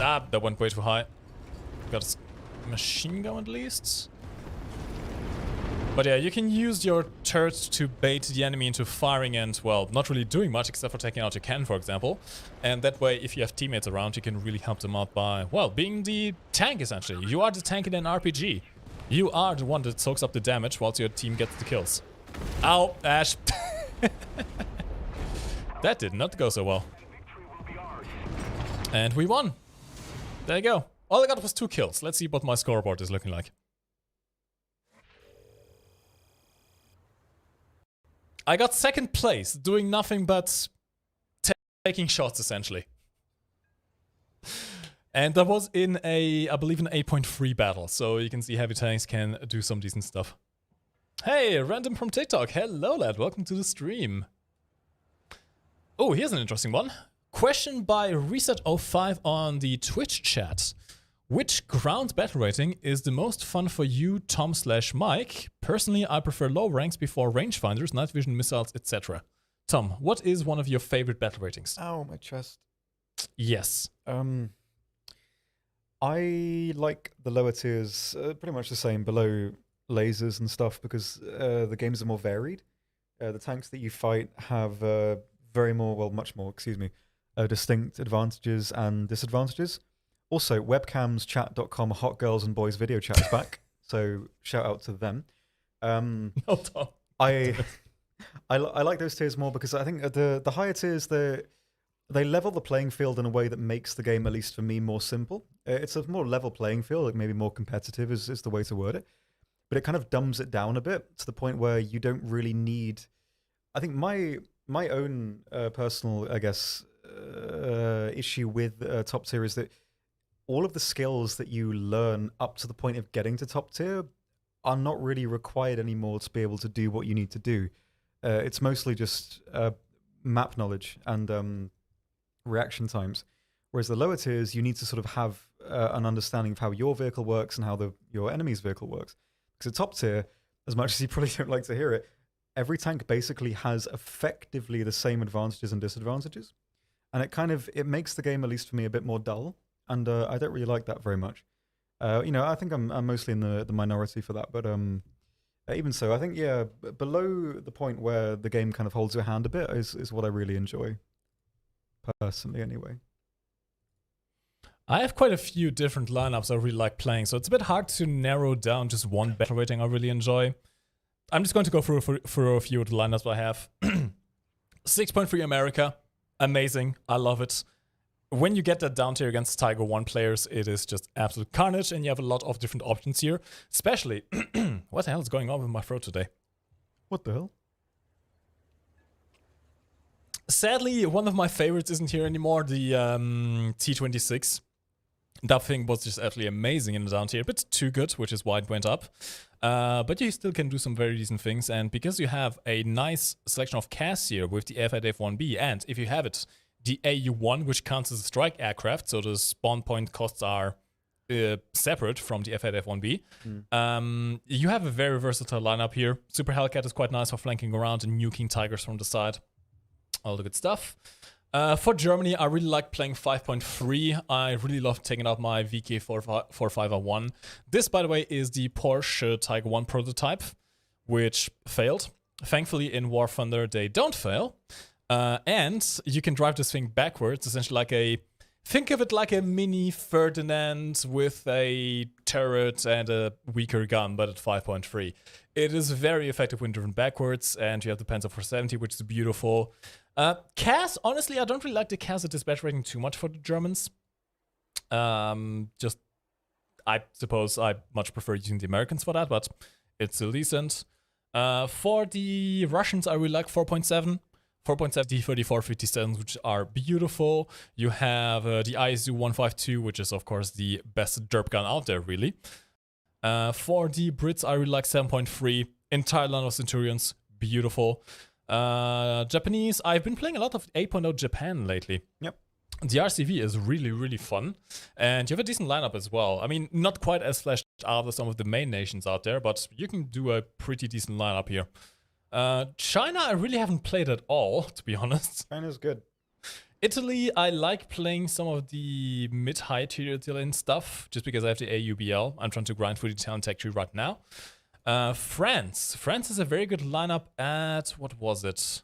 Ah, that went way too high. Got a machine gun at least. But yeah, you can use your turrets to bait the enemy into firing and, well, not really doing much except for taking out your cannon, for example. And that way, if you have teammates around, you can really help them out by, well, being the tank, essentially. You are the tank in an RPG. You are the one that soaks up the damage whilst your team gets the kills. Ow, Ash. That did not go so well. And we won. There you go. All I got was 2 kills. Let's see what my scoreboard is looking like. I got 2nd place, doing nothing but taking shots, essentially. And that was in a, I believe, an 8.3 battle. So you can see heavy tanks can do some decent stuff. Hey, Random from TikTok. Hello, lad. Welcome to the stream. Oh, here's an interesting one. Question by Reset05 on the Twitch chat. Which ground battle rating is the most fun for you, Tom/Mike? Personally, I prefer low ranks before rangefinders, night vision, missiles, etc. Tom, what is one of your favorite battle ratings? Ow, my chest. Yes. I like the lower tiers, pretty much the same, below lasers and stuff, because the games are more varied. The tanks that you fight have much more, distinct advantages and disadvantages. Also, webcamschat.com hot girls and boys video chat is back, so shout out to them. No, Tom. I like those tiers more because I think the higher tiers they level the playing field in a way that makes the game, at least for me, more simple. It's a more level playing field, like maybe more competitive is the way to word it. But it kind of dumbs it down a bit to the point where you don't really need. I think my own personal, I guess, issue with top tier is that all of the skills that you learn up to the point of getting to top tier are not really required anymore to be able to do what you need to do. It's mostly just map knowledge and reaction times. Whereas the lower tiers, you need to sort of have an understanding of how your vehicle works and how your enemy's vehicle works. Because at top tier, as much as you probably don't like to hear it, every tank basically has effectively the same advantages and disadvantages. And it makes the game, at least for me, a bit more dull. And I don't really like that very much. I think I'm mostly in the minority for that. But even so, I think, yeah, below the point where the game kind of holds your hand a bit is what I really enjoy. Personally, anyway. I have quite a few different lineups I really like playing, so it's a bit hard to narrow down just one battle rating I really enjoy. I'm just going to go through a few of the lineups I have. 6.3 America. Amazing. I love it. When you get that down tier against Tiger 1 players, it is just absolute carnage, and you have a lot of different options here. Especially, what the hell is going on with my throat today? What the hell? Sadly, one of my favorites isn't here anymore, the T26. That thing was just absolutely amazing in the down tier. A bit too good, which is why it went up. But you still can do some very decent things. And because you have a nice selection of CAS here with the F8 F1B, and if you have it, the AU1, which counts as a strike aircraft, so the spawn point costs are separate from the F8 F1B. You have a very versatile lineup here. Super Hellcat is quite nice for flanking around and nuking Tigers from the side. All the good stuff. For Germany, I really like playing 5.3. I really love taking out my VK45R1. This, by the way, is the Porsche Tiger 1 prototype, which failed. Thankfully, in War Thunder, they don't fail. And you can drive this thing backwards, essentially like a... Think of it like a mini Ferdinand with a turret and a weaker gun, but at 5.3. It is very effective when driven backwards, and you have the Panzer 470, which is beautiful. CAS, honestly, I don't really like the CAS dispatch rating too much for the Germans. Just, I suppose I much prefer using the Americans for that, but it's still decent. For the Russians, I really like 4.7. 4.7 D3457s, which are beautiful. You have the ISU 152, which is, of course, the best derp gun out there, really. For the Brits, I really like 7.3. Entire line of Centurions, beautiful. Japanese, I've been playing a lot of 8.0 Japan lately. Yep. The RCV is really, really fun. And you have a decent lineup as well. I mean, not quite as fleshed out as some of the main nations out there, but you can do a pretty decent lineup here. China, I really haven't played at all, to be honest. China's good. Italy, I like playing some of the mid-high tier Italian stuff, just because I have the AUBL. I'm trying to grind for the Italian tech tree right now. France is a very good lineup at, what was it?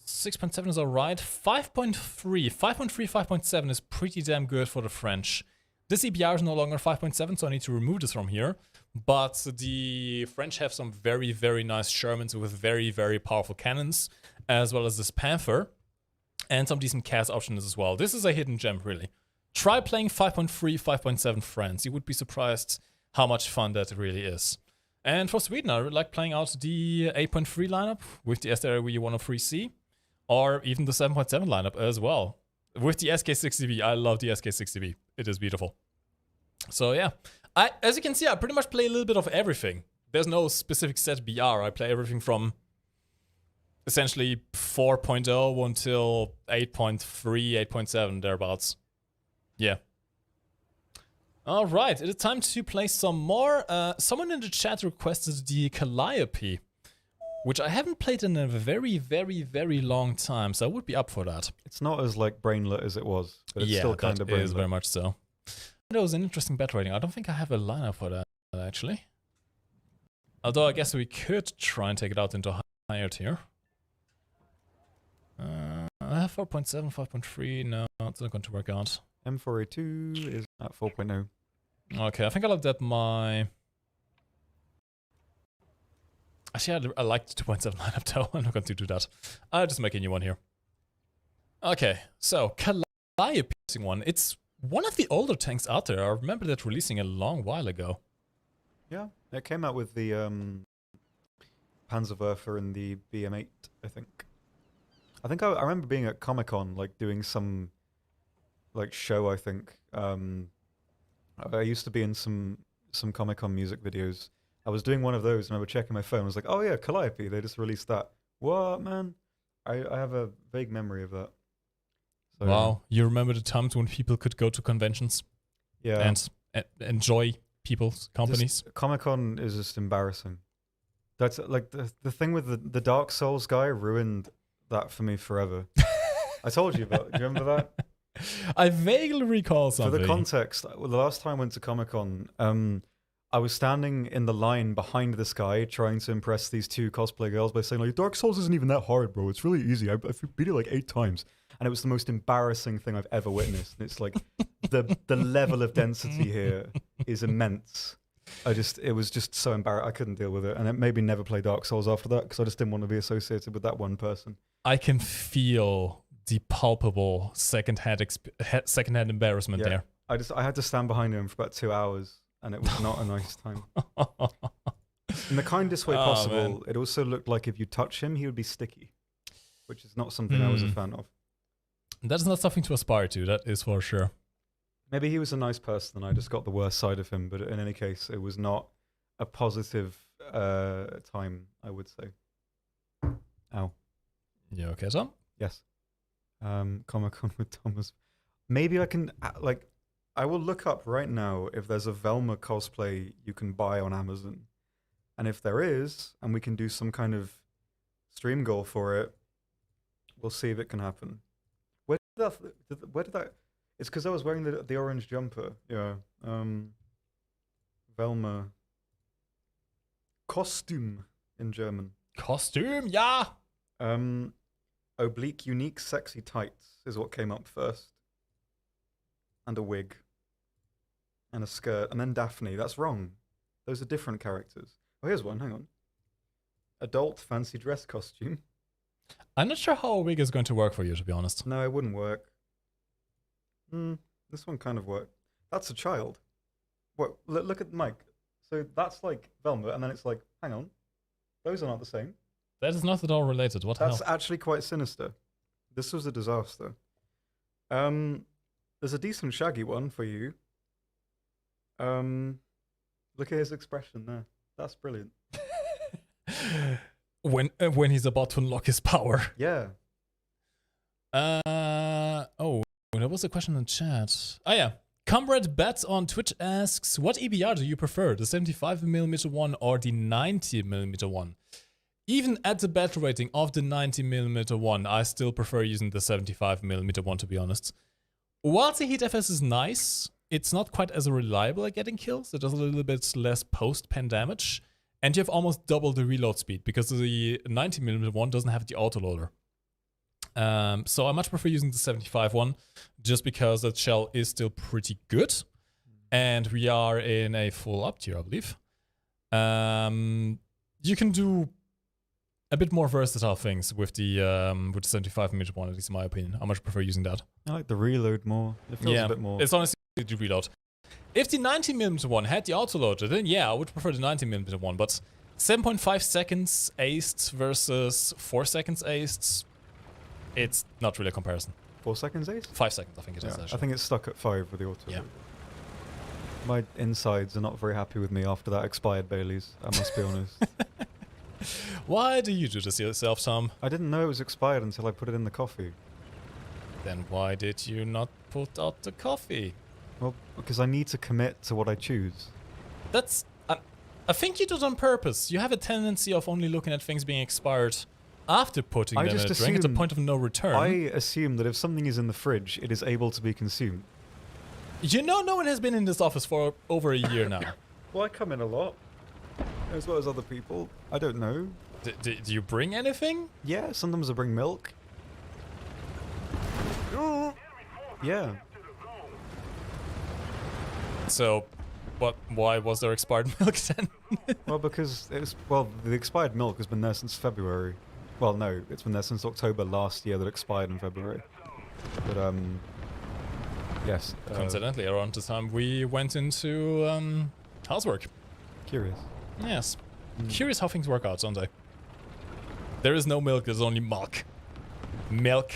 6.7 is alright. 5.3, 5.7 is pretty damn good for the French. This EBR is no longer 5.7, so I need to remove this from here. But the French have some very, very nice Shermans with very, very powerful cannons, as well as this Panther, and some decent CAS options as well. This is a hidden gem, really. Try playing 5.3, 5.7 France. You would be surprised how much fun that really is. And for Sweden, I really like playing out the 8.3 lineup with the SRW 103C, or even the 7.7 lineup as well. With the SK60B, I love the SK60B. It is beautiful. So yeah, as you can see, I pretty much play a little bit of everything. There's no specific set BR. I play everything from essentially 4.0 until 8.3, 8.7, thereabouts. Yeah. All right, it is time to play some more. Someone in the chat requested the Calliope, which I haven't played in a very, very, very long time, so I would be up for that. It's not as like brainlet as it was, but it's still kind of brainlet. Yeah, it is very much so. That was an interesting bet rating. I don't think I have a lineup for that, actually. Although I guess we could try and take it out into a higher tier. I have 4.7, 5.3. No, it's not going to work out. M4A2 is at 4.0. Okay, I think I'll update my... Actually, I like the 2.7 lineup though. I'm not going to do that. I'll just make a new one here. Okay, so Calliope one. It's one of the older tanks out there. I remember that releasing a long while ago. Yeah, it came out with the Panzerwerfer and the BM8, I think. I remember being at Comic-Con, like doing some like show, I think. I used to be in some Comic-Con music videos. I was doing one of those and I was checking my phone. I was like, oh yeah, Calliope, they just released that. What, man? I have a vague memory of that. So, wow, you remember the times when people could go to conventions? Yeah. And enjoy people's companies? Comic-Con is just embarrassing. That's like the thing with the Dark Souls guy ruined that for me forever. I told you about it. Do you remember that? I vaguely recall something. For the context, the last time I went to Comic-Con, I was standing in the line behind this guy trying to impress these two cosplay girls by saying, like, Dark Souls isn't even that hard, bro. It's really easy. I've beat it like 8 times. And it was the most embarrassing thing I've ever witnessed. And it's like, the level of density here is immense. It was just so embarrassing. I couldn't deal with it. And it made me never play Dark Souls after that because I just didn't want to be associated with that one person. I can feel the palpable secondhand embarrassment there. I had to stand behind him for about 2 hours. And it was not a nice time. In the kindest way possible, it also looked like if you touch him, he would be sticky. which is not something I was a fan of. That's not something to aspire to, that is for sure. Maybe he was a nice person and I just got the worst side of him, but in any case, it was not a positive time, I would say. Ow. You okay, Tom? Yes. Comic-Con with Thomas. Maybe I can, I will look up right now if there's a Velma cosplay you can buy on Amazon. And if there is, and we can do some kind of stream goal for it, we'll see if it can happen. Where did that it's because I was wearing the orange jumper. Yeah. Velma. Costume in German. Costume, yeah! Oblique unique sexy tights is what came up first. And a wig. And a skirt. And then Daphne. That's wrong. Those are different characters. Oh, here's one. Hang on. Adult fancy dress costume. I'm not sure how a wig is going to work for you, to be honest. No, it wouldn't work. This one kind of worked. That's a child. What? Look at Mike. So that's like Velma, and then it's like, hang on. Those are not the same. That is not at all related. What the That's hell? actually quite sinister. This was a disaster. There's a decent Shaggy one for you. Look at his expression there. That's brilliant. When he's about to unlock his power. Yeah. Oh, there was a question in the chat. Oh yeah. Comrade Bats on Twitch asks, what EBR do you prefer, the 75mm one or the 90mm one? Even at the battle rating of the 90mm one, I still prefer using the 75mm one, to be honest. Whilst the Heat FS is nice, it's not quite as reliable at getting kills. It does a little bit less post-pen damage. And you have almost double the reload speed, because the 90mm one doesn't have the autoloader. So I much prefer using the 75 one, just because that shell is still pretty good. And we are in a full up tier, I believe. You can do a bit more versatile things with the 75mm one, at least in my opinion. I much prefer using that. I like the reload more. It feels a bit more. It's honestly the reload. If the 90mm one had the autoloader, then yeah, I would prefer the 90mm one, but 7.5 seconds aced versus 4 seconds aced, it's not really a comparison. 4 seconds ace? 5 seconds, I think it is. Yeah, Actually. I think it's stuck at 5 with the auto. Yeah. My insides are not very happy with me after that expired Baileys, I must be honest. Why do you do this yourself, Tom? I didn't know it was expired until I put it in the coffee. Then why did you not put out the coffee? Well, because I need to commit to what I choose. That's... I think you do it on purpose. You have a tendency of only looking at things being expired after putting them in a drink at the point of no return. I assume that if something is in the fridge, it is able to be consumed. You know, no one has been in this office for over a year now. Well, I come in a lot. As well as other people. I don't know. Do you bring anything? Yeah, sometimes I bring milk. Yeah. So, why was there expired milk then? Well, because the expired milk has been there since February. Well, no, it's been there since October last year that expired in February. But, yes. Coincidentally, around the time we went into housework. Curious. Yes. Curious how things work out, don't they? There is no milk, there's only milk. Milk.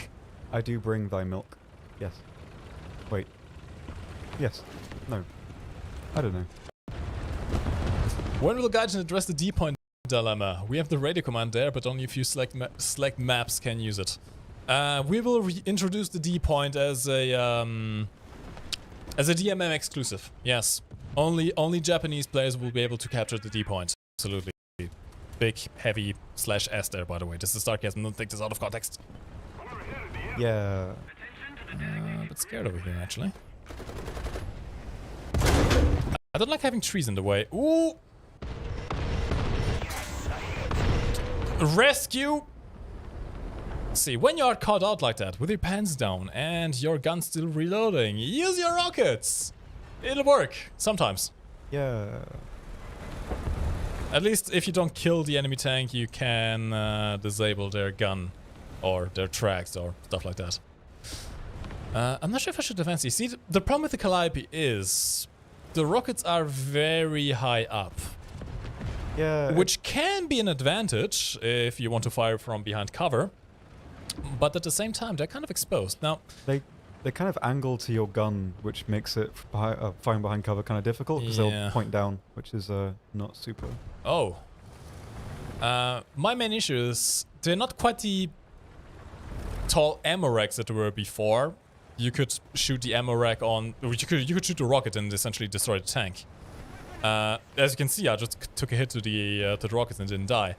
I do bring thy milk. Yes. Wait. Yes. No. I don't know. When will Gaijin address the D-point dilemma? We have the radio command there, but only a few select maps can use it. We will introduce the D-point as a DMM exclusive. Yes. Only Japanese players will be able to capture the D-point. Absolutely. Big, heavy /S there, by the way. This is sarcasm, don't take this out of context. Yeah. A bit scared over here, actually. I don't like having trees in the way. Ooh! Rescue! See, when you are caught out like that, with your pants down and your gun still reloading, use your rockets! It'll work. Sometimes. Yeah. At least if you don't kill the enemy tank, you can disable their gun or their tracks or stuff like that. I'm not sure if I should advance these. See, the problem with the Calliope is the rockets are very high up. Yeah. Which can be an advantage if you want to fire from behind cover. but at the same time, they're kind of exposed. Now, They kind of angle to your gun, which makes it firing behind cover kind of difficult because Yeah. they'll point down, which is not super. oh. My main issue is they're not quite the tall ammo racks that they were before. You could shoot the ammo rack on, or you could shoot the rocket and essentially destroy the tank. As you can see, I just took a hit to the rockets and didn't die.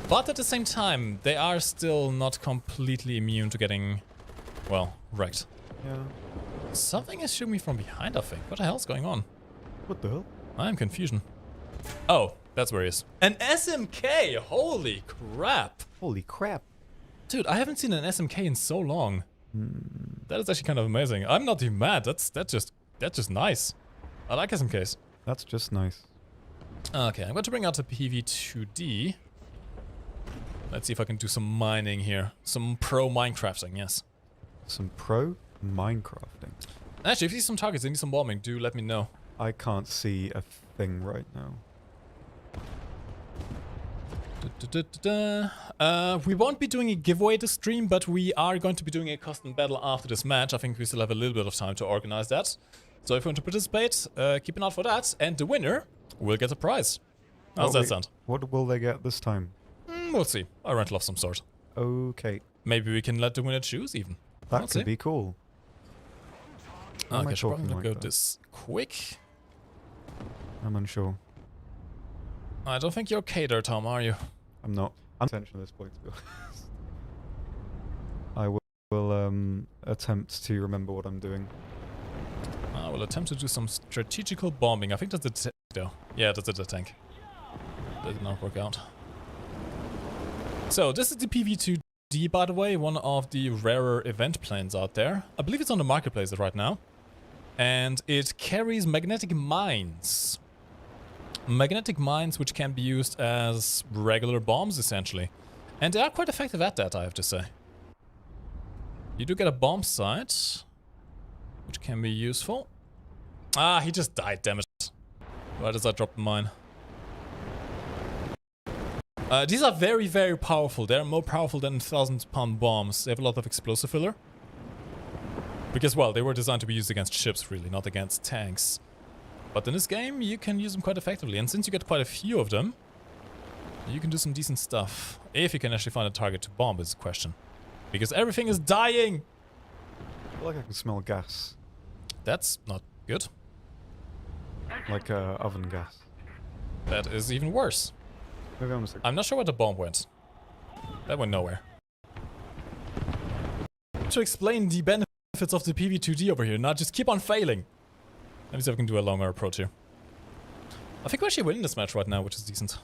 But at the same time, they are still not completely immune to getting, well, wrecked. Yeah. Something is shooting me from behind, I think. What the hell's going on? What the hell? I am confusion. Oh, that's where he is. An SMK! Holy crap! Holy crap! Dude, I haven't seen an SMK in so long. That is actually kind of amazing. I'm not even mad. That's just nice. I like SMKs. That's just nice. Okay, I'm going to bring out the PV2D. Let's see if I can do some mining here. Some pro Minecrafting, yes. Some pro Minecrafting. Actually, if you see some targets, they need some bombing, do let me know. I can't see a thing right now. We won't be doing a giveaway this stream, but we are going to be doing a custom battle after this match. I think we still have a little bit of time to organize that. So if you want to participate, keep an eye out for that. And the winner will get a prize. How's that sound? What will they get this time? We'll see. A rental of some sort. Okay. Maybe we can let the winner choose even. That We'll could see. be cool. Why am I Okay, so probably talking gonna like go that? this quick. I'm unsure. I don't think you're okay there, Tom, are you? I'm not. I'm attention at this point, to be honest. I will attempt to remember what I'm doing. I will attempt to do some strategical bombing. I think that's the tank, though. Yeah, that's the tank. That did not work out. So, this is the PV2D, by the way, one of the rarer event planes out there. I believe it's on the marketplace right now. And it carries magnetic mines. Magnetic mines which can be used as regular bombs, essentially. And they are quite effective at that, I have to say. You do get a bomb sight, which can be useful. Ah, he just died, damn it. Why does I drop the mine? These are very, very powerful. They're more powerful than 1,000-pound bombs. They have a lot of explosive filler. Because, well, they were designed to be used against ships, really, not against tanks. But in this game, you can use them quite effectively. And since you get quite a few of them, you can do some decent stuff. If you can actually find a target to bomb is the question. Because everything is dying! I feel like I can smell gas. That's not good. Like oven gas. That is even worse. Maybe I'm just... I'm not sure where the bomb went. That went nowhere. To explain the benefits of the PV2D over here, not just keep on failing. Let me see if I can do a longer approach here. I think we're actually winning this match right now, which is decent.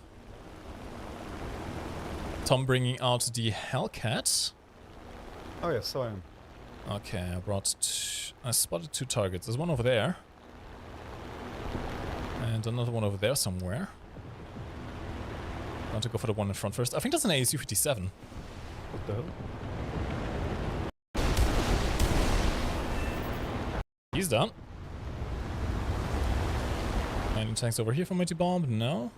Tom bringing out the Hellcat. Oh yes, so I am. Okay, I spotted 2 targets. There's one over there. And another one over there somewhere. I want to go for the one in front first. I think that's an ASU-57. What the hell? He's down. Any tanks over here for me to bomb? No.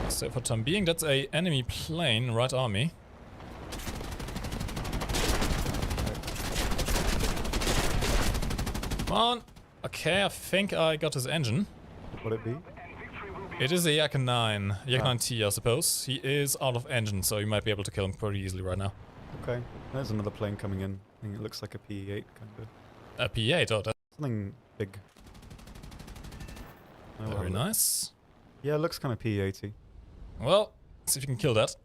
So for time being, that's a enemy plane right on me. Come on. Okay, I think I got his engine. Would it be? It is a Yak 9. Yak 9T, I suppose. He is out of engine, so you might be able to kill him pretty easily right now. Okay. There's another plane coming in. I think it looks like a PE-8 kind of. A P8, oh, that's Something big. Oh, very well, nice. Yeah, it looks kind of PE-80. Well, see if you can kill that.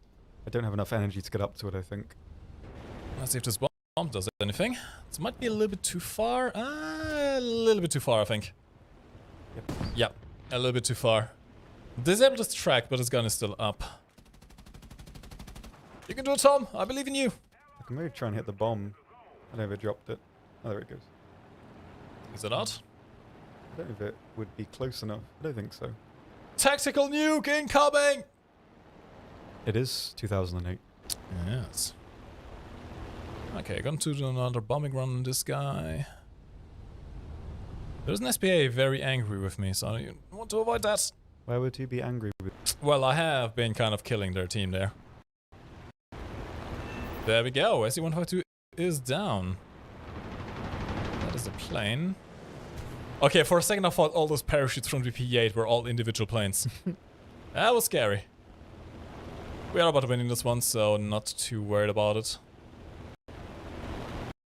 I don't have enough energy to get up to it, I think. Let's see if this bomb does anything. This might be a little bit too far. A little bit too far, I think. Yep. Yep, a little bit too far. Disabled his track, but his gun is still up. You can do it, Tom. I believe in you. I can maybe try and hit the bomb. I never dropped it. Oh, there it goes. Is it out? I don't know if it would be close enough. I don't think so. Tactical nuke incoming! It is 2008. Yes. Okay, going to do another bombing run on this guy. There's an SPA very angry with me, so I want to avoid that. Why would you be angry with? Well, I have been kind of killing their team there. There we go. SC-152 is down. That is a plane. Okay, for a second I thought all those parachutes from the P-8 were all individual planes. That was scary. We are about to win this one, so not too worried about it.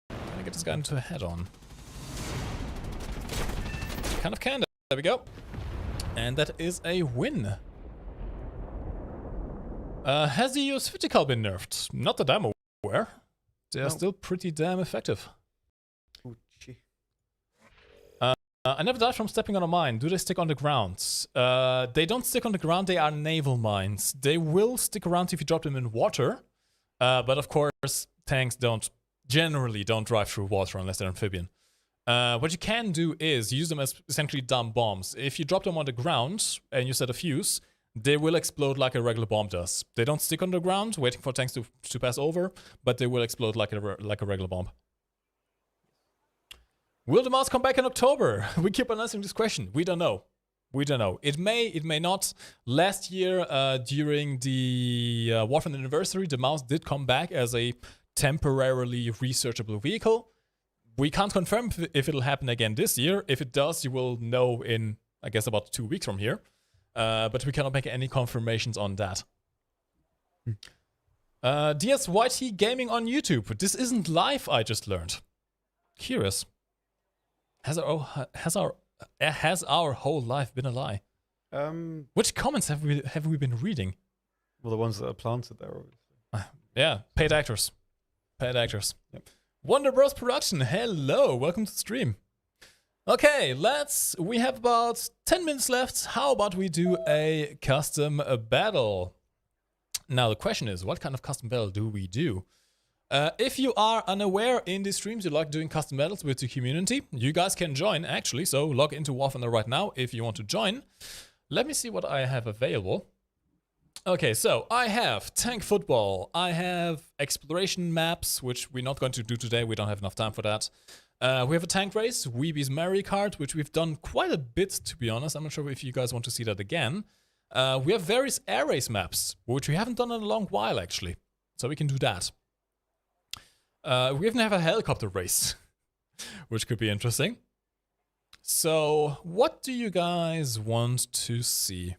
Can I get this guy into a head-on? Kind of can. There we go. And that is a win. Has the US-50 been nerfed? Not that I'm aware. They're still pretty damn effective. Ouchie. I never died from stepping on a mine. Do they stick on the ground? They don't stick on the ground, they are naval mines. They will stick around if you drop them in water. But of course, tanks generally don't drive through water unless they're amphibian. What you can do is use them as essentially dumb bombs. If you drop them on the ground and you set a fuse, they will explode like a regular bomb does. They don't stick on the ground, waiting for tanks to pass over, but they will explode like a regular bomb. Will the mouse come back in October? We keep on answering this question. We don't know. We don't know. It may not. Last year, during the War Thunder anniversary, the mouse did come back as a temporarily researchable vehicle. We can't confirm if it'll happen again this year. If it does, you will know in, I guess, about 2 weeks from here. But we cannot make any confirmations on that. DSYT Gaming on YouTube. This isn't live, I just learned. Curious. Has our whole life been a lie? Which comments have we been reading? Well, the ones that are planted there, obviously. Yeah, paid actors. Paid actors. Yep. Wonder Bros Production, hello, welcome to the stream. Okay, we have about 10 minutes left. How about we do a custom battle? Now the question is, what kind of custom battle do we do? If you are unaware in these streams, you like doing custom battles with the community, you guys can join actually, so log into War Thunder right now if you want to join. Let me see what I have available. Okay, so I have tank football, I have exploration maps, which we're not going to do today, we don't have enough time for that. We have a tank race, Weeby's Mario Kart, which we've done quite a bit, to be honest. I'm not sure if you guys want to see that again. We have various air race maps, which we haven't done in a long while, actually. So we can do that. We even have a helicopter race, which could be interesting. So, what do you guys want to see?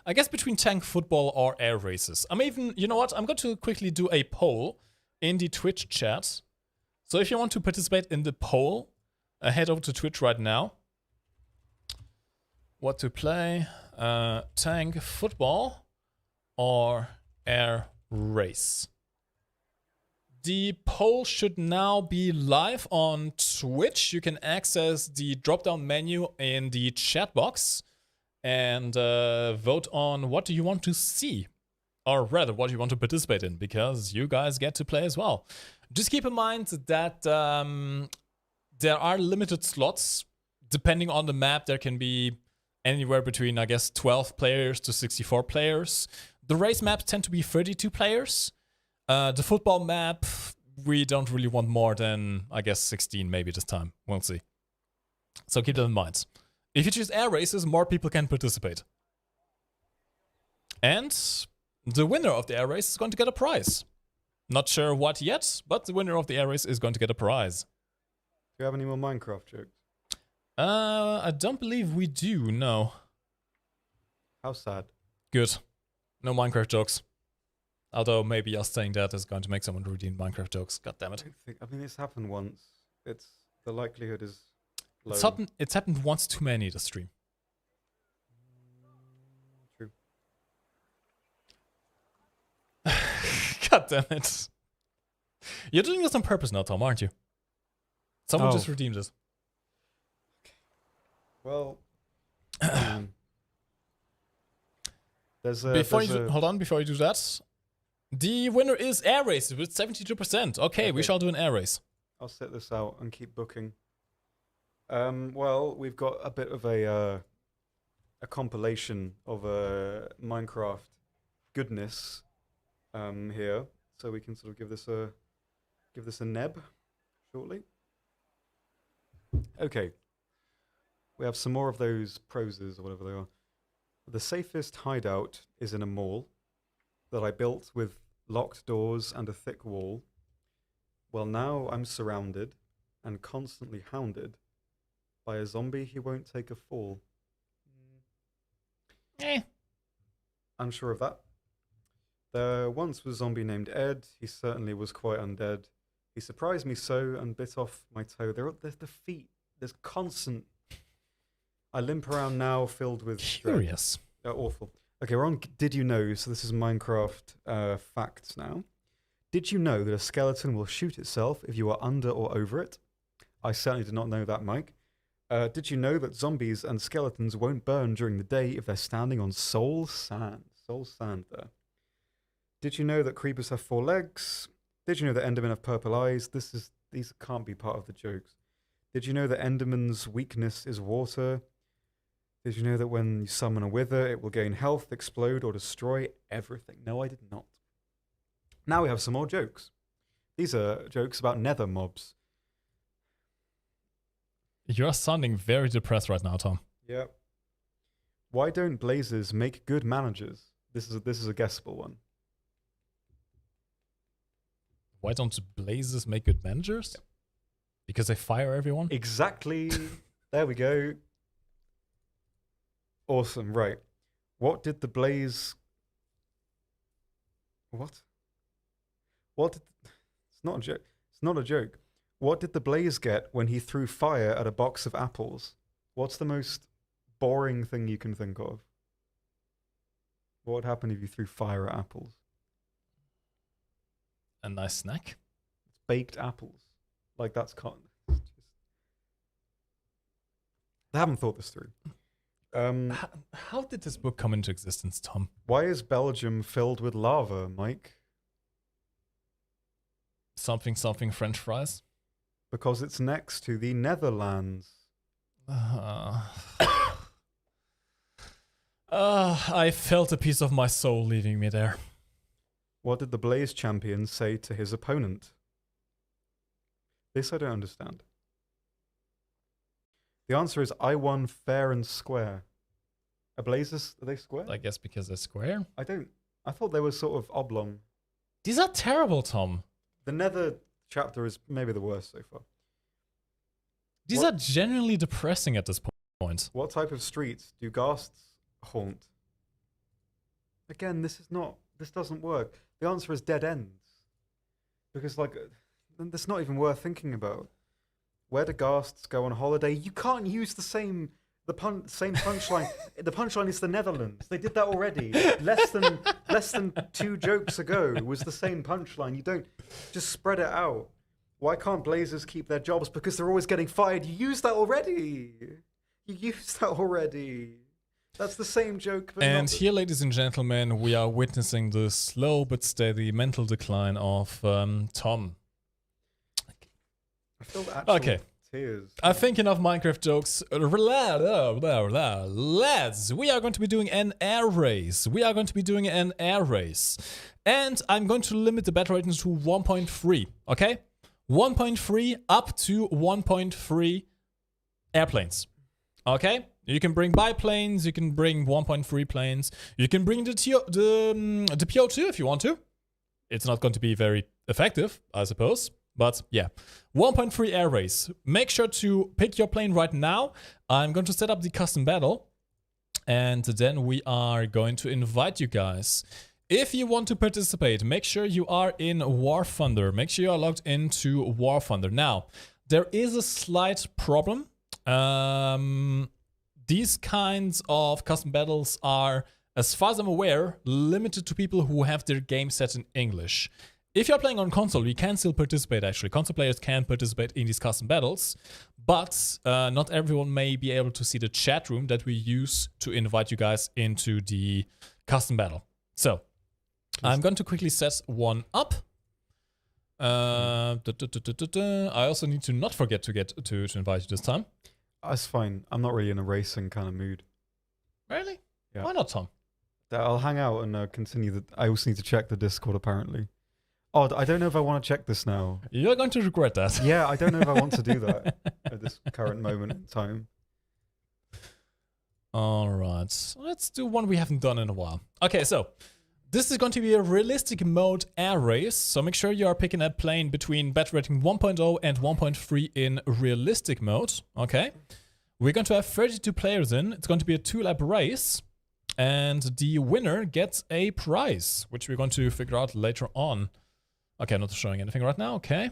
I guess between tank football or air races. You know what? I'm going to quickly do a poll in the Twitch chat. So if you want to participate in the poll, head over to Twitch right now. What to play? Tank football or air race? The poll should now be live on Twitch. You can access the drop-down menu in the chat box and vote on what do you want to see, or rather what you want to participate in, because you guys get to play as well. Just keep in mind that there are limited slots. Depending on the map, there can be anywhere between, I guess, 12 players to 64 players. The race maps tend to be 32 players. The football map, we don't really want more than, I guess, 16 maybe this time. We'll see. So keep that in mind. If you choose air races, more people can participate. And the winner of the air race is going to get a prize. Not sure what yet, but the winner of the air race is going to get a prize. Do you have any more Minecraft jokes? I don't believe we do, no. How sad. Good. No Minecraft jokes. Although maybe us saying that is going to make someone redeem Minecraft jokes. God damn it. I mean, it's happened once. The likelihood is low. It's happened once too many this stream. True. God damn it. You're doing this on purpose now, Tom, aren't you? Someone just redeemed it. Well, hold on, before you do that. The winner is air race with 72%. Okay, we shall do an air race. I'll set this out and keep booking. Well, we've got a bit of a compilation of Minecraft goodness here, so we can sort of give this a neb shortly. Okay. We have some more of those proses or whatever they are. The safest hideout is in a mall that I built with locked doors and a thick wall. Well, now I'm surrounded and constantly hounded by a zombie who won't take a fall. Eh. Unsure of that. There once was a zombie named Ed. He certainly was quite undead. He surprised me so and bit off my toe. There's the feet. There's constant. I limp around now, filled with dread. Curious. Awful. Okay, we're on. Did you know? So this is Minecraft facts now. Did you know that a skeleton will shoot itself if you are under or over it? I certainly did not know that, Mike. Did you know that zombies and skeletons won't burn during the day if they're standing on soul sand? Soul sand there. Did you know that creepers have 4 legs? Did you know that Endermen have purple eyes? These can't be part of the jokes. Did you know that Enderman's weakness is water? Did you know that when you summon a wither, it will gain health, explode, or destroy everything? No, I did not. Now we have some more jokes. These are jokes about nether mobs. You're sounding very depressed right now, Tom. Yep. Why don't blazes make good managers? This is a guessable one. Why don't blazes make good managers? Yep. Because they fire everyone? Exactly. There we go. Awesome. Right. What did the blaze... What? It's not a joke. It's not a joke. What did the blaze get when he threw fire at a box of apples? What's the most boring thing you can think of? What would happen if you threw fire at apples? A nice snack? It's baked apples. Like, that's They haven't thought this through. How did this book come into existence, Tom? Why is Belgium filled with lava, Mike? Something French fries? Because it's next to the Netherlands. I felt a piece of my soul leaving me there. What did the Blaze champion say to his opponent? This I don't understand. The answer is, I won fair and square. Are Blazes, are they square? I guess because they're square. I thought they were sort of oblong. These are terrible, Tom. The Nether chapter is maybe the worst so far. These are genuinely depressing at this point. What type of streets do ghasts haunt? Again, this doesn't work. The answer is dead ends. Because, like, that's not even worth thinking about. Where do ghasts go on holiday? You can't use the same punchline. The punchline is the Netherlands. They did that already. Less than 2 jokes ago was the same punchline. You don't just spread it out. Why can't Blazers keep their jobs? Because they're always getting fired. You used that already. That's the same joke. And here, ladies and gentlemen, we are witnessing the slow but steady mental decline of Tom. I feel actual tears. I think enough Minecraft jokes. Lads, we are going to be doing an air race. And I'm going to limit the battle rating to 1.3, okay? 1.3 up to 1.3 airplanes, okay? You can bring biplanes, you can bring 1.3 planes, you can bring the PO2 if you want to. It's not going to be very effective, I suppose. But yeah, 1.3 air race. Make sure to pick your plane right now. I'm going to set up the custom battle. And then we are going to invite you guys. If you want to participate, make sure you are in War Thunder. Make sure you are logged into War Thunder. Now, there is a slight problem. These kinds of custom battles are, as far as I'm aware, limited to people who have their game set in English. If you're playing on console, you can still participate, actually. Console players can participate in these custom battles, but not everyone may be able to see the chat room that we use to invite you guys into the custom battle. So, I'm going to quickly set one up. I also need to not forget to invite you this time. That's fine. I'm not really in a racing kind of mood. Really? Yeah. Why not, Tom? I'll hang out and continue. I also need to check the Discord, apparently. Oh, I don't know if I want to check this now. You're going to regret that. Yeah, I don't know if I want to do that at this current moment in time. All right. Let's do one we haven't done in a while. Okay, so this is going to be a realistic mode air race, so make sure you are picking a plane between battle rating 1.0 and 1.3 in realistic mode, okay? We're going to have 32 players in, it's going to be a 2-lap race, and the winner gets a prize, which we're going to figure out later on. Okay, I'm not showing anything right now, okay.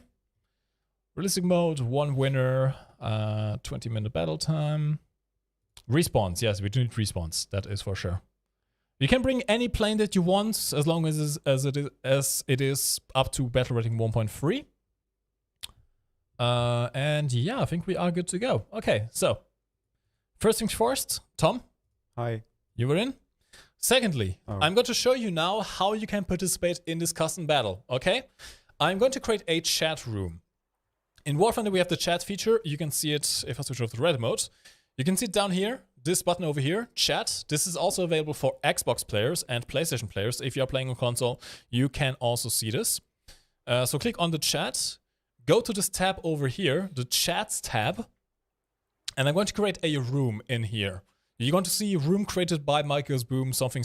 Realistic mode, 1 winner, 20-minute battle time. Respawns, yes, we do need respawns, that is for sure. You can bring any plane that you want as long as it is up to battle rating 1.3. And yeah, I think we are good to go. Okay, so first things first, Tom, Hi. you were in. Secondly, Oh. I'm going to show you now how you can participate in this custom battle, okay? I'm going to create a chat room. In War Thunder, we have the chat feature. You can see it if I switch off the red mode. You can see it down here, this button over here, chat. This is also available for Xbox players and PlayStation players. If you are playing on console, you can also see this. So click on the chat, go to this tab over here, the chats tab, and I'm going to create a room in here. You're going to see room created by Michael's Boom, something,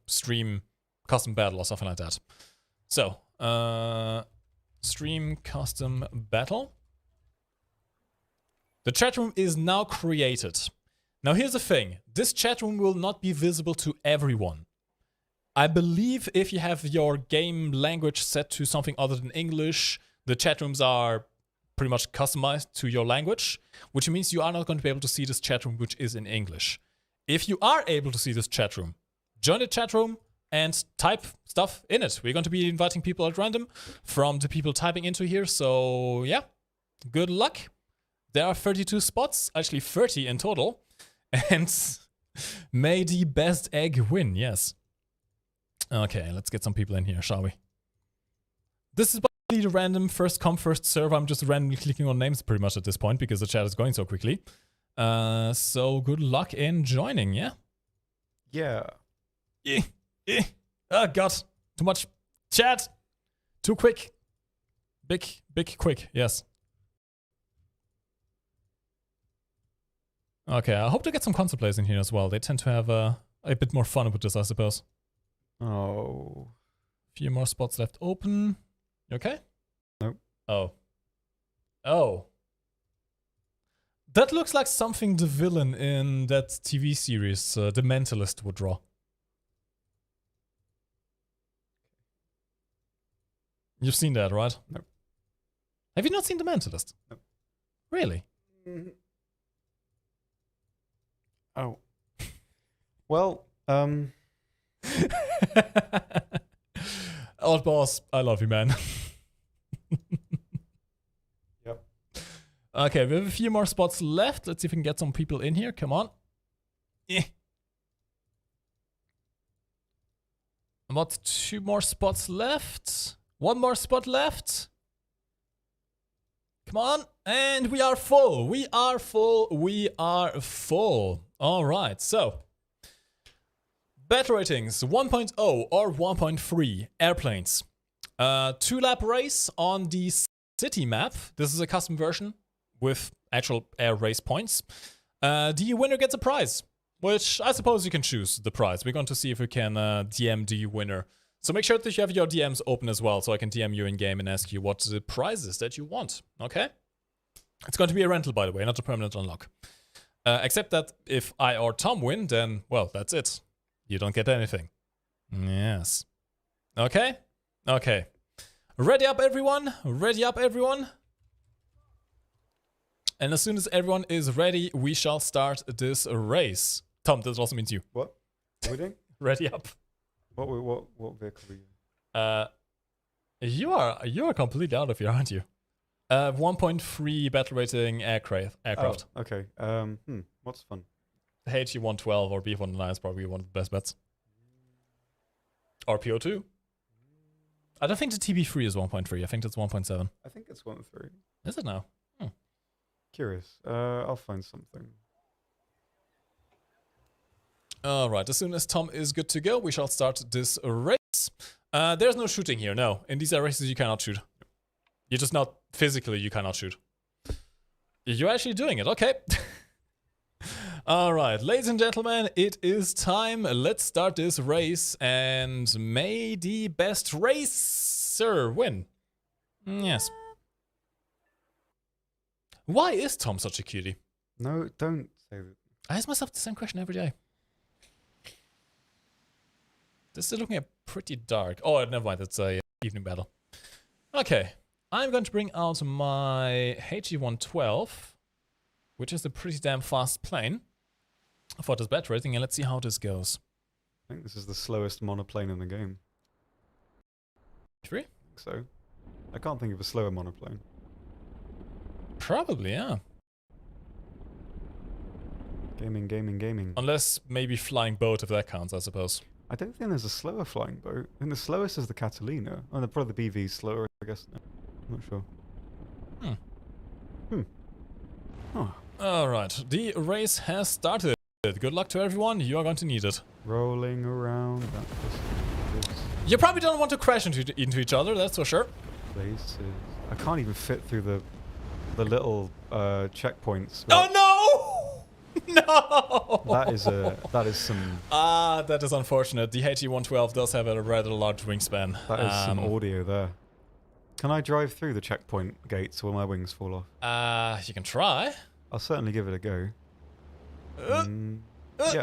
stream, custom battle or something like that. So, stream custom battle. The chat room is now created. Now here's the thing, this chat room will not be visible to everyone. I believe if you have your game language set to something other than English, the chat rooms are pretty much customized to your language, which means you are not going to be able to see this chat room which is in English. If you are able to see this chat room, join the chat room and type stuff in it. We're going to be inviting people at random from the people typing into here, so yeah, good luck. There are 32 spots, actually 30 in total. And may the best egg win, yes. Okay, let's get some people in here, shall we? This is basically the random first come, first serve. I'm just randomly clicking on names pretty much at this point because the chat is going so quickly. So good luck in joining, yeah? Yeah. Oh god, too much chat. Too quick. Big, quick, yes. Okay, I hope to get some console players in here as well. They tend to have a bit more fun with this, I suppose. Oh. Few more spots left open. You okay? Nope. Oh. Oh. That looks like something the villain in that TV series, The Mentalist, would draw. You've seen that, right? Nope. Have you not seen The Mentalist? Nope. Really? Oh. Well, Old boss, I love you, man. Yep. Okay, we have a few more spots left. Let's see if we can get some people in here. Come on. About 2 more spots left. 1 more spot left. Come on. And we are full. We are full. We are full. All right. So, battle ratings 1.0 or 1.3 airplanes. 2-lap race on the city map. This is a custom version with actual air race points. The winner gets a prize, which I suppose you can choose the prize. We're going to see if we can DM the winner. So make sure that you have your DMs open as well, so I can DM you in game and ask you what the prize is that you want. Okay? It's going to be a rental, by the way, not a permanent unlock. Except that if I or Tom win, then, well, that's it. You don't get anything. Yes. Okay? Okay. Ready up, everyone? Ready up, everyone? And as soon as everyone is ready, we shall start this race. Tom, this also means you. what? What are we doing? Ready up. What vehicle are you? You are completely out of here, aren't you? 1.3 battle rating aircraft. Oh, okay. What's fun? HE-112 or BF-109 is probably one of the best bets. Or PO2. I don't think the TB3 is 1.3. I think that's 1.7. I think it's 1.3. Is it now? Curious. I'll find something. All right. As soon as Tom is good to go, we shall start this race. There's no shooting here. No. In these air races, you cannot shoot. You're just not physically, you cannot shoot. You're actually doing it. Okay. All right, ladies and gentlemen, it is time. Let's start this race, and may the best racer win. Yes. Why is Tom such a cutie? No, don't say that. I ask myself the same question every day. This is looking pretty dark. Oh, never mind. It's a evening battle. Okay, I'm going to bring out my HE112, which is a pretty damn fast plane for this bat racing, and let's see how this goes. I think this is the slowest monoplane in the game. 3? I think so. I can't think of a slower monoplane. Probably, yeah. Gaming, gaming, gaming. Unless maybe flying boat, if that counts, I suppose. I don't think there's a slower flying boat. I think the slowest is the Catalina. Oh, probably the BV's slower, I guess. No, I'm not sure. Oh. Alright, the race has started. Good luck to everyone, you are going to need it. Rolling around that You probably don't want to crash into each other, that's for sure. places. I can't even fit through the little checkpoints. Oh no! No! That is some That is unfortunate. The HE112 does have a rather large wingspan. that is some audio there. Can I drive through the checkpoint gates or will my wings fall off? You can try. I'll certainly give it a go. Yep.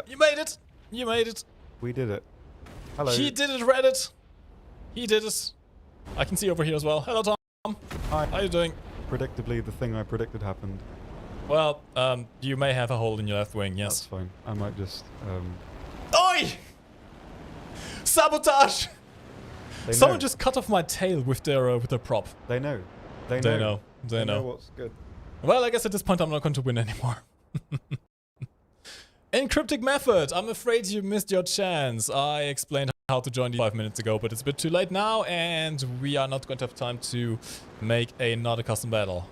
You made it! You made it! We did it. Hello. He did it, Reddit! He did it. I can see over here as well. Hello, Tom. Hi. How you doing? Predictably, the thing I predicted happened. Well, you may have a hole in your left wing, That's yes. fine. I might just. Oi! Sabotage! They Someone know. just cut off my tail with their prop. They know. They They know. know. They know. what's good. Well, I guess at this point I'm not going to win anymore. Encryptic method. I'm afraid you missed your chance. I explained how to join 5 minutes ago, but it's a bit too late now, and we are not going to have time to make another custom battle.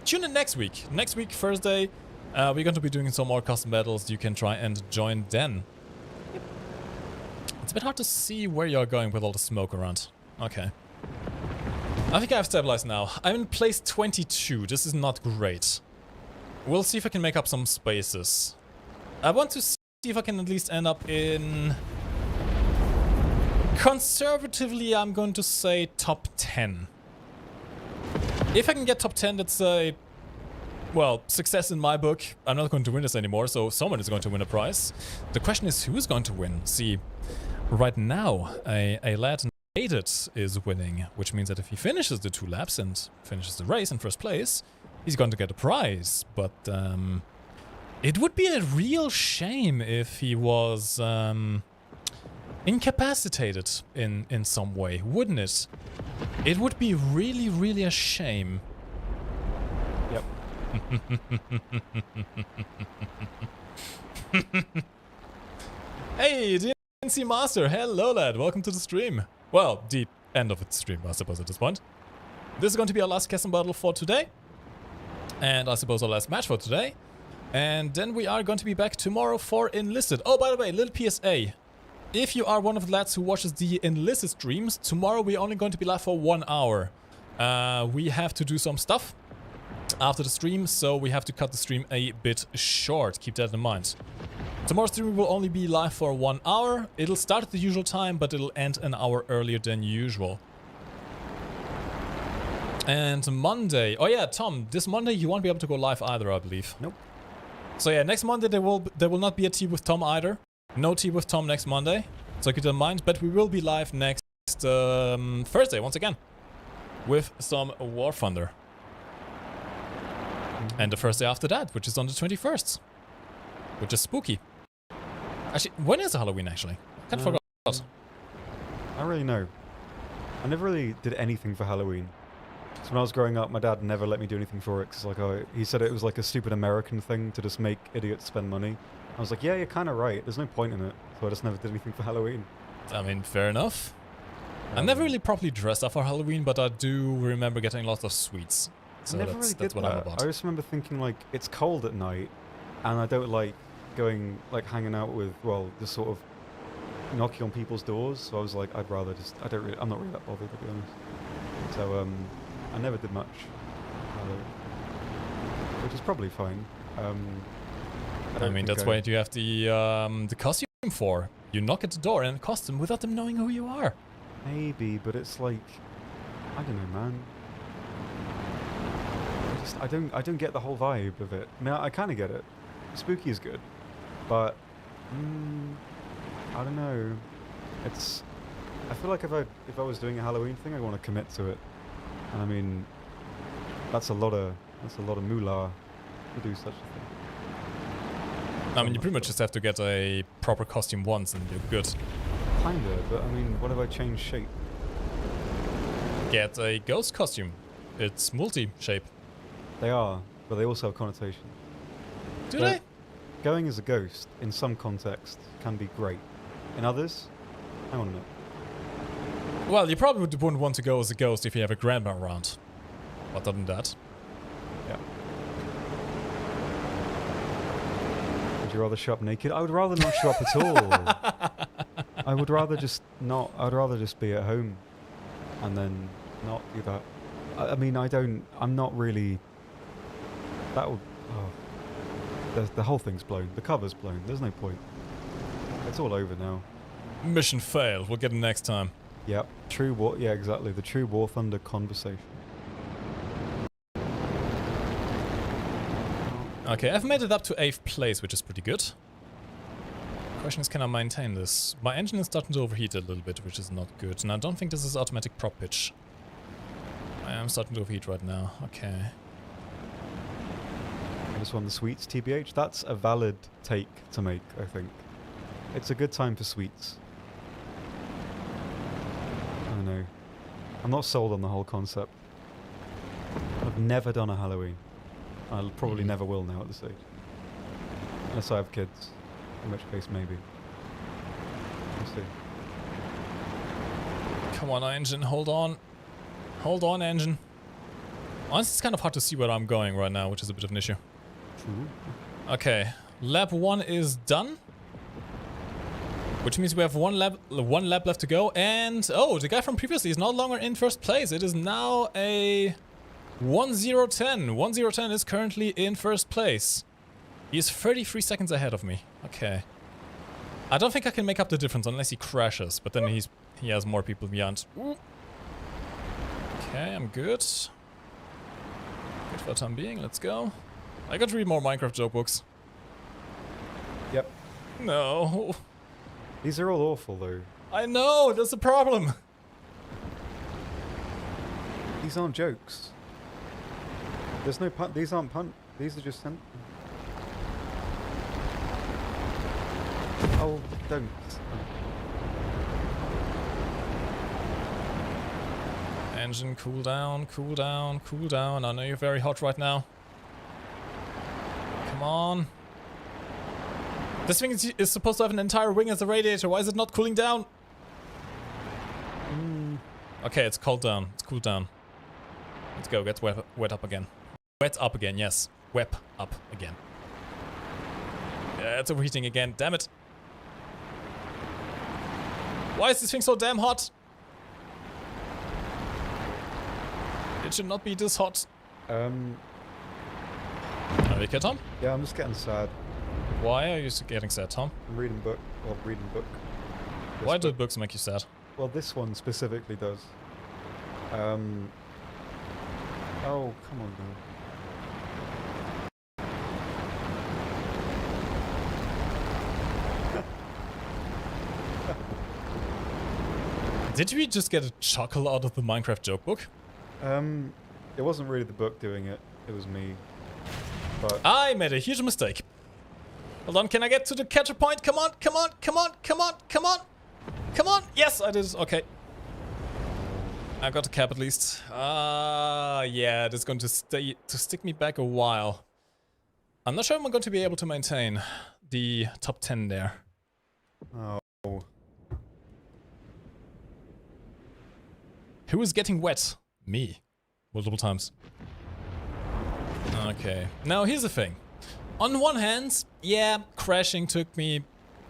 Tune in next week. Next week, Thursday, we're going to be doing some more custom battles. You can try and join then. It's a bit hard to see where you're going with all the smoke around. Okay. I think I have stabilized now. I'm in place 22. This is not great. We'll see if I can make up some spaces. I want to see if I can at least end up in... Conservatively, I'm going to say top 10. If I can get top 10, that's a... Well, success in my book. I'm not going to win this anymore, so someone is going to win a prize. The question is, who is going to win? See, right now, a lad named is winning, which means that if he finishes the 2 laps and finishes the race in first place, he's going to get a prize. But it would be a real shame if he was incapacitated in some way, wouldn't it? It would be really, really a shame. Yep. Hey, DNC Master, hello lad, welcome to the stream. Well, the end of the stream, I suppose, at this point. This is going to be our last custom battle for today. And I suppose our last match for today. And then we are going to be back tomorrow for Enlisted. Oh, by the way, little PSA. If you are one of the lads who watches the Enlisted streams, tomorrow we're only going to be live for 1 hour. We have to do some stuff after the stream, so we have to cut the stream a bit short. Keep that in mind. Tomorrow's stream will only be live for 1 hour. It'll start at the usual time, but it'll end an hour earlier than usual. And Monday... Oh yeah, Tom, this Monday you won't be able to go live either, I believe. Nope. So yeah, next Monday there will not be a tea with Tom either. No tea with Tom next Monday. So keep that in mind. But we will be live next Thursday once again. With some War Thunder. And the Thursday after that, which is on the 21st. Which is spooky. Actually, when is Halloween actually? I kind of forgot. I don't really know. I never really did anything for Halloween. So when I was growing up, my dad never let me do anything for it. Cause like, he said it was like a stupid American thing to just make idiots spend money. I was like, yeah, you're kind of right. There's no point in it. So I just never did anything for Halloween. I mean, fair enough. I never really properly dressed up for Halloween, but I do remember getting lots of sweets. So never that's, really that's did what that. I'm about. I just remember thinking like, it's cold at night, and I don't like going, like hanging out with, well, just sort of knocking on people's doors. So I was like, I'd rather just, I'm not really that bothered, to be honest. So, I never did much, which is probably fine. I don't mean, think that's why you have the costume for. You knock at the door in a costume without them knowing who you are. Maybe, but it's like, I don't know, man. I don't get the whole vibe of it. I mean, I kind of get it. Spooky is good, but I don't know. I feel like if I was doing a Halloween thing, I want to commit to it. And I mean, that's a lot of moolah to do such a thing. I mean, you pretty much just have to get a proper costume once and you're good. Kinda, but I mean, what if I change shape? Get a ghost costume. It's multi-shape. They are, but they also have connotation. Do So, they? Going as a ghost, in some contexts, can be great. In others, hang on a minute. Well, you probably wouldn't want to go as a ghost if you have a grandma around. But other than that, Yeah. Would you rather show up naked? I would rather not show up at all. I would rather just not. I'd rather just be at home, and then not do that. I mean, I'm not really. That would. Oh, the whole thing's blown. The cover's blown. There's no point. It's all over now. mission failed. We'll get it next time. Yep. True War. Yeah, exactly. The true War Thunder conversation. Okay, I've made it up to 8th place, which is pretty good. Question is, can I maintain this? My engine is starting to overheat a little bit, which is not good. And I don't think this is automatic prop pitch. I am starting to overheat right now. Okay. I just won the sweets, TBH. That's a valid take to make, I think. It's a good time for sweets. I don't know. I'm not sold on the whole concept. I've never done a Halloween. I probably never will now at this age. Unless I have kids. In which case, maybe. We'll see. Come on, engine. Hold on. Hold on, engine. Honestly, it's kind of hard to see where I'm going right now, which is a bit of an issue. True. Okay. Lap 1 is done. Which means we have one lap left to go. And, oh, the guy from previously is no longer in first place. It is now a 1-0-10. 1-0-10 is currently in first place. He is 33 seconds ahead of me. Okay. I don't think I can make up the difference unless he crashes. But then he has more people beyond. Ooh. Okay, I'm good. Good for the time being. Let's go. I got to read more Minecraft joke books. Yep. No. These are all awful, though. I know, that's the problem. These aren't jokes. There's no pun. These aren't pun. These are just sent. Oh, don't. Engine, cool down, cool down, cool down. I know you're very hot right now. Come on. This thing is supposed to have an entire wing as a radiator. Why is it not cooling down? Okay, it's cooled down. It's cooled down. Let's go. Get wet up again. Wet up again, yes. Wet up again. Yeah, it's overheating again. Damn it. Why is this thing so damn hot? It should not be this hot. Yeah, Are you okay, Tom? I'm just getting sad. Why are you getting sad, Tom? I'm reading book. Well, reading book. This Why do book. books make you sad? Well, this one specifically does. Oh, come on, man. Did we just get a chuckle out of the Minecraft joke book? It wasn't really the book doing it. It was me. But I made a huge mistake. Hold on, can I get to the catcher point? Come on, come on, come on, come on, come on. Come on. Yes, I did. Okay. I got the cap at least. Yeah, that's going to stick me back a while. I'm not sure I'm going to be able to maintain the top 10 there. oh, Who is getting wet? Me. Multiple times. Okay. Now here's the thing. On one hand, yeah, crashing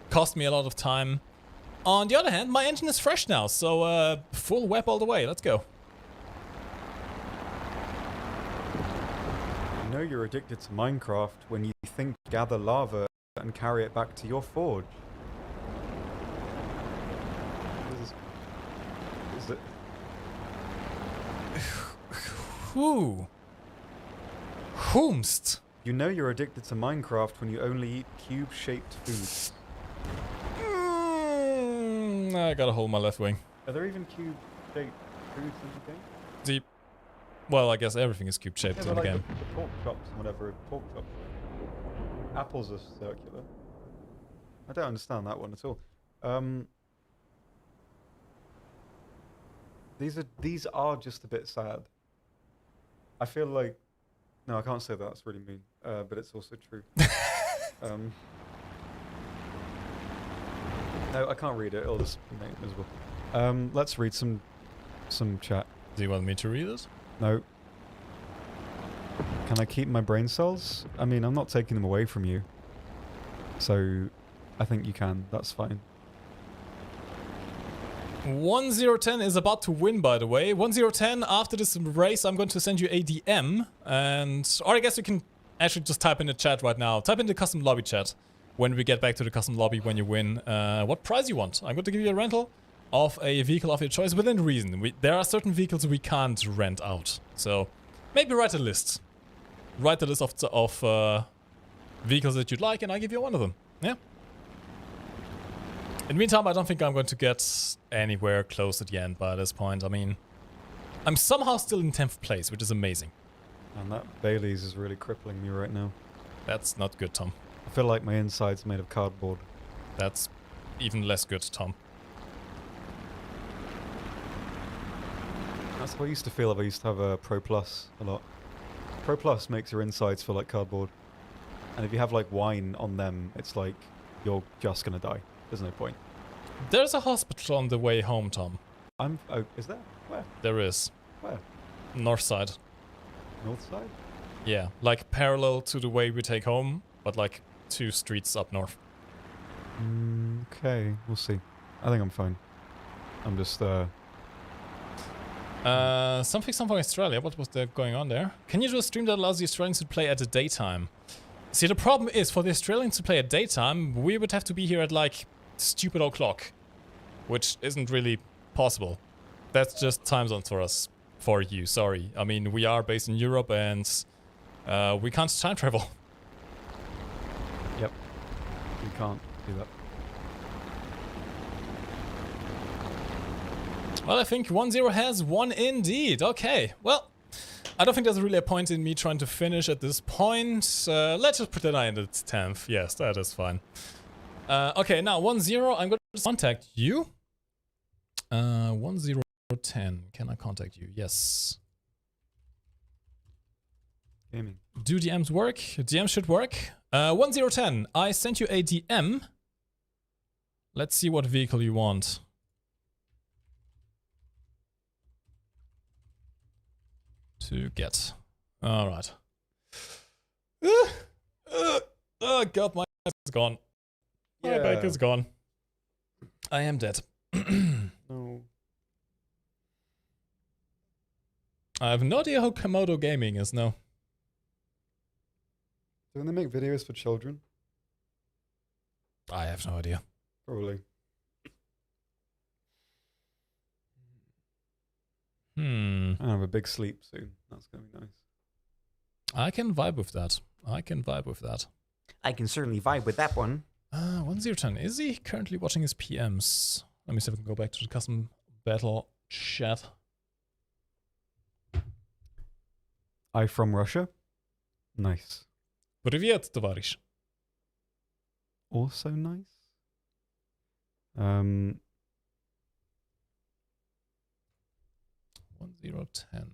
cost me a lot of time. On the other hand, my engine is fresh now, so full web all the way. Let's go. you know you're addicted to Minecraft when you think gather lava and carry it back to your forge. Is it? Who? Whomst? You know you're addicted to Minecraft when you only eat cube-shaped food. I gotta hold my left wing. Are there even cube-shaped foods in the game? Deep. Well, I guess everything is cube shaped Yeah, in but the like game. the pork chops and whatever pork chops. Apples are circular. I don't understand that one at all. These are just a bit sad. I feel like no, I can't say that. That's really mean. But it's also true. No, I can't read it. It'll just make it miserable. Let's read some chat. Do you want me to read it? No. Can I keep my brain cells? I mean, I'm not taking them away from you. So, I think you can. That's fine. 1010 is about to win, by the way. 1010, after this race, I'm going to send you a DM. Or I guess you can actually just type in the chat right now. Type in the custom lobby chat when we get back to the custom lobby when you win. What prize you want. I'm going to give you a rental of a vehicle of your choice within reason. There are certain vehicles we can't rent out. So, maybe write a list. Write a list of vehicles that you'd like and I'll give you one of them. Yeah. In the meantime, I don't think I'm going to get anywhere close at the end by this point. I mean, I'm somehow still in 10th place, which is amazing. And that Bailey's is really crippling me right now. That's not good, Tom. I feel like my inside's made of cardboard. That's even less good, Tom. That's how I used to feel if I used to have a Pro Plus a lot. Pro Plus makes your insides feel like cardboard. And if you have like wine on them, it's like you're just gonna die. There's no point. There's a hospital on the way home, Tom. Oh, is there? Where? There is. Where? North side. North side? Yeah, like parallel to the way we take home, but like 2 streets up north. Okay, we'll see. I think I'm fine. I'm just, Something Australia. What was there going on there? Can you do a stream that allows the Australians to play at the daytime? See, the problem is, for the Australians to play at daytime, we would have to be here at like stupid o'clock, which isn't really possible. That's just time zone for us, for you, sorry. I mean, we are based in Europe and we can't time travel. Yep. You can't do that. Well, I think 1-0 has won indeed. Okay, well, I don't think there's really a point in me trying to finish at this point. Let's just pretend I ended 10th. Yes, that is fine. Okay, now 1-0, I'm going to contact you. 10. Can I contact you? Yes. Gaming. Do DMs work? DMs should work. 10, I sent you a DM. Let's see what vehicle you want. To get. Alright. Oh god, my back is gone. My back is gone. I am dead. No. I have no idea how Komodo Gaming is now. Don't they make videos for children? I have no idea. Probably. I'll have a big sleep soon. That's going to be nice. I can vibe with that. I can vibe with that. I can certainly vibe with that one. 1010. Is he currently watching his PMs? Let me see if I can go back to the custom battle chat. I from Russia? Nice. Привет, товарищ. Also nice. 1010.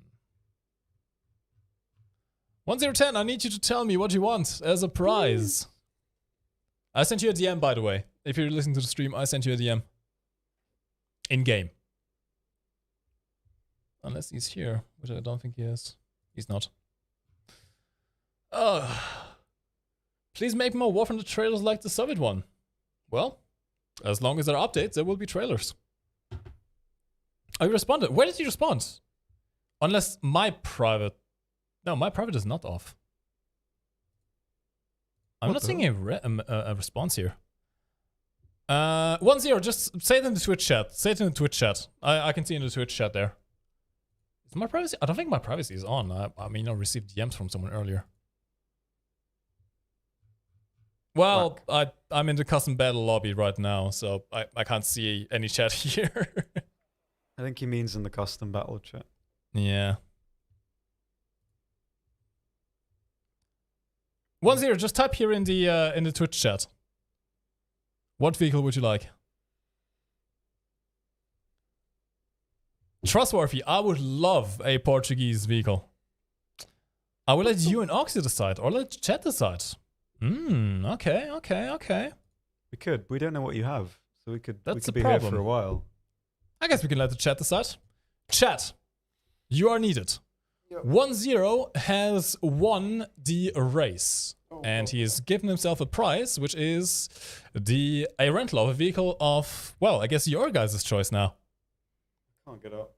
1010, I need you to tell me what you want as a prize. I sent you a DM, by the way. If you're listening to the stream, I sent you a DM. In-game. Unless he's here, which I don't think he is. He's not. Please make more War Thunder trailers like the Soviet one. Well, as long as there are updates, there will be trailers. I responded. Where did you respond? Unless my private... No, my private is not off. I'm What not the seeing a response here. 1-0, just say it in the Twitch chat. Say it in the Twitch chat. I can see in the Twitch chat there. Is my privacy? I don't think my privacy is on. I mean, I received DMs from someone earlier. Well, I'm in the custom battle lobby right now, so I can't see any chat here. I think he means in the custom battle chat. Yeah. 1-0, just type here in the Twitch chat. What vehicle would you like? Trustworthy, I would love a Portuguese vehicle. I will let you and Oxy decide, or let chat decide. Okay. We could. We don't know what you have, so we could That's be the here problem. for a while. I guess we can let the chat decide. Chat, you are needed. Yep. 1-0 has won the race. Oh, And he has given himself a prize, which is a rental of a vehicle of, well, I guess your guys' choice now. Can't get up.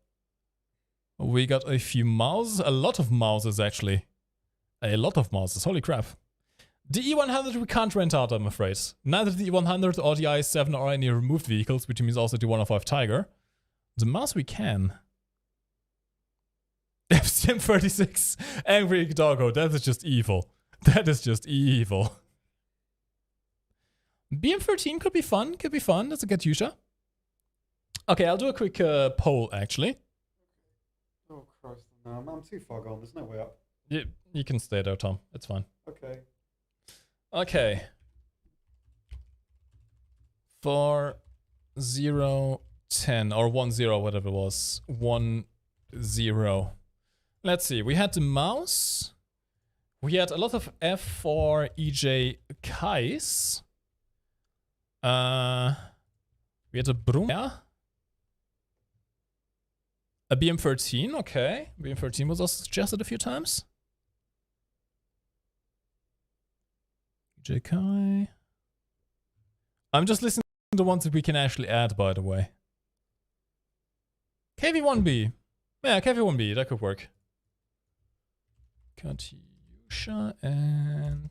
We got a few mouses, a lot of mouses actually. A lot of mouses, holy crap. The E100 we can't rent out, I'm afraid. Neither the E100 or the i7 or any removed vehicles, which means also the 105 Tiger. The mouse we can. FCM 36, Angry Doggo, that is just evil. That is just evil. BM13 could be fun, That's a Katyusha. Okay, I'll do a quick poll, actually. Oh, Christ. No, I'm too far gone. There's no way up. You can stay there, Tom. It's fine. Okay. Okay. 4, 0, 10, or 1-0, whatever it was. 1-0. Let's see. We had the mouse. We had a lot of F4 EJ Kais. We had a Brummel. A BM13, okay. BM13 was also suggested a few times. EJ Kai. I'm just listening to the ones that we can actually add, by the way. KV1B. Yeah, KV1B, that could work. Katyusha and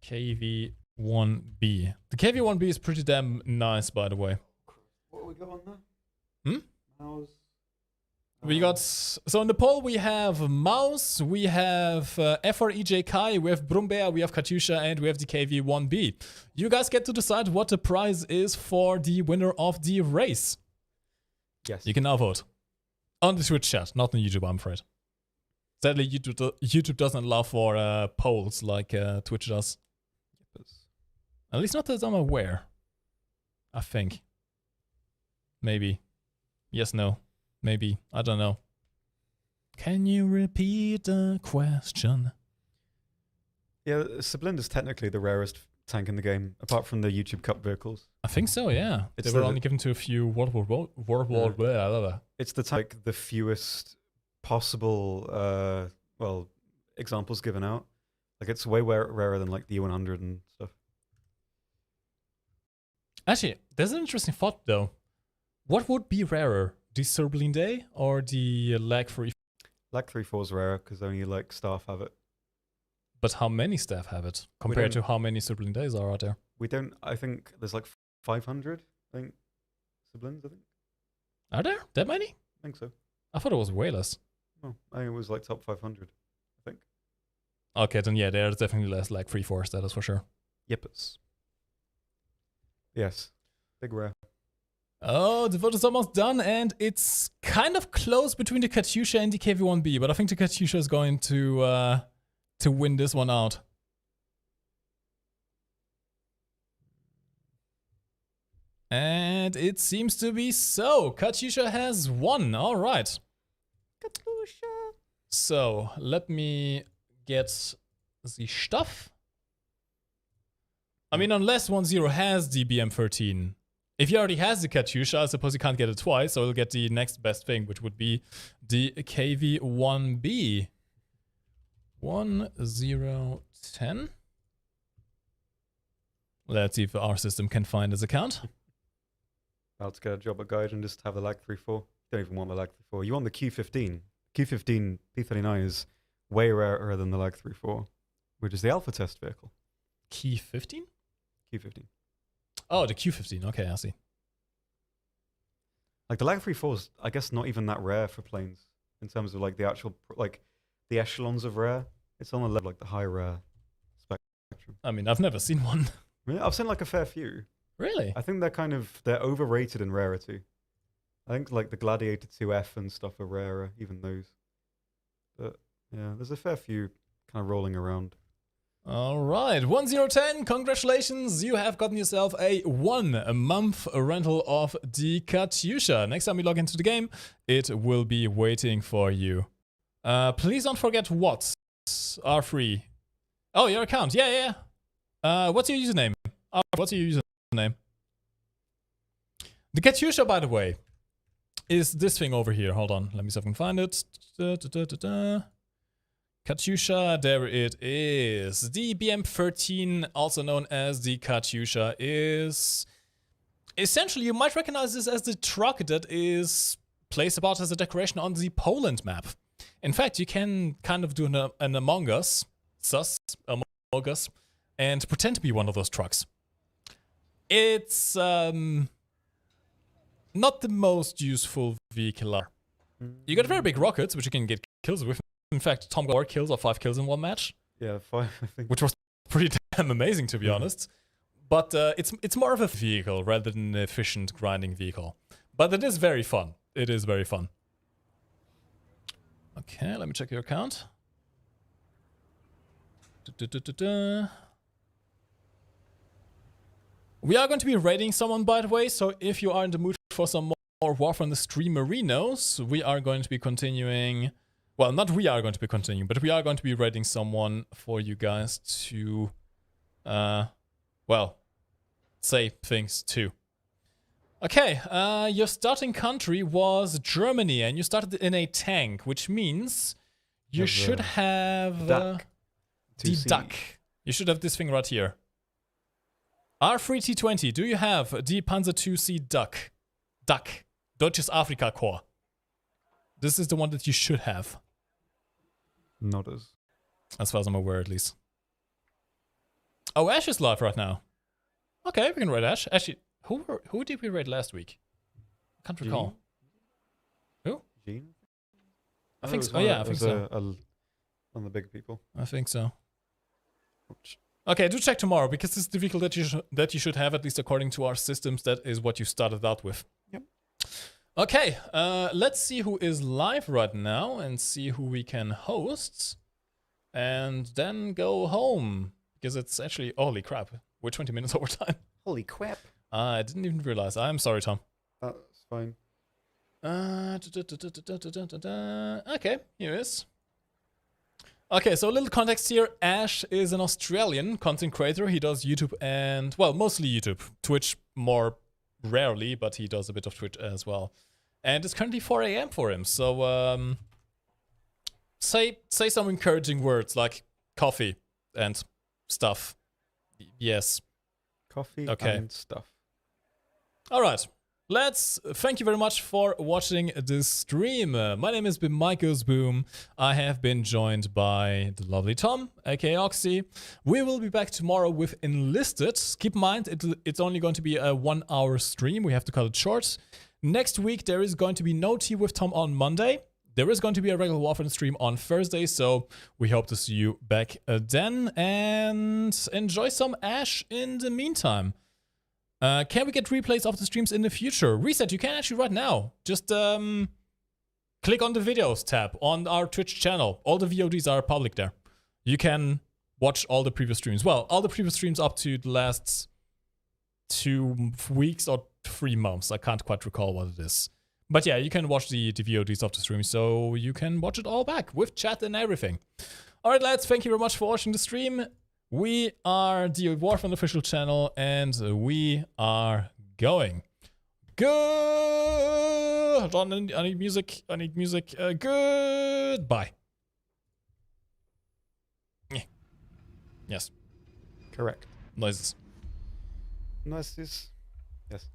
KV1B. The KV1B is pretty damn nice, by the way. What we got on there? Mouse. We got, so in the poll we have Mouse, we have FR Kai, we have Brummel, we have Katyusha, and we have the KV1B. You guys get to decide what the prize is for the winner of the race. Yes. You can now vote. On the Twitch chat, not on YouTube, I'm afraid. Sadly, YouTube doesn't allow for polls like Twitch does. At least not that I'm aware. I think. Maybe. Yes, no. Maybe. I don't know. Can you repeat the question? Yeah, Siblinder's technically the rarest tank in the game, apart from the YouTube Cup vehicles. I think so, yeah. It's they were the- only given to a few World War blah. It's the like the fewest possible examples given out. Like it's way rarer than like the E100 and stuff. Actually, there's an interesting thought though. What would be rarer? The Serblin Day or the Lag 3? Lag 3.4 is rarer because only like staff have it. But how many staff have it compared to don't- how many Serblin Days are out there? We don't. I think there's like 500. I think siblings. I think. Are there that many? I think so. I thought it was way less. Oh, I think it was like top 500. I think. Okay, then yeah, there's definitely less Lag 3-4 status for sure. Yippers. Yes. Big rare. Oh, the vote is almost done, and it's kind of close between the Katyusha and the KV1B, but I think the Katyusha is going to win this one out. And it seems to be so. Katyusha has won. All right. Katyusha. So let me get the stuff. I mean, unless 1-0 has the BM13. If he already has the Katyusha, I suppose he can't get it twice, so he'll get the next best thing, which would be the KV1B. 10. Let's see if our system can find his account. About to get a job at Guide and just have the Lag 3.4. Don't even want the Lag 3.4. You want the Q15. Q15 P39 is way rarer than the Lag 3.4. which is the alpha test vehicle, Key 15? Q15. Oh, the Q15. Okay, I see. Like the Lag 3-4 is, I guess, not even that rare for planes in terms of like the actual like the echelons of rare. It's on the level like the high rare spectrum. I mean, I've never seen one. Yeah, I've seen like a fair few. Really? I think they're overrated in rarity. I think like the Gladiator 2F and stuff are rarer, even those. But yeah, there's a fair few kind of rolling around. All right, 1010, congratulations. You have gotten yourself a 1 month rental of the Katyusha. Next time you log into the game, it will be waiting for you. Please don't forget what's are free. Oh, your account. Yeah. What's your username? What's your username? The Katyusha, by the way, is this thing over here. Hold on, let me see if I can find it. Katyusha, there it is. The BM13, also known as the Katyusha, is essentially, you might recognize this as the truck that is placed about as a decoration on the Poland map. In fact, you can kind of do an Among Us, Among Us, and pretend to be one of those trucks. It's not the most useful vehicle. You got very big rockets, which you can get kills with. In fact, Tom got 4 kills or 5 kills in one match. Yeah, 5, I think. Which was pretty damn amazing, to be honest. But it's more of a vehicle rather than an efficient grinding vehicle. But it is very fun. It is very fun. Okay, let me check your account. We are going to be raiding someone, by the way, so if you are in the mood for some more War from the Streamerinos, we are going to be continuing... Well, not we are going to be continuing, but we are going to be raiding someone for you guys to, well, say things to. Okay, your starting country was Germany, and you started in a tank, which means you should have the duck. You should have this thing right here. R3T20, do you have the Panzer IIc Duck? Deutsches Afrika Korps. This is the one that you should have. Not as far as I'm aware, at least. Oh, Ash is live right now. Okay, we can raid Ash. Actually, who did we raid last week? I can't recall. Who? Gene? I think so. Oh, yeah, I think so. One of the big people. I think so. Okay, do check tomorrow, because this is the vehicle that you should have, at least according to our systems. That is what you started out with. Yep. Okay, let's see who is live right now and see who we can host. And then go home. Because it's actually... Holy crap. We're 20 minutes over time. Holy crap. I didn't even realize. I'm sorry, Tom. That's fine. Okay, here is. Okay, so a little context here. Ash is an Australian content creator. He does YouTube and... Well, mostly YouTube. Twitch more rarely, but he does a bit of Twitch as well. And it's currently 4 AM for him, so say some encouraging words like coffee and stuff. Yes. Coffee okay. And stuff. All right. Thank you very much for watching this stream. My name has been MikeGoesBoom. I have been joined by the lovely Tom, aka Oxy. We will be back tomorrow with Enlisted. Keep in mind, it's only going to be a 1-hour stream. We have to cut it short. Next week, there is going to be no Tea with Tom on Monday. There is going to be a regular Warframe stream on Thursday, so we hope to see you back then. And enjoy some Ash in the meantime. Can we get replays of the streams in the future? Reset, you can actually right now. Just click on the videos tab on our Twitch channel. All the VODs are public there. You can watch all the previous streams. Well, all the previous streams up to the last 2 weeks or 3 months. I can't quite recall what it is. But yeah, you can watch the VODs of the stream, so you can watch it all back with chat and everything. Alright lads, thank you very much for watching the stream. We are the Warframe official channel, and we are going. Good. Hold on, I need music. I need music. Goodbye. Yes. Correct. Noises. Noises. Yes.